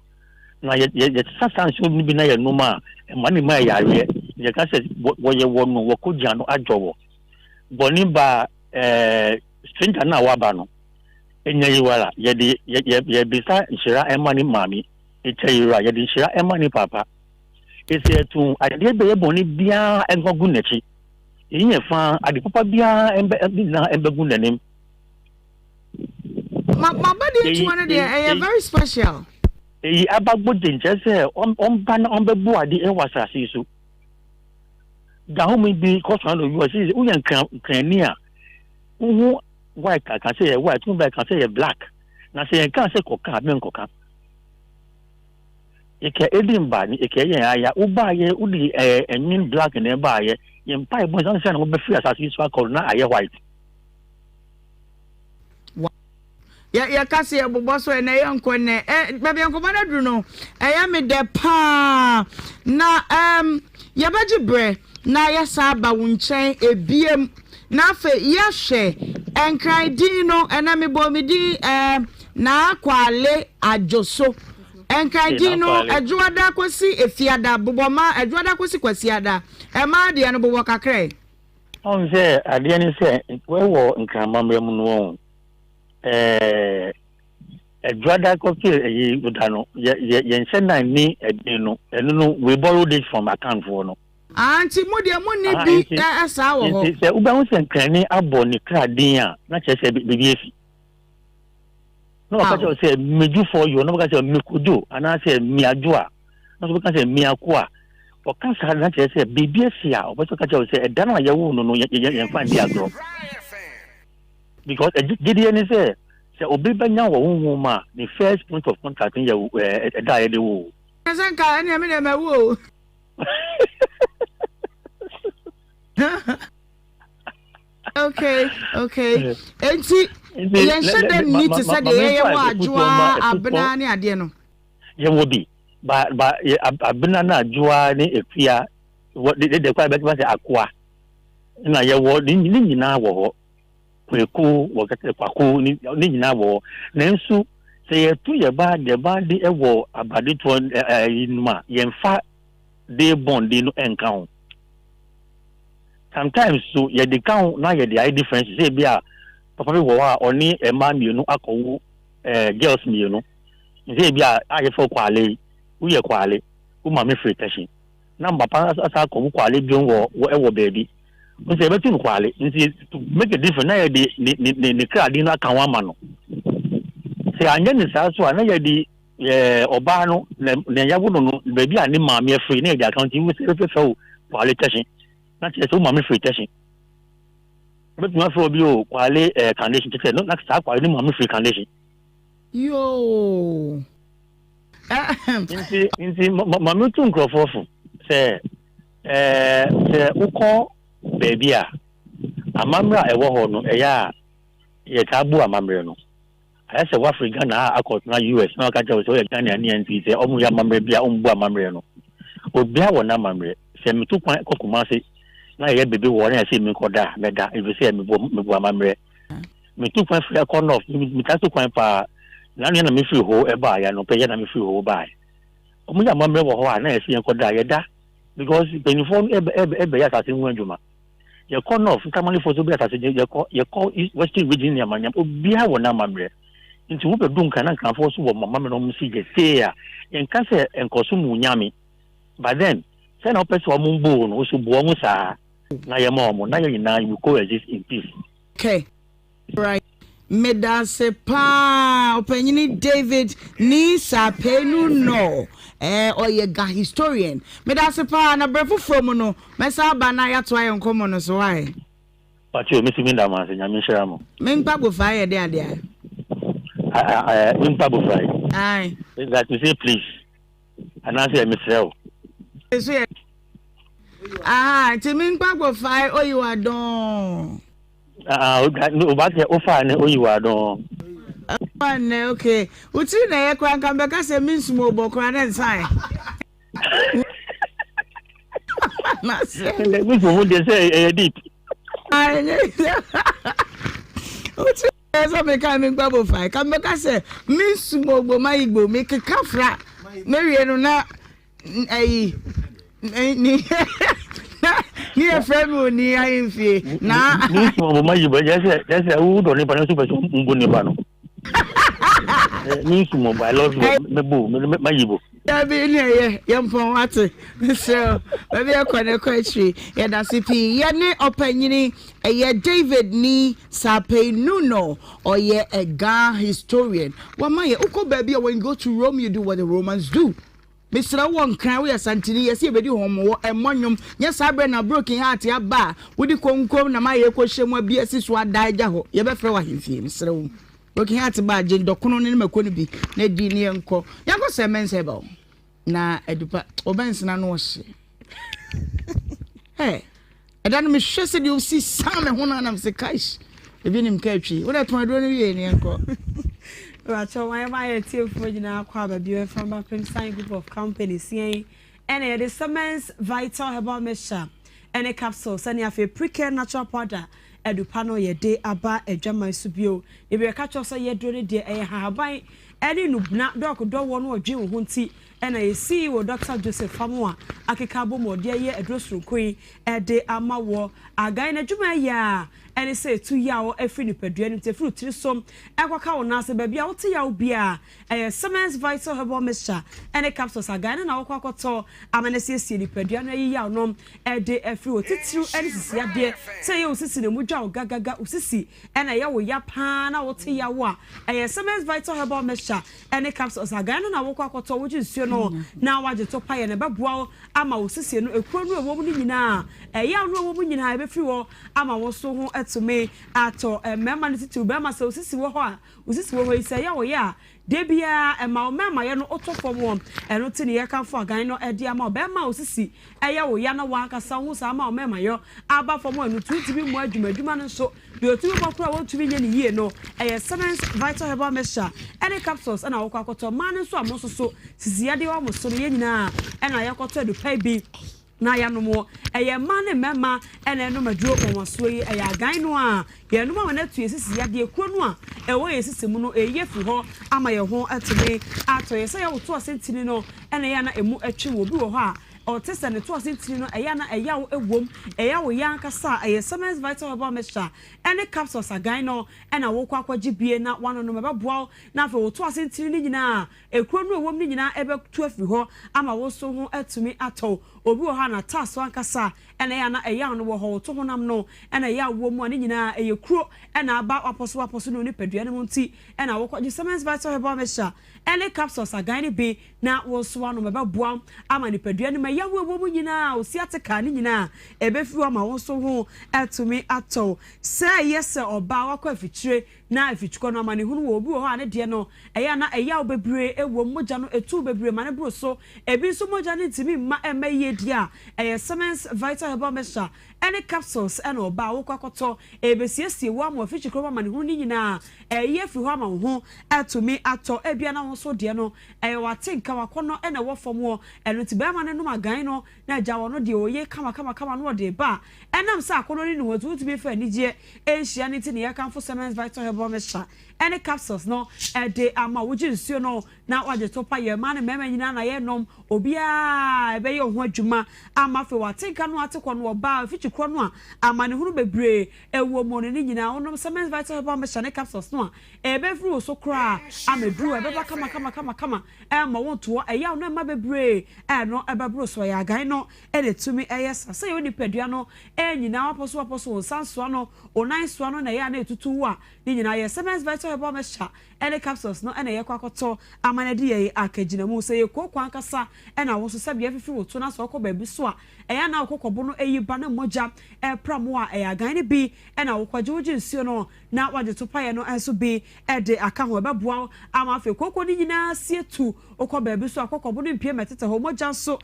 na ye sasa show ni bi na ye no ma mani ma ya ye ye ka se wo ye wo no wo kogya no adwowo boni ba stranger na wa ba no enya yi wala ye bisa Nhyira emani mami etayira ye di Nhyira emani papa ese tu ade be boni bia engogu nachi yin fa ade papa bia embegun nanim my body to one dey very special abagbo denje se on ban on bebu ade e wasase so da ho mi bi ko so no you see uyan kan ni a hu white ka say white tun ba ka say black na say kan say koka be nkoka eke edimba ni eke yen aya uba ye udi enin black na ba ye yen pai bo san san no be free asasi so akol na aye white ya kasi ya bobo so na ye nko ne bebe nko na duru no ya me de pa na ya baji bre na ya sa ba wunchen ebiem na afa ya hwe enkran din no na me bo me di na akwale ajoso enkran no adwoada kosi efiada boboma adwoada kosi kwasiada ma de no bobo kakre on se ade ni se we wo nkran mamre mu no adwoada kosi yi budano ye nse na ni edin no eno no we borrowed it from account for no anti mo de mo ni bi asa wo ho se uba ho se nkran ni abo ni kradin a na che se bibi efi no ka say meju for you no ka say mekudo ana say miajoa no ka say miakoa o kan sa na say bibi esia o ka say edan na ye wo no ye fan dia agro because gidi ni say obi banya wo hu ma the first point of contact ye da ye de wo sanka ani me na wo okay enti ye shede need to say ye wa adwoa abena ne ade no ye wo bi ba abena na adwoa ne efia wo de kwa be say akwa na ye wo ni nyina wo ho kweku wo kete kwaku ni nyina wo na nsu se ye tu ye ba de ewo abade to inuma ye mfa de bond no enkan sometimes so ye de kan na ye de eye difference say bia papa bi wo a oni e ma mienu akowu girls mienu say bia aye fo kwale uye kwale u ma me free tashi na papa asa akowu kwale bi wo e wo baby o say betin kwale nti to make a difference na ye de ni kradi no akan wa ma no say anya ni sa so na ye de oba no na ya wo no baby ani ma me free na ye de account you say fe kwale tashi na che so ma me free tashi but no for bio kwale condition che no na sa kwale ni ma me free condition yo inti ma me tun crofofo se uko baby a amamra e wo ho no e ya ye ka bu amamre no aya se wa Africa na akot na US na ka che so ye Ghana ni anti se omu ya amamre bia ombu amamre no obi a wo na amamre se me to kwan kokuma se na ye bebe wo na se me koda meda if say me bo amamre me to kwan free corner of me ta to kwan pa na na me free ho e ba ya no pe ya na me free ho ba omu ya amamre wo ho a na ye se koda ye da because benifon ebe ya ta se nwu adwuma ye corner of tamani photo be ta se ye call western region ya manyam obi ha wo na amamre nti wo be dun kan na kan fo so wo mama me no mu si je say ya en kan se enkoso mu nyame but then say na person wo mbo no so bo mu sa na ye mo na ye na you coexist in peace. Okay, right. Medase pa openyini David ni sapenu no oyega historian medase pa na brefo from no mesa ba na ya to ayen komo no so why Pacho misi minda ma se nyame hira mo menpa go fa ye de ade menpa go fa ai that you say please and answer me sell so ti menpa go fa oyiwa don no ba se ofa ne oyiwa don okay uti na ye kwa nkambe ka se minsumo obokra na nsan na se we go dey say deep uti so me ka me gbabo fa kambe ka se minsumo ogbo mayigbo me kekafra mewie no na ayi ni ni e frame ni ayimfie na minsumo mayigbo just who don't need to be ngbo ni ba no ni sumo ba love mebo mayibo ya bi ni ye yempon wate so baby akwane kwatri ya da sipi ye ne opanyini ye David ni sape nuno or ye a ga historian wama ye uko baby when you go to Rome you do what the Romans do. Mr. One can we are Santini, yes, you be home and monum. Yes, I bring a broken heart, ya ba. Would you come na my question will be a sister died jaho. You better throw him, Mr. Broken heart by Jane Docono in Maconibi, Nedini and Co. Yango Semens Hebel. Na edupa Obens na no she. Hey, I don't miss said you see some and one of the cash. If you him catchy, what I told you in Yanko. Racho, why am I a tear for you now? Quabba, from a Princeton group of companies, saying, and it is Summons Vital Herbal Mixture, and a capsule, sending a pre-care natural powder, edupano ye day aba a jama subio. If you catch us a year during the air, have by any nubna dog, do one or Jim Hunty, and I see you, Dr. Joseph Famua, Akikabo, more dear ye, a dress room queen, a day ama war, a guy in a juma ya. And it say 2 years every new pedrian to fruit to some aqua nasa baby out to yaw beer a Summons Vital Herbal Mixture and a capsules again and our quacoto amanacy city pedrian a yaw nom a day a fruit to and this ya dear say you sissy the muja gaga usisi and a yaw yapan out to yawa a Summons Vital Herbal Mixture and a capsules again and our quacoto which is you know now I just top pie and a babuao ama usisi no a crony of woman na a young woman in high free war ama was so to me at all a member to Bama so sissy wo say ya debia e ma mama ye no oto form one e no tini ye kan for gan no e dia ma Bama osisi e ya wo ya na wa kasa hu sa ma mama yo aba form one no tuti bi mu adwuma no so de otu bi kora wo tubi nye ni yie no e Summons Vital Herbal Mixture any capsules na wo kwakoto man so amoso so sisi ya de wa mo so ye nyina e na ye kwato do pay bi na ya no mo eye ma ne mema ene no maduro ko so yi eye agan no a ye no ma na tu esisi ya de kuro no a e wo esisi mu no eye fi ho ama ye ho atime ato ye se ya wo to asentini no ene ya na emu atwi wo bi wo ho a o tese ne to asentini no eye na eye wo ewom eye wo yan kasa eye Summons Vital Herbal Mixture ene capsules agan no ena wo kwa kwaji bie na wano no mebeboa na fa wo to asentini ni nyina e kuro no ewom ni nyina ebe tu afi ho ama wo so ho atumi ato obi wo ha na taso ankasa ene ya na eya no wo ho to honam no ene ya wo mu ani nyina eye kuro ena aba aposo no ni padua ne munti ena wo kwaji Summons Vital Herbal Mixture ene capsules agan ne bi na wo so ano mebeboa ama ni padua ne ma ya wo mu nyina o si ateka ne nyina ebe fi ama wo so ho atumi ato say yes oba wakwa afichire na afichuko no ama ne hunu wo obi wo ha ne de no eya na eya obebre ewo moja no etu bebre ma ne bro so ebi so moja ne ntimi ma emaye dia Summons Vital Herbal Mixture any capsules and oba wo kwakoto ebesiesie wo am ofichi kroma mane hu ni nyina eye fi ho ama ho atumi ato ebia na wo so de no wate nka wakono ena wo fom wo eno ti be ma ne no magan no na agya wo no de oye kama no de ba enam sa akono ni no tu bi fa nigye enhia ni ti ne yakanfo Semens Vital Herbal Mixture any capsules no de ama wo jinsuo no na waje topa ye ma ne mema nyina na ye nom obia ebe ye ho adwuma ama fe wate nka no atekọ no oba fichi kro no a ama ne hunu bebre ewo mo ne nyina onom Semens Vital Herbal Mixture ne capsules no a ebe fru so kra amedru ebe ba kama ma wonto eya no ma bebre no ebe bro so ya gan no ele tumi eyesa say oni padua no nyina aposo sanso no onan so no na ya na etutu a ni nyina ye Semens Vital Herbal Mixture any capsules no ena ye kwakoto amane de ye akagina mu say ye kokwan kasa ena wo so sabe afifi wo to na so okọ baabi so a eya na okokobo no eyi ba na moja pramo a eya gan ne bi ena wo kwaje wo jinsuo no na waje to paye no enso bi de aka ho beboa ama afi kokko ni nyina sietu okọ baabi so akokobo no mpie metete ho moja so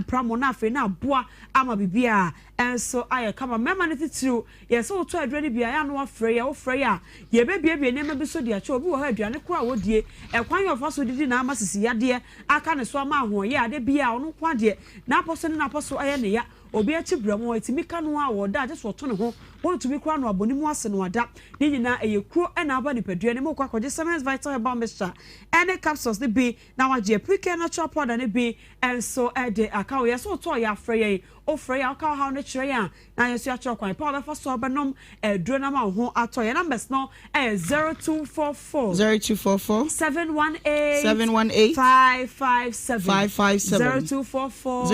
pramo na afi na aboa ama bibia enso aye kama mema ne titiru ye so to adwani bia ya no afre ya wo frɛ ya ye bebia ne ma bi so dia che obi wo ha aduane kora wo die ekwan yo fa so didi na amasisi yade aka ne so ama ho ye ade bia ono kwa de na aposo ne na aposo aye ne ya obi achi bramo etimi kanu a wo da je so to ne ho won tumi kora no abonimu ase no ada ni nyina eyekuro ena aba ni padua ne mo kwa koje Semens Vital Herbal Mixture any capsules ne bi na waje pre-care natural powder ne bi enso de aka wo ye so to ya frɛ ye o frɛ ya aka ha no kyerɛ ya na ye so ya kyerɛ kwan pa ba fa so abenom duro na ma ho ato ye numbers no 0244 718 557 0244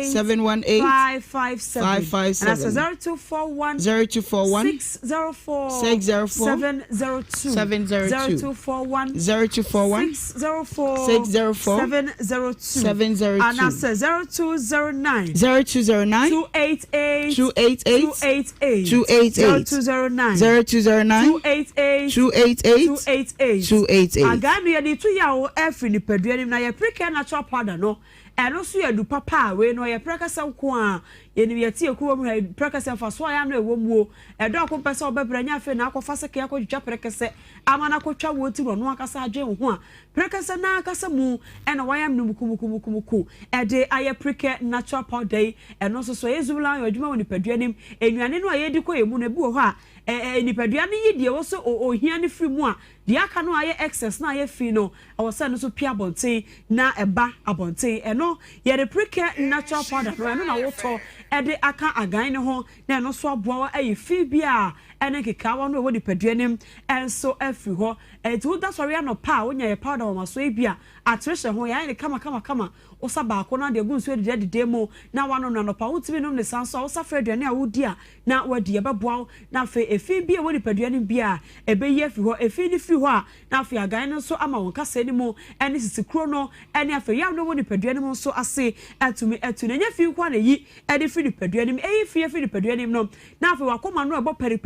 718 557 and that's 0241 604 702 0241 604 702 and that's 0209 288 288 aganu ye di tu ya o efri ni paduanim na ye pre-care natural powder no eno so ye du papa we no ye prekasa nko a ye ni ye tie kuwo mu prekasa fa so ya no ewo mu edo akompesa obebranya afi na akofa seke akotwa prekasa amana akotwa wo ti no akasa adwe ho a prekasa na akasa mu ena wayam no muku ede aye pre-care natural powder eno so ye zubula yo adwuma woni paduanim enuane no aye di ko ye mu na bi wo ho a nipadua ne yidie wo so ohia ne firi mu a de aka no aye excess na aye fi no awose no so pia bonten na eba abonten eno ye de pre-care natural powder no eno na woto ede aka agan ne ho na eno so aboa aye fi bia ene kekawa no wo nipadua nim enso afiri ho etu da sori no pa onya ye powder wo maso ebia atreshe ho ya ne kama osa baako na de gunso de demo na wano no pa wutimi no ne sanso osa fra aduane a wodi a na wadi ebeboa na fe efi bia wo nipadua nim bia ebeyi afiri ho efi ni fi ho a na fe agan no so ama won kasa ni mu ene sisikro no ene afa ya no wo nipadua nim so ase etu na nya fi kwa na yi ede fi nipadua nim fi nipadua nim no na fe wakoma no ebo peri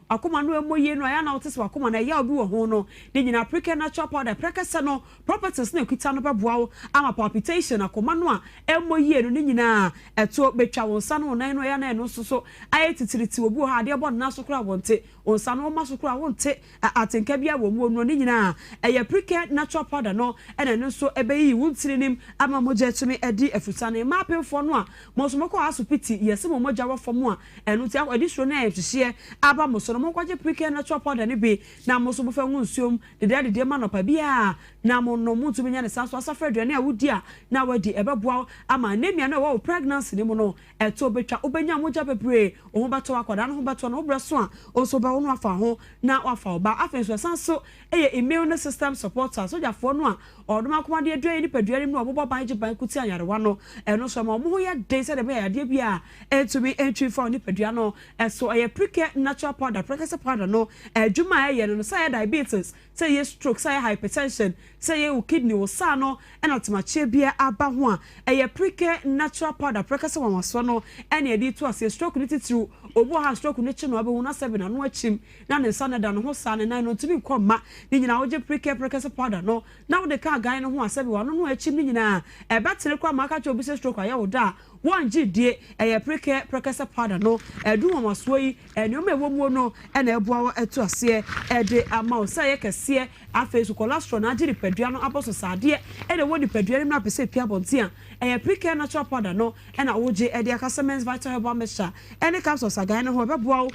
akoma no emoye no aya na wotese wakoma na ya obi wo ho no de nyina pre-care natural powder prekasa no properties na ekuta no beboa ama palpitation akoma no a emoye no nyina eto betwa wonsa no nan no ya na eno so aye titiriti obi wo ha de ebo na so kura wonte onsa no ma so kura wonte atenka bia wo mu no nyina eye pre-care natural powder no ena no so ebeyi wuntiri nim ama moja tumi edi efuta na ma pemfo no a mo so moko asopiti yesi mo moja wo fom a eno ti edi so na ehye aba mo so mo kwaje pre-care natural powder ne bi na mo so bo fa nsuom de ma no pa bia na mo no mu tumi nya ne sanso asafa aduane a wudi a na wadi ebeboa ama anemia na wo pregnancy ne mo no eto betwa obenya moja bebre o ho bato akwada no ho bato no obraso a oso ba wo afa ho na wafa oba afenso sanso eye immune system supporter so jafo no a odoma komade adua ni paduare mu obobo ban je ban kuti anyarewa no eno so ma mo ho ye de se de be ya de bia etumi entry for ni padua no so eye pre-care natural powder prekasa powder no adwuma eye no say diabetes say ye stroke say hypertension say ye kidney wo sa no ena tomache bia aba ho a eye pre-care natural powder prekasa wa so no ena edi to ase stroke ni titru obo ha stroke ni chi no abe na 7 na no achim na ne sa na da no ho sa ne nan no tumi koma ni nyina wo je pre-care prekasa powder no na wo de ka gan no ho asabi wa no no achim ni nyina e betere kwa maka cho bi se stroke aya wo da one GD a precasa powder no do amasway and you may wono and a boa to a sear de amount say a sear a face to cholesterol najiri pedriano apostle sadia and a word pedriano na pese pia bontia a precare natural powder no and a woje e dia casamens vital herbal mixture and the capsules again no be boa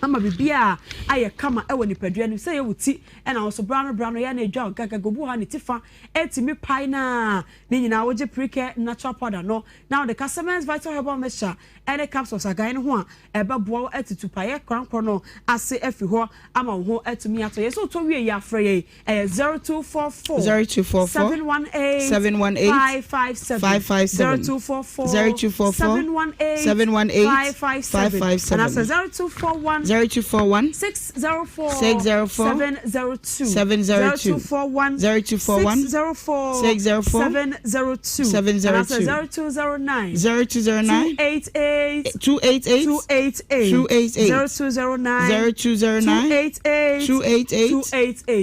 ama bibia aye kama e woni pedriano say wuti and also brown ya na edwa gaga gobu ha ne tifa etimi pai na ni nyina woje precare natural powder no now the customers vital herbal mixture and the capsules again ho a ebe boa etitu paye krankro no ase afi ho ama ho etumi ato yeso to wie ya frey 0244 718 557 0244 718 557 and that's 0241 604 702 0241 604 702 and that's 0209 288 0209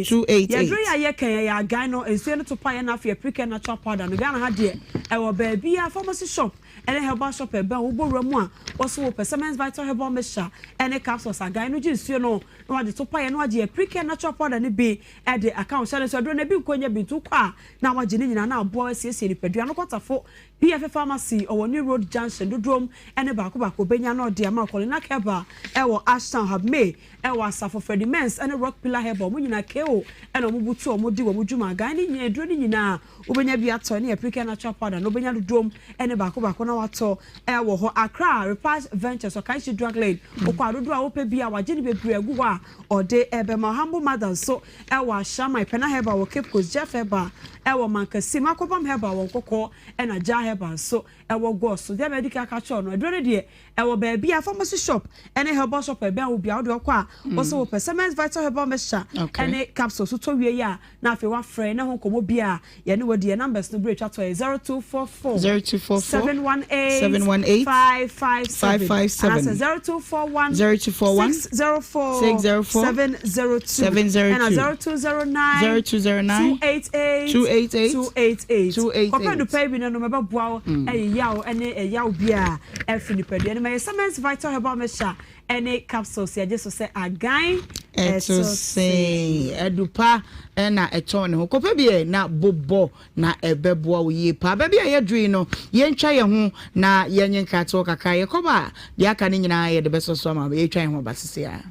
288 ya yeke ya guy no ensuo no to pa ya na afia precare natural powder no Ghana ha de e wo ba bia pharmacy shop and herbal shop e ba wo bowra mu a wo so performance vital herbal mixture and capsules a guy no ji ensuo no no ade to pa ya no ade precare natural powder ne be e de account share so do na bi nkonya bi to kwa na waje ni nyina na abo asiesie ni padua no kwatafo PF pharmacy or New Road Junction Dodrom and bako benya no de ama kolina keba e wo Ashton have me e wo Asafo Freddy Mens and Rock Pillar Heba mu nyina keo e no mubutu o modi wo mudwuma gan ni nyina duro ni nyina obenya bi ato ne African natural powder no benya Dodrom and bako na wato e wo ho Accra Repast Ventures or Kaishi Drug Lane okwa dodo a wo pe bia waje ni bebre agu wa ode ebe ma humble mother so e wo Ashama Pena Heba wo Cape Coast Jeff Heba e wo Mankasi Makobam Heba wo Kokko e na ja Heba so e wo go so dia medical catch on no duro de e wo ba bia pharmacy shop and herbal shop e bia wo bia wo de kwa wo so performance vital herbal mixture and capsules so to wie ya na afi wa frɛ na ho komo bia ye ne wo de numbers no break chat 0244 718 557 0241 604 702 and 0209 288 papa do pay bi no meba boa yaw ene yaw bia efini padu ene my summons vital herbal mixture ene capsules ya just say agan eto say edupa na eto ne ho kopa bi na bobo na ebeboa wo ye pa ba bia ye dui no ye ntwa ye ho na ye nyenka to kaka ye koba de aka ne nyina ye de beso so ma ye twa ye ho basese ya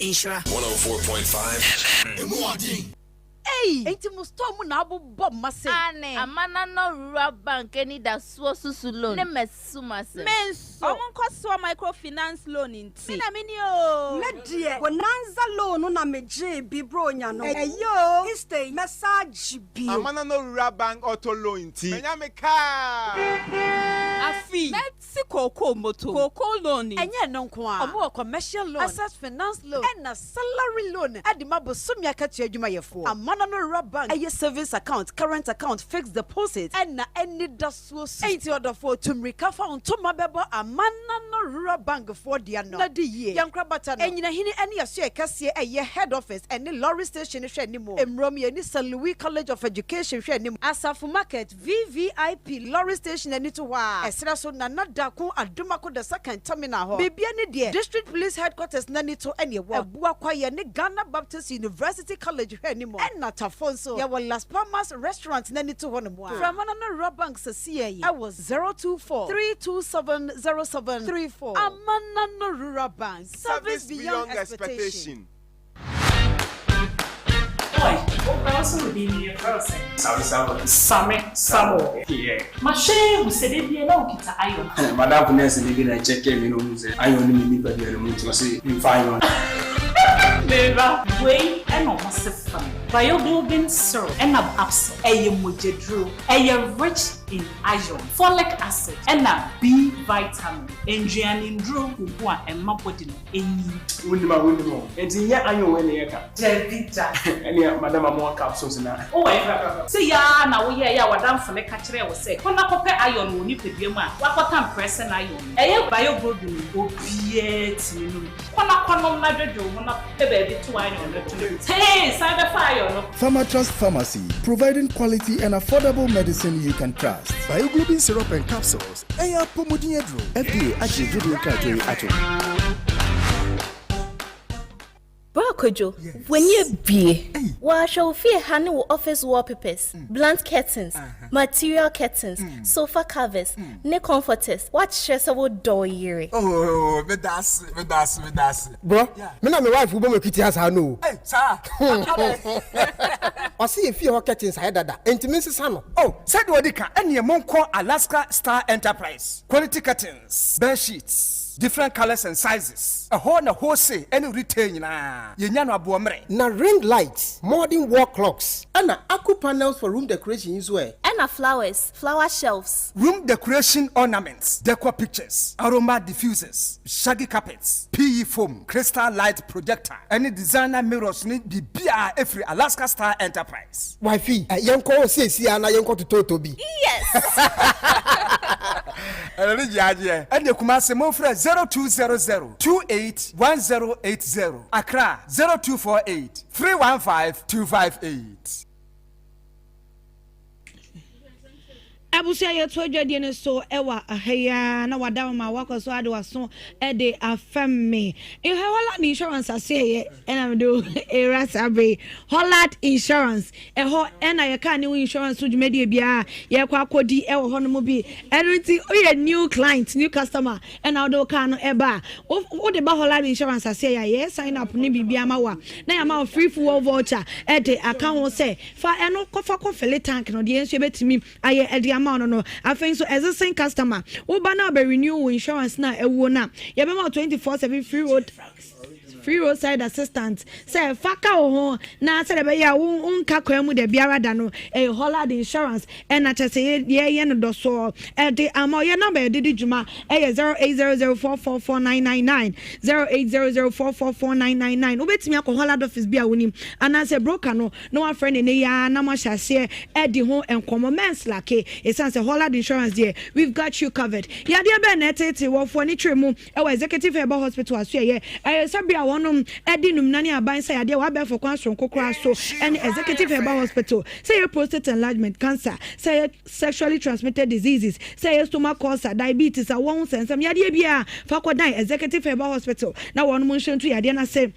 Nhyira 104.5 Hey, enti musto mu na abobbo mase. Ane, amana no rural bank any da so susu loan. Ne mesuma se. Menso. Omon kwaso microfinance loan nti. Na mini o. Me die, bonanza loan na meje bi bro nya no. Eyo, stay message bi. Amana no rural bank auto loan nti. Menya me ka. Afi. Let's koko moto. Koko loan. Enye no nko a. Omo commercial loan. Asset finance loan. And a salary loan. Adi mabosumi akatu adwuma yefo. Amana no rural bank. Eye savings account, current account, fixed deposit. And na any dasuo. Ain't order for to recover on to mabebo amana no rural bank for dia no. Na di ye. Yankra bata no. Enyina hini any aso ekase eye head office and the lorry station hwe animo. Emrom ye ni St. Louis College of Education hwe animo. Asafu Market VVIP lorry station ani to wa. Esra so na nadako adumako the second terminal ho. Bibia ni de district police headquarters nani to any wo. Ebua kwa ye ni Ghana Baptist University College hwe animo. And na tafonso. Ya wa Las Palmas restaurant nani to one mo. From another rural bank sasie. I was 024 327 0734. Amana no rural bank. Service beyond expectation. Oi, o próximo dia você. Same. Yeah. Mas você devia não que tá aí. Madame conhece ninguém na check me no museu. Aí onde me liga de muito assim, em final. Beba, way and no massive fun. Bioglobin syrup and ab absent. Mojedru. Rich in iron, folic acid, and B vitamin. Ndru kubwa and mapodino. Wundima. And in ya iron when you can. Jelvita. And Madame Amor capsules now. Oh, say ya now we ya wadam folic catcher was say. Kona kope iron woni pedema. Wakotam present iron. Bioglobin opiate. Kona madredo wona baby to iron. Hey, side fire. Ayo. Pharmatrust Pharmacy, providing quality and affordable medicine you can trust. Bioglobin syrup and capsules. Eya Pomodiedro. FDA Ato. Kojo, when you be, well, shall fear honey office wallpapers, blunt curtains, material curtains, sofa covers, neck comforters. What stress about door year? Oh, me das. Bro, me na my wife who be kitty has no. Hey, sir. I see if you curtains I dada. Intimacy sano. Oh, said Wadika, and your mom call Alaska Star Enterprise. Quality curtains, bed sheets. Different colors and sizes. A wholesale any retail na. Na ring lights, modern wall clocks, and aqua panels for room decoration as well. And flowers, flower shelves. Room decoration ornaments, decor pictures, aroma diffusers, shaggy carpets, PE foam, crystal light projector, any designer mirrors need be BR every Alaska Star Enterprise. Wifey, yanko say ana yanko to Totobi. Yes. And the Kumasi Mofre 0200 281080. Accra 0248 315 258. Abusia ye to adwade ne so ewa ahaya na wada ma wakoso ade waso e de afemme e wala insurance aseye e na do era sabe Holland insurance e ho e na ye ka ne insurance dwumade bia ye kwa akodi e wo ho no mo bi everything o ye new client new customer e na do ka no e ba wo de ba Holland insurance aseye ye sign up ne bibia ma wa na ya ma free fuel voucher e de account say fa e no kofa ko fill tank no de enso betimi aye e de no I think so as a same customer wo ba na be renew insurance na ewo na ye be ma 24/7 free roadside assistance say faka ho na say be ya unka kwam de biara da no Holland insurance and na say ye no do so de ama ye number de djuma 0800444999 0800444999 obetimi akọ Holland office bia wonim ana say broker no one friend ne ya na mo hyase de ho enkomo mens like e say Holland insurance there we've got you covered ya de be na tete wo fo ni tremu executive herbal hospital aso ye sabia wonom edinum nani aban say ade wa be for kwanso kokora so and executive herbal hospital say your prostate enlargement cancer say sexually transmitted diseases say your stomach ulcer diabetes a won sensam yade bia fa kodan executive herbal hospital na wonom nhwentu yade na say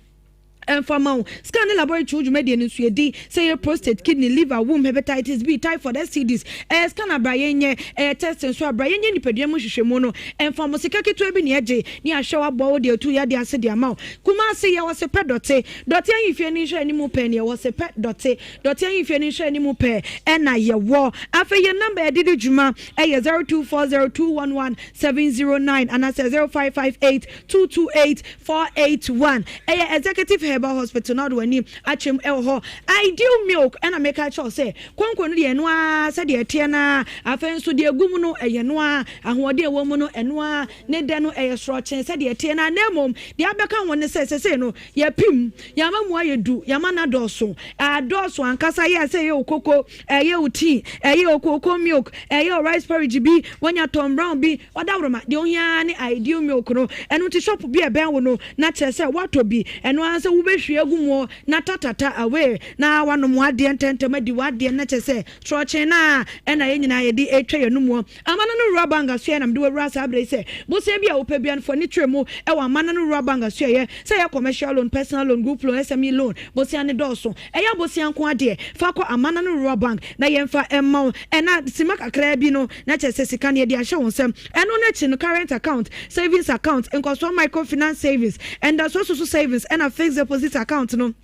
and for now, scan the laboratory media in Sweden, say your prostate, kidney, liver, womb, hepatitis B, typhoid, STDs, scan a Brian, test and so Brian, Pediamu Shimono, and for Mosika to be near J, near shower body or 2 years, they said the amount. Kuma say I was a pet dot say, dot if you need any more penny, was a pet dot say, dot if you need any more pair, and I your war. After your number, did Juma, 0240211709, and I say 0558228481, executive herbal hospital not when him achim elho ideal milk and I make a choice say konko no de enoa se de etiana afen so de agum no eyenoa ahode womu no enoa ne de no eyesrochen se de etiana na mom de abeka won se no ya pim ya mamu ayedu ya mana doso adoso ankasa ye se ye okoko ye uti ye okoko milk ye rice porridge bi wonya tom brown bi odawroma de ohia ne ideal milk no enu ti shop bi e ben wo no na chese wato bi enoa se ubehwe agumo na tatata away na wanom ade ententem di wade na chese troche na na ye nyina ye di etwa yenumo amana no rubanga so na mde wura sa abre se bo se bia wo pebia for ni tremu e wa amana no rubanga so ye se ye commercial loan personal loan group loan SME loan bo se ane doso e ya bo se anko ade fa ko amana no rubang na ye mfa emma na sima kakra bi no na chese sika ne de ahye wonsem eno na chi no current account savings account enkoso microfinance savings and so savings and a fixed deposit account no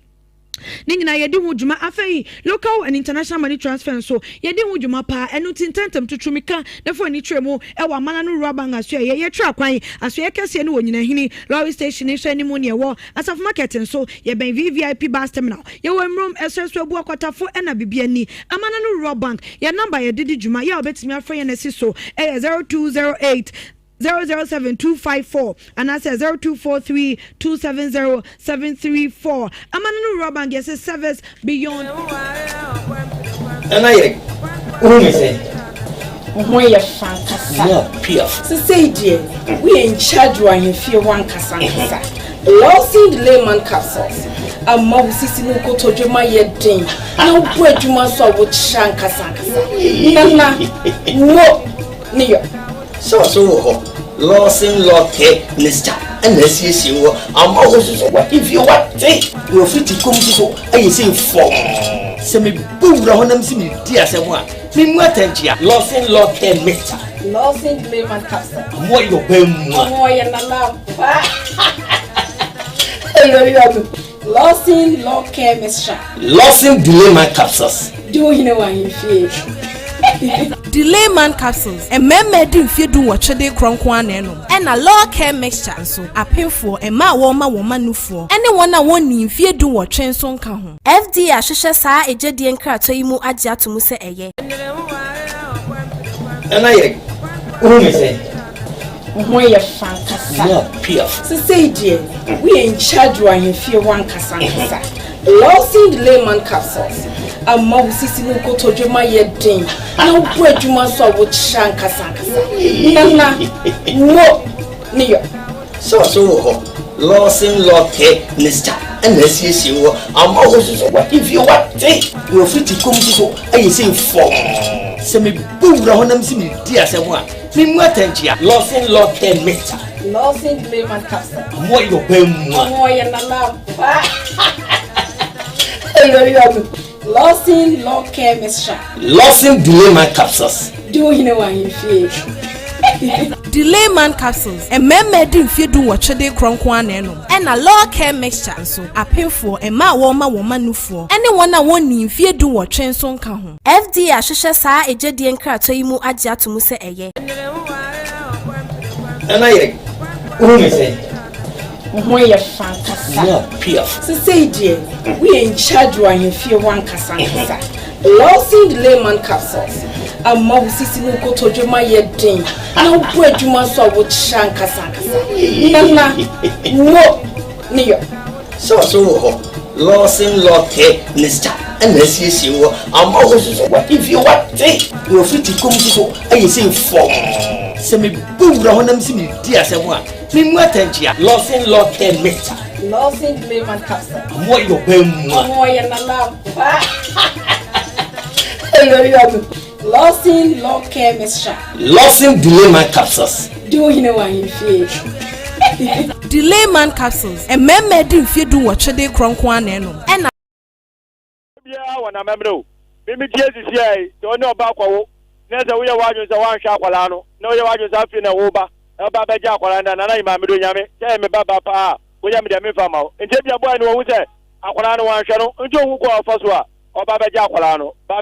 Ningina yedi hujuma afei local and international money transfer so yedi hujuma pa enu tintentem tutumika defo ni tremu e wa mana no rubanga so ye tra kwan aso ye kese ne wonyina hini lorry station ni hwe ni mu ne wo asaf market so ye ben VIP bus terminal ye wo mrum eseso abu akwatafo na bibia ni amana no rubang ye number ye didi juma ye obetimi afre ye na si so 0208 007254 and I say 0243270734. Amanu Robang yes service beyond. And I say, when you're fantastic. So say, dear, we in charge when you feel one cassan. Lost in the layman capsules. amma wo sisi no koto dwuma ye den na wo bu adwuma so a wo kyanka sankasa nana wo ne yo so ho Lawson Locke Mr. and the CC I'm always what if you want you're free to come to I say for semi boom round them see dear someone me what Lawson Locke Mr. Lawson Layman Capsule more your more yana Lawson Locke Mr. Lawson Layman Capsules do you know what you feel Delay man capsules and men din fi do what chede kronkwan eno and a law care mixture so apemfo e ma woman nufo anyone a woni fi do what twen so nka ho FDA ahwehwe saa ejedie nkrato yi mu age atomu se eye ana ye me say Ohemaa fantastic no piaf so say dear we in charge one fi one kasa Lawson Layman capsules amma wo sisi no koto dwuma ye den na wo bu adwuma so a wo kyanka sankasa nana wo ne yo so ho Lawson Locke Mr. and the CC I'm always what if you want you're free to come to I say for semi boom round them see dear someone me what Lawson Locke Mr. Lawson Layman capsule more your more yana Lawson Locke Mr. Lawson Layman Capsules do you know what you feel Delay man capsules and men din fi do what chede kronkwan eno and a law care mixture so apemfo e ma woman nufo anyone a woni fi do what twen so nka ho FDA ahwehwe saa ejedie nkrato yi mu age atomu se eye ana ye me say Ohemaa fantastic no piaf so say dear we in charge one fi one kasa Lawson Layman capsules amma wo sisi no koto dwuma ye den na wo bu adwuma so a wo kyanka sankasa nana wo ne yo so ho Lawson Locke Mr. and the CC I'm always what if you want you're free to come to I say for semi boom round them see dear someone me what Lawson Locke Mr. Lawson Layman capsule more your more yana Lawson Locke Mr. Lawson Layman Capsules do you know what you feel Delay man capsules and men din fi do what chede kronkwan eno and bia wana memro mimi Jesus ye to ne oba kwawo neza wo ye wadun se wan hwa akwala no na wo ye wadun se afi na wo ba e ba ba ja akwala nda na ima medo nyame se me baba pa wo ye me de me fa ma o nje bia boy no wo se akwala no wan hwa no nje wo ko afa so a oba ba ja akwala no ba